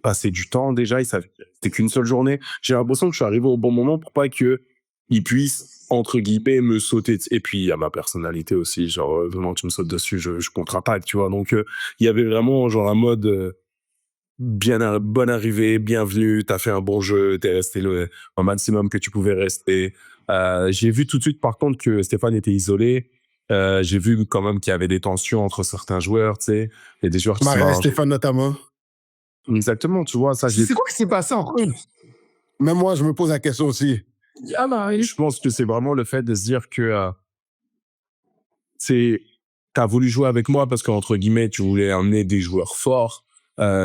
passé du temps déjà. Ils savaient que c'était qu'une seule journée. J'ai l'impression que je suis arrivé au bon moment pour pas qu'ils puissent, entre guillemets, me sauter. Et puis, il y a ma personnalité aussi. Genre, vraiment, tu me sautes dessus, je contre-attaque, tu vois. Donc, il y avait vraiment, genre, un mode bonne arrivée, bienvenue, t'as fait un bon jeu, t'es resté au maximum que tu pouvais rester. J'ai vu tout de suite, par contre, que Stéphane était isolé. J'ai vu quand même qu'il y avait des tensions entre certains joueurs, tu sais. Il y a des joueurs qui Maria et Stéphane, notamment. Exactement, tu vois. Ça, C'est quoi qui s'est passé en fait? Même moi, je me pose la question aussi. Ah bah oui. Je pense que c'est vraiment le fait de se dire que t'as voulu jouer avec moi parce qu'entre guillemets, tu voulais amener des joueurs forts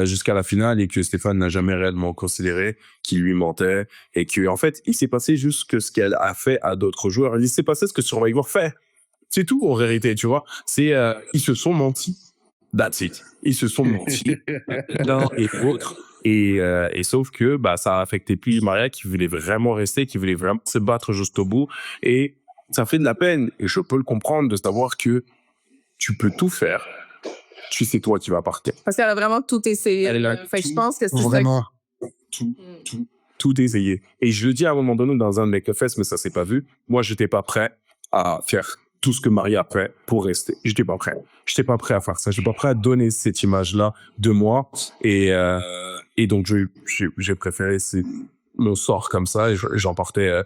jusqu'à la finale et que Stéphane n'a jamais réellement considéré qu'il lui mentait et que en fait, il s'est passé juste ce qu'elle a fait à d'autres joueurs. Il s'est passé ce que Survivor fait. C'est tout en vérité, tu vois. Ils se sont menti. That's it. Ils se sont menti l'un et l'autre. Et sauf que ça a affecté plus Maria qui voulait vraiment rester, qui voulait vraiment se battre jusqu'au bout. Et ça fait de la peine. Et je peux le comprendre de savoir que tu peux tout faire. Tu sais toi qui vas partir. Parce qu'elle a vraiment tout essayé. Fait que je pense que c'est Vraiment. Tout essayé. Et je le dis à un moment donné dans un de mes Make-a-Fest, mais ça s'est pas vu. Moi, j'étais pas prêt à faire tout ce que Maria a fait pour rester. J'étais pas prêt. J'étais pas prêt à faire ça. J'étais pas prêt à donner cette image-là de moi. Et donc, j'ai préféré mon sort comme ça et j'en partais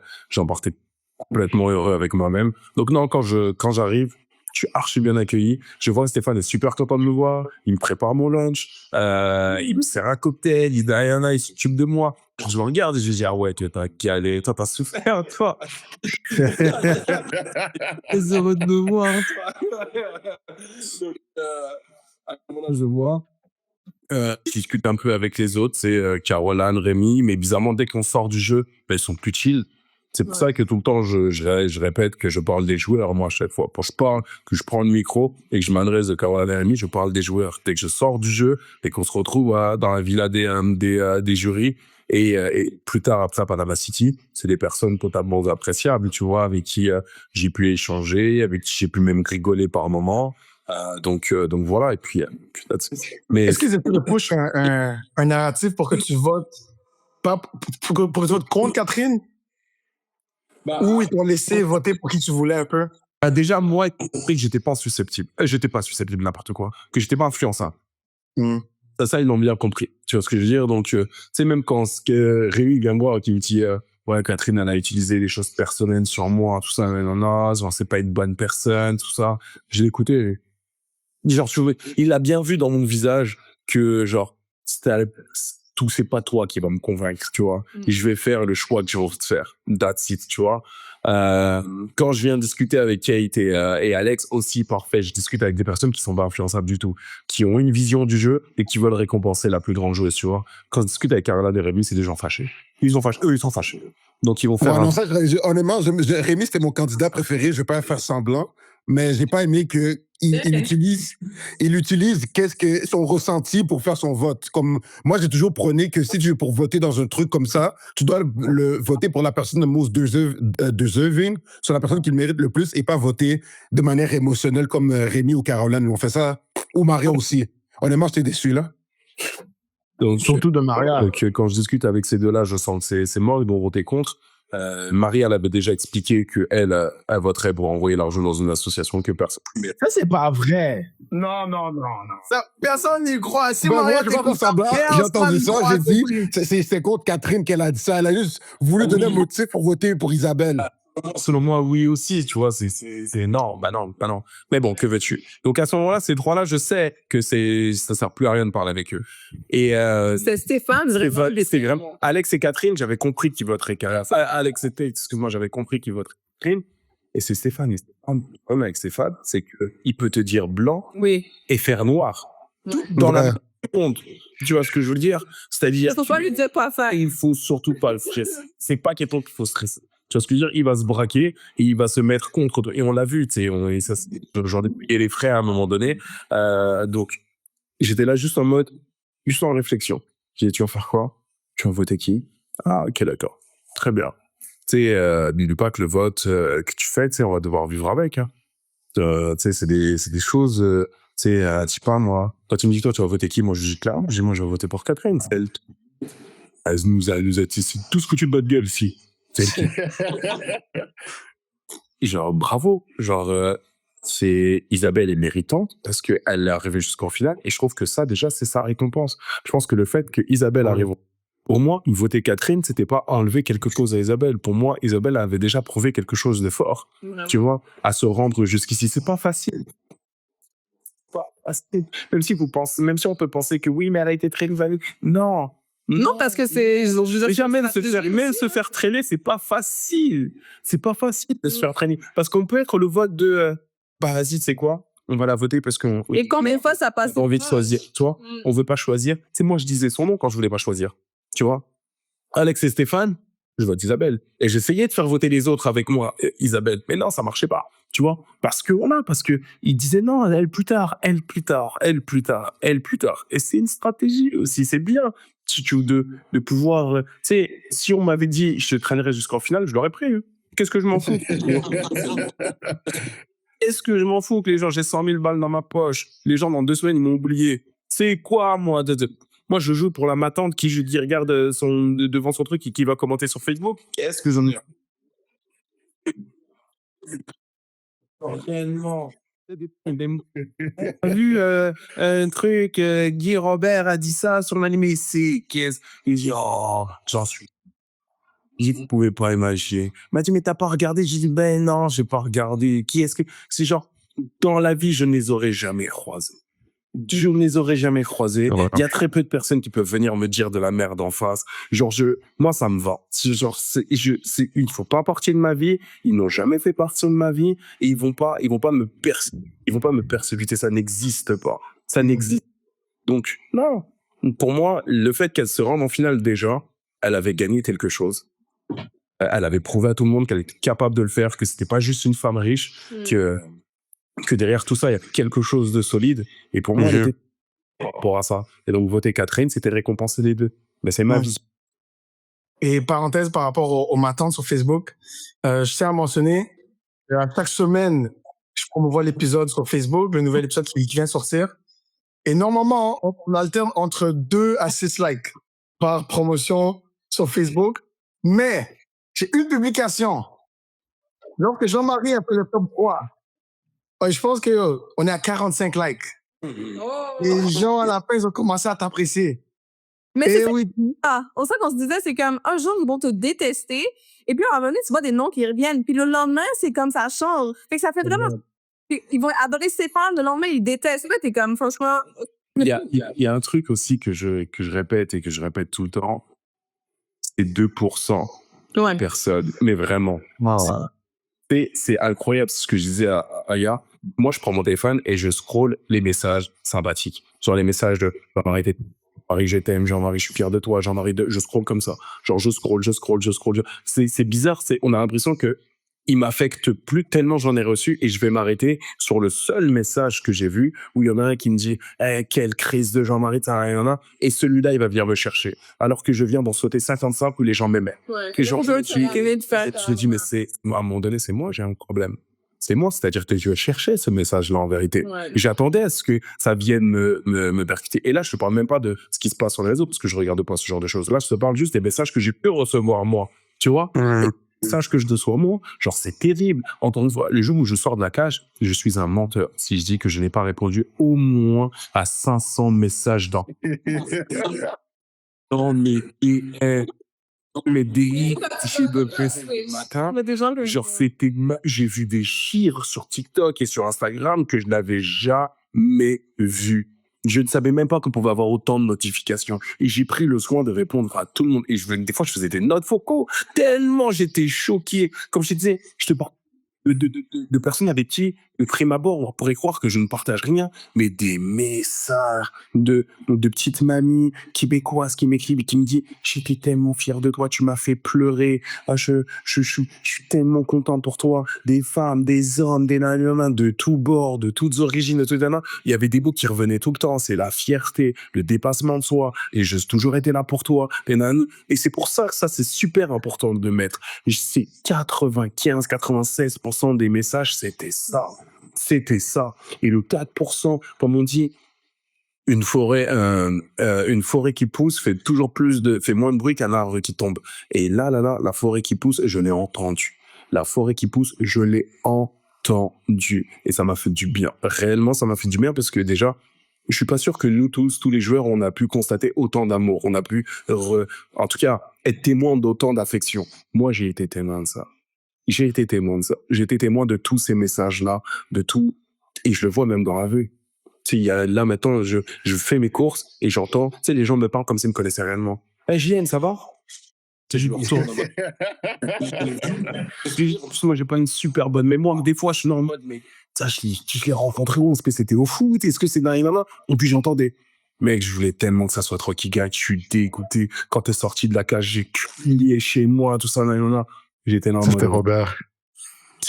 complètement heureux avec moi-même. Donc non, quand j'arrive, je suis archi bien accueilli. Je vois Stéphane est super content de me voir. Il me prépare mon lunch. Il me sert un cocktail. Il il s'occupe de moi. Je le regarde et je dis, ah ouais, tu t'as calé. Toi, t'as souffert, toi. Très heureux de me voir, toi. Donc, à ce moment-là, je vois. Je discute un peu avec les autres. C'est Caroline, Rémi. Mais bizarrement, dès qu'on sort du jeu, ils sont plus chill. C'est pour ça que tout le temps, je répète que je parle des joueurs, moi, à chaque fois. Quand je parle, que je prends le micro et que je m'adresse de Caroline et Rémi, je parle des joueurs. Dès que je sors du jeu et qu'on se retrouve dans la villa des jurys et plus tard, après, à Panama City, c'est des personnes totalement appréciables, tu vois, avec qui j'ai pu échanger, avec qui j'ai pu même rigoler par moments. Donc voilà, et puis mais est-ce qu'ils essaient de push un narratif pour que tu votes pas pour que tu votes contre Catherine? Ou ils t'ont laissé voter pour qui tu voulais un peu? Déjà, moi, j'ai compris que j'étais pas susceptible. J'étais pas susceptible, n'importe quoi. Que j'étais pas influençable. Ça, ils l'ont bien compris. Tu vois ce que je veux dire? Donc, tu sais, même quand Rémi vient me voir qui me dit ouais, Catherine, elle a utilisé des choses personnelles sur moi, tout ça, non, c'est pas une bonne personne, tout ça. J'ai écouté. Genre, il a bien vu dans mon visage que, genre, c'est pas toi qui va me convaincre, tu vois. Et je vais faire le choix que je veux faire. That's it, tu vois. Quand je viens discuter avec Kate et Alex, aussi parfait, je discute avec des personnes qui sont pas influençables du tout, qui ont une vision du jeu et qui veulent récompenser la plus grande joueuse, tu vois. Quand je discute avec Caroline et Rémi, c'est des gens fâchés. Eux, ils sont fâchés. Donc, ils vont faire honnêtement, Rémi, c'était mon candidat préféré, je vais pas faire semblant, mais j'ai pas aimé que il utilise qu'est-ce que son ressenti pour faire son vote. Comme moi, j'ai toujours prôné que si tu veux pour voter dans un truc comme ça, tu dois le voter pour la personne de most deserving, sur la personne qui le mérite le plus, et pas voter de manière émotionnelle comme Rémi ou Caroline. On fait ça, ou Maria aussi. Honnêtement, j'étais déçu là. Donc, Surtout de Maria. Donc, quand je discute avec ces deux-là, je sens que c'est mort, ils vont voter contre. Marie, elle avait déjà expliqué qu'elle elle voterait pour envoyer l'argent dans une association que personne. Ça, c'est pas vrai. Non. Ça, personne n'y croit. Si Ben, moi, Maria je vais pas t'écoute, faire semblant. personne J'ai entendu n'y ça, croit, j'ai dit, c'est c'est contre Catherine qu'elle a dit ça. Elle a juste voulu donner un motif pour voter pour Isabelle. Selon moi, oui aussi, tu vois, c'est non, bah non. Mais bon, que veux-tu? Donc à ce moment-là, ces trois-là, je sais que ça sert plus à rien de parler avec eux. Et C'est Stéphane, c'est vraiment Alex et Catherine, j'avais compris qu'ils voteraient Alex était, excuse-moi, j'avais compris qu'ils voteraient Catherine. Et c'est Stéphane. Et Stéphane, le problème avec Stéphane, c'est que il peut te dire blanc Oui. et faire noir. Tout dans la seconde. Tu vois ce que je veux dire? C'est-à-dire, Il faut pas lui dire pas faire. il faut surtout pas le stresser. C'est pas question qu'il faut stresser. Tu vois ce que je veux dire? Il va se braquer et il va se mettre contre toi. Et on l'a vu, tu sais, j'en ai payé les frais à un moment donné. Donc, j'étais là juste en réflexion. J'ai dit, tu vas faire quoi? Tu vas voter qui? Ah, ok, d'accord. Très bien. Tu sais, n'oublie pas que le vote que tu fais, tu sais, on va devoir vivre avec. Hein. Tu sais, c'est des choses, tu sais, je sais pas, moi. Toi, tu me dis, toi, tu vas voter qui? Moi, je dis clairement, moi, je vais voter pour Catherine. Elle nous a tissé tout ce que tu te bats de gueule, ici. Genre, bravo. Genre, c'est Isabelle est méritante parce qu'elle est arrivée jusqu'en finale. Et je trouve que ça, déjà, c'est sa récompense. Je pense que le fait que Isabelle arrive, pour moi, voter Catherine, c'était pas enlever quelque chose à Isabelle. Pour moi, Isabelle avait déjà prouvé quelque chose de fort. Vraiment. Tu vois, à se rendre jusqu'ici. C'est pas facile. Même si on peut penser que oui, mais elle a été très value. Non. Non, parce que c'est. Jamais se faire traîner, c'est pas facile. C'est pas facile de se faire traîner. Parce qu'on peut être le vote de. Bah, vas-y, tu sais quoi? On va la voter parce qu'on. Et combien de fois ça passe? On a envie de choisir. Tu vois? On veut pas choisir. C'est moi, je disais son nom quand je voulais pas choisir. Tu vois? Alex et Stéphane, je vote Isabelle. Et j'essayais de faire voter les autres avec moi, Isabelle. Mais non, ça marchait pas. Tu vois? Parce que ils disaient non, elle plus tard. Et c'est une stratégie aussi. C'est bien de pouvoir, tu sais, si on m'avait dit je te traînerais jusqu'en finale, je l'aurais pris. Hein. Qu'est-ce que je m'en fous? Est-ce que je m'en fous que les gens, j'ai 100 000 balles dans ma poche, les gens dans 2 semaines, ils m'ont oublié. C'est quoi, moi? Moi, je joue pour ma tante qui, je dis, regarde devant son truc et qui va commenter sur Facebook. Qu'est-ce que j'en ai? Réellement. T'as vu un truc, Guy Robert a dit ça sur l'animé, c'est qu'est-ce? Il dit, oh, j'en suis. Il dit, vous pouvez pas imaginer. Il m'a dit, mais t'as pas regardé? J'ai dit, ben non, j'ai pas regardé. Qui est-ce que, c'est genre, dans la vie, je ne les aurais jamais croisés. Je ne les aurais jamais croisés. Il y a très peu de personnes qui peuvent venir me dire de la merde en face. Genre, moi, ça me va. Genre, ils font pas partie de ma vie. Ils n'ont jamais fait partie de ma vie. Et ils vont pas me persécuter. Ça n'existe pas. Ça n'existe. Donc, non. Pour moi, le fait qu'elle se rende en finale déjà, elle avait gagné quelque chose. Elle avait prouvé à tout le monde qu'elle était capable de le faire, que c'était pas juste une femme riche, que derrière tout ça, il y a quelque chose de solide. Et pour moi, elle était par rapport à ça. Et donc, voter Catherine, c'était récompenser les deux. Mais c'est ma vie. Et parenthèse par rapport au matin sur Facebook, je tiens à mentionner, chaque semaine, je promouvois l'épisode sur Facebook, le nouvel épisode qui vient sortir. Et normalement, on alterne entre 2 à 6 likes par promotion sur Facebook. Mais j'ai une publication. Lorsque Jean-Marie a fait le top 3, je pense qu'on est à 45 likes. Les gens, à la fin, ils ont commencé à t'apprécier. Mais c'est ça. Au sein qu'on se disait, c'est comme un jour, ils vont te détester. Et puis, à un moment donné, tu vois des noms qui reviennent. Puis le lendemain, c'est comme ça change. Fait que ça fait vraiment. Ils vont adorer Stéphane. Le lendemain, ils détestent. Là, t'es comme, franchement. Il y a un truc aussi que je répète et que je répète tout le temps. C'est 2% de personnes. Mais vraiment. C'est incroyable ce que je disais à Aya. Moi, je prends mon téléphone et je scrolle les messages sympathiques. Genre les messages de Jean-Marie, je t'aime, Jean-Marie, je suis fier de toi, Jean-Marie, je scrolle comme ça. Genre, je scrolle. C'est bizarre, on a l'impression que il m'affecte plus tellement j'en ai reçu et je vais m'arrêter sur le seul message que j'ai vu où il y en a un qui me dit quelle crise de Jean-Marie, t'as rien là, et celui-là il va venir me chercher alors que je viens d'en sauter 55 où les gens m'aimaient. Ouais. Je te dis mais c'est à un moment donné c'est moi j'ai un problème. c'est moi. C'est-à-dire que je cherchais ce message-là, en vérité. Ouais. J'attendais à ce que ça vienne me percuter. Et là, je te parle même pas de ce qui se passe sur les réseaux, parce que je regarde pas ce genre de choses. Là, je te parle juste des messages que j'ai pu recevoir, moi. Tu vois? Les messages que je reçois, moi, genre, c'est terrible. Encore une fois, les jours où je sors de la cage, je suis un menteur. Si je dis que je n'ai pas répondu au moins à 500 messages dans mes DI, j'ai de ce matin, genre j'ai vu des chires sur TikTok et sur Instagram que je n'avais jamais vu. Je ne savais même pas qu'on pouvait avoir autant de notifications. Et j'ai pris le soin de répondre à tout le monde. Et des fois, je faisais des notes vocaux tellement j'étais choqué. Comme je te disais, je te parle de personnes avec qui, de prime abord, on pourrait croire que je ne partage rien, mais des messages de petites mamies québécoises qui m'écrivent et qui me disent « J'étais tellement fier de toi, tu m'as fait pleurer, je suis tellement content pour toi. » Des femmes, des hommes, des nanas, de tous bords, de toutes origines, de tout nanas. Il y avait des mots qui revenaient tout le temps, c'est la fierté, le dépassement de soi, et j'ai toujours été là pour toi. Et c'est pour ça que ça, c'est super important de mettre. C'est 95-96% des messages, c'était ça. C'était ça. Et le 4%, comme on dit, une forêt qui pousse fait moins de bruit qu'un arbre qui tombe. Et là, la forêt qui pousse, je l'ai entendu. La forêt qui pousse, je l'ai entendu. Et ça m'a fait du bien. Réellement, ça m'a fait du bien parce que déjà, je suis pas sûr que nous tous les joueurs, on a pu constater autant d'amour. On a pu, en tout cas, être témoin d'autant d'affection. Moi, j'ai été témoin de ça. J'ai été témoin de ça. J'ai été témoin de tous ces messages-là, de tout. Et je le vois même dans la rue. Tu sais, là, maintenant, je fais mes courses et j'entends, tu sais, les gens me parlent comme s'ils me connaissaient réellement. Hey, JN, ça va? Tu sais, je me retourne. En plus, moi, j'ai pas une super bonne mémoire. Des fois, je suis en mode, mais ça, je l'ai rencontré où? Est-ce que c'était au foot? Est-ce que c'est dans les mains? Et puis, j'entendais. Mec, je voulais tellement que ça soit Rocky Gag. Je suis dégoûté. Quand t'es sorti de la cage, j'ai crié chez moi, tout ça, là. J'étais dans le mode. C'était Robert.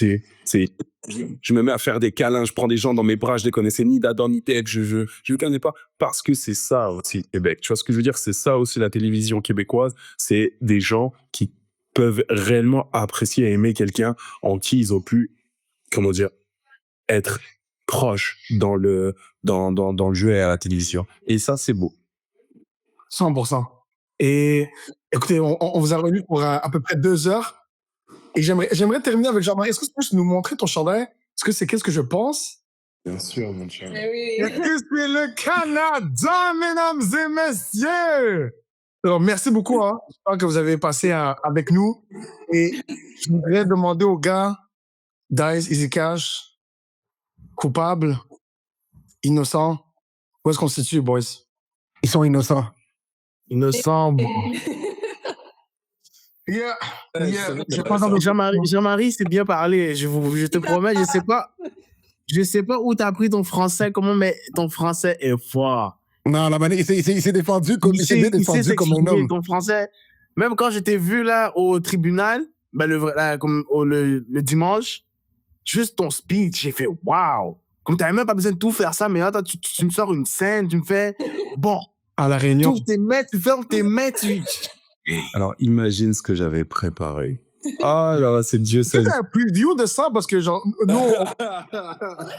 Je me mets à faire des câlins, je prends des gens dans mes bras, je les connaissais ni d'Adam ni d'Ève, je les connais pas, parce que c'est ça aussi, Québec. Tu vois ce que je veux dire? C'est ça aussi la télévision québécoise. C'est des gens qui peuvent réellement apprécier et aimer quelqu'un en qui ils ont pu, comment dire, être proches dans le jeu et à la télévision. Et ça, c'est beau. 100%. Et écoutez, on vous a réunis pour à peu près 2 heures. Et j'aimerais terminer avec Jean-Marie. Est-ce que tu peux nous montrer ton chandail? Est-ce que c'est qu'est-ce que je pense? Bien sûr, mon cher. Oui. Est-ce que c'est le Canada, mesdames et messieurs? Alors, merci beaucoup. Hein. J'espère que vous avez passé avec nous. Et je voudrais demander aux gars, Dice, Easy Cash, coupable, innocent, où est-ce qu'on se situe, boys? Ils sont innocents. Innocents, bon. Yeah. Jean-Marie, c'est bien parlé. Je te promets, je sais pas où t'as appris ton français, mais ton français est fort. Non, la manière, il s'est défendu comme un homme. Ton français, même quand je t'ai vu là au tribunal, le dimanche, juste ton speech, j'ai fait waouh. Comme t'avais même pas besoin de tout faire ça, mais là, tu me sors une scène, tu me fais bon. À la réunion. Tu fermes tes mains, Alors, imagine ce que j'avais préparé. Ah là, c'est Dieu seul. Est-ce que t'as un preview de ça? Parce que, genre, nous,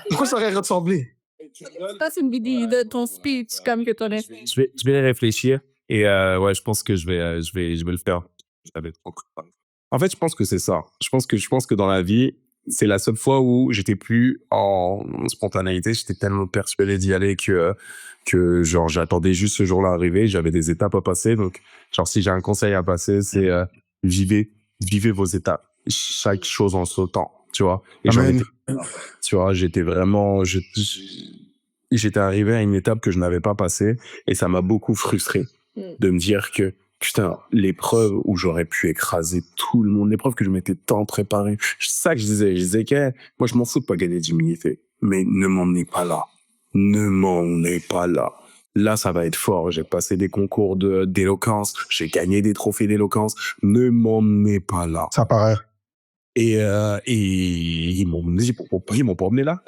pourquoi ça aurait ressemblé? Ça, c'est une vidéo de ton speech, comme que tu as fait. Je vais y réfléchir. Et ouais, je pense que je vais le faire. J'avais trop préparé. En fait, je pense que c'est ça. Je pense que dans la vie, c'est la seule fois où j'étais plus en spontanéité. J'étais tellement persuadé d'y aller que genre, j'attendais juste ce jour-là arriver. J'avais des étapes à passer. Donc, genre, si j'ai un conseil à passer, c'est vivez vos étapes. Chaque chose en sautant, tu vois. Et tu vois, j'étais vraiment, j'étais arrivé à une étape que je n'avais pas passée et ça m'a beaucoup frustré de me dire que, putain, l'épreuve où j'aurais pu écraser tout le monde, l'épreuve que je m'étais tant préparé. C'est ça que je disais que moi, je m'en fous de pas gagner d'humilité, mais ne m'emmenez pas là. Ne m'emmenez pas là. Là, ça va être fort. J'ai passé des concours d'éloquence. J'ai gagné des trophées d'éloquence. Ne m'emmenez pas là. Ça paraît. Et ils m'ont dit, ils m'ont pas emmené là.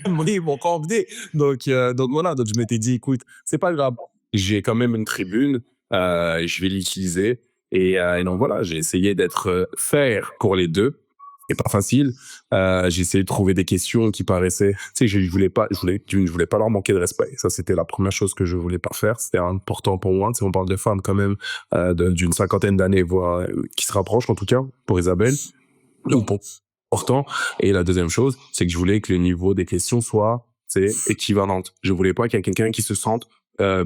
Ils m'ont pas emmené. Donc voilà. Donc je m'étais dit, écoute, c'est pas grave. J'ai quand même une tribune. Je vais l'utiliser. Et donc voilà, j'ai essayé d'être fair pour les deux. et pas facile. J'ai essayé de trouver des questions qui paraissaient, tu sais, je voulais pas leur manquer de respect. Ça, c'était la première chose que je voulais pas faire. C'était important pour moi. Tu sais, on parle de femmes quand même d'une 50aine d'années, voire qui se rapprochent en tout cas pour Isabelle. Donc, important. Et la deuxième chose, c'est que je voulais que le niveau des questions soit, tu sais, équivalente. Je voulais pas qu'il y ait quelqu'un qui se sente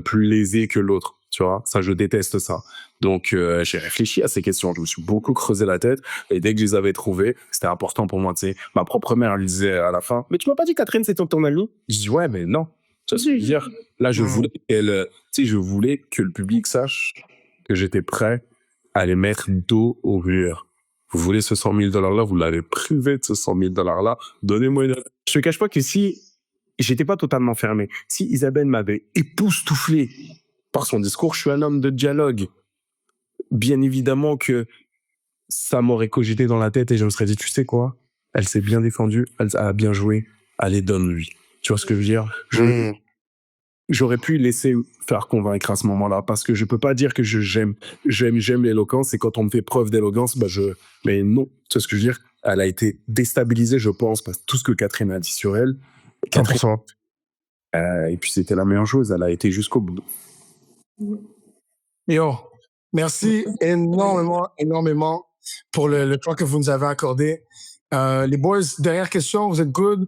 plus lésé que l'autre. Tu vois, ça, je déteste ça. Donc, j'ai réfléchi à ces questions. Je me suis beaucoup creusé la tête. Et dès que je les avais trouvées, c'était important pour moi, tu sais. Ma propre mère, elle disait à la fin, « Mais tu m'as pas dit, Catherine, c'est ton ami ?» Je dis, « Ouais, mais non. » Tu vois ce que je veux dire? Là, je voulais je voulais que le public sache que j'étais prêt à les mettre dos au mur. Vous voulez ce $100 000 là, vous l'avez privé de ce $100 000 là, donnez-moi une... Je te cache pas que si j'étais pas totalement fermé, si Isabelle m'avait époustouflé par son discours, je suis un homme de dialogue. Bien évidemment que ça m'aurait cogité dans la tête et je me serais dit, tu sais quoi, elle s'est bien défendue, elle a bien joué, allez, donne-lui. Tu vois ce que je veux dire? J'aurais pu laisser faire convaincre à ce moment-là, parce que je peux pas dire que j'aime l'éloquence, et quand on me fait preuve d'éloquence, mais non, tu vois ce que je veux dire? Elle a été déstabilisée, je pense, parce que tout ce que Catherine a dit sur elle. 100%. Et puis c'était la meilleure chose, elle a été jusqu'au bout. Yo, merci énormément pour le temps que vous nous avez accordé. Les boys, dernière question, vous êtes good?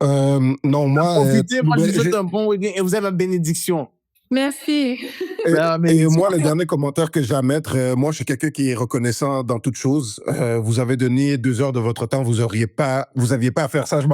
Non, moi... Profitez, moi, je vous souhaite un bon week-end et vous avez la bénédiction. Merci. Et moi, le dernier commentaire que j'ai à mettre, moi, je suis quelqu'un qui est reconnaissant dans toute chose. Vous avez donné 2 heures de votre temps, vous aviez pas à faire ça. Je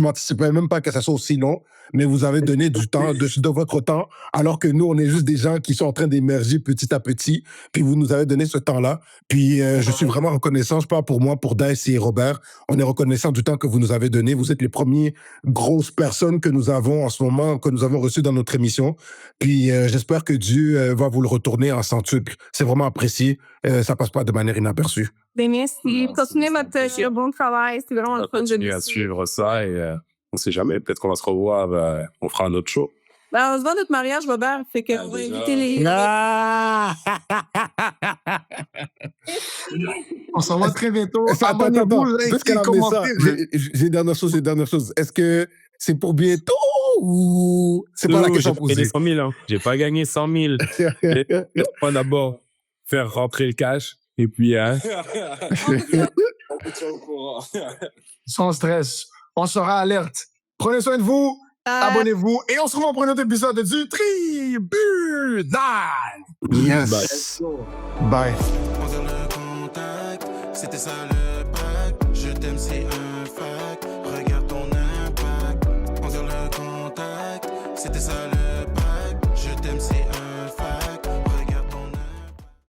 m'anticipais même pas que ça soit aussi long, mais vous avez donné du temps, de votre temps, alors que nous, on est juste des gens qui sont en train d'émerger petit à petit. Puis vous nous avez donné ce temps-là. Puis je suis vraiment reconnaissant, je parle pour moi, pour Dice et Robert. On est reconnaissant du temps que vous nous avez donné. Vous êtes les premières grosses personnes que nous avons en ce moment, que nous avons reçues dans notre émission. Puis j'espère que Dieu va vous le retourner en centuple. C'est vraiment apprécié. Ça passe pas de manière inaperçue. Merci. Continuez votre bon travail. C'est vraiment le fun de Continuez à suivre ça et on sait jamais. Peut-être qu'on va se revoir. On fera un autre show. On se voit à notre mariage, Robert. Fait que on va inviter les... On s'en va très bientôt. Attends. Puisqu'elle a amené ça, j'ai une dernière chose. Est-ce que c'est pour bientôt ou c'est pas la question posée? J'ai les 100 000, hein. J'ai pas gagné 100 000. Laisse-moi d'abord faire rentrer le cash et puis... Sans stress. On sera alerte. Prenez soin de vous. Abonnez-vous. Et on se revoit pour un autre épisode du Tribunal. Yes. Bye. On donne le contact, c'était ça le pacte. Je t'aime, c'est un fact. Regarde ton impact. On donne le contact, c'était ça le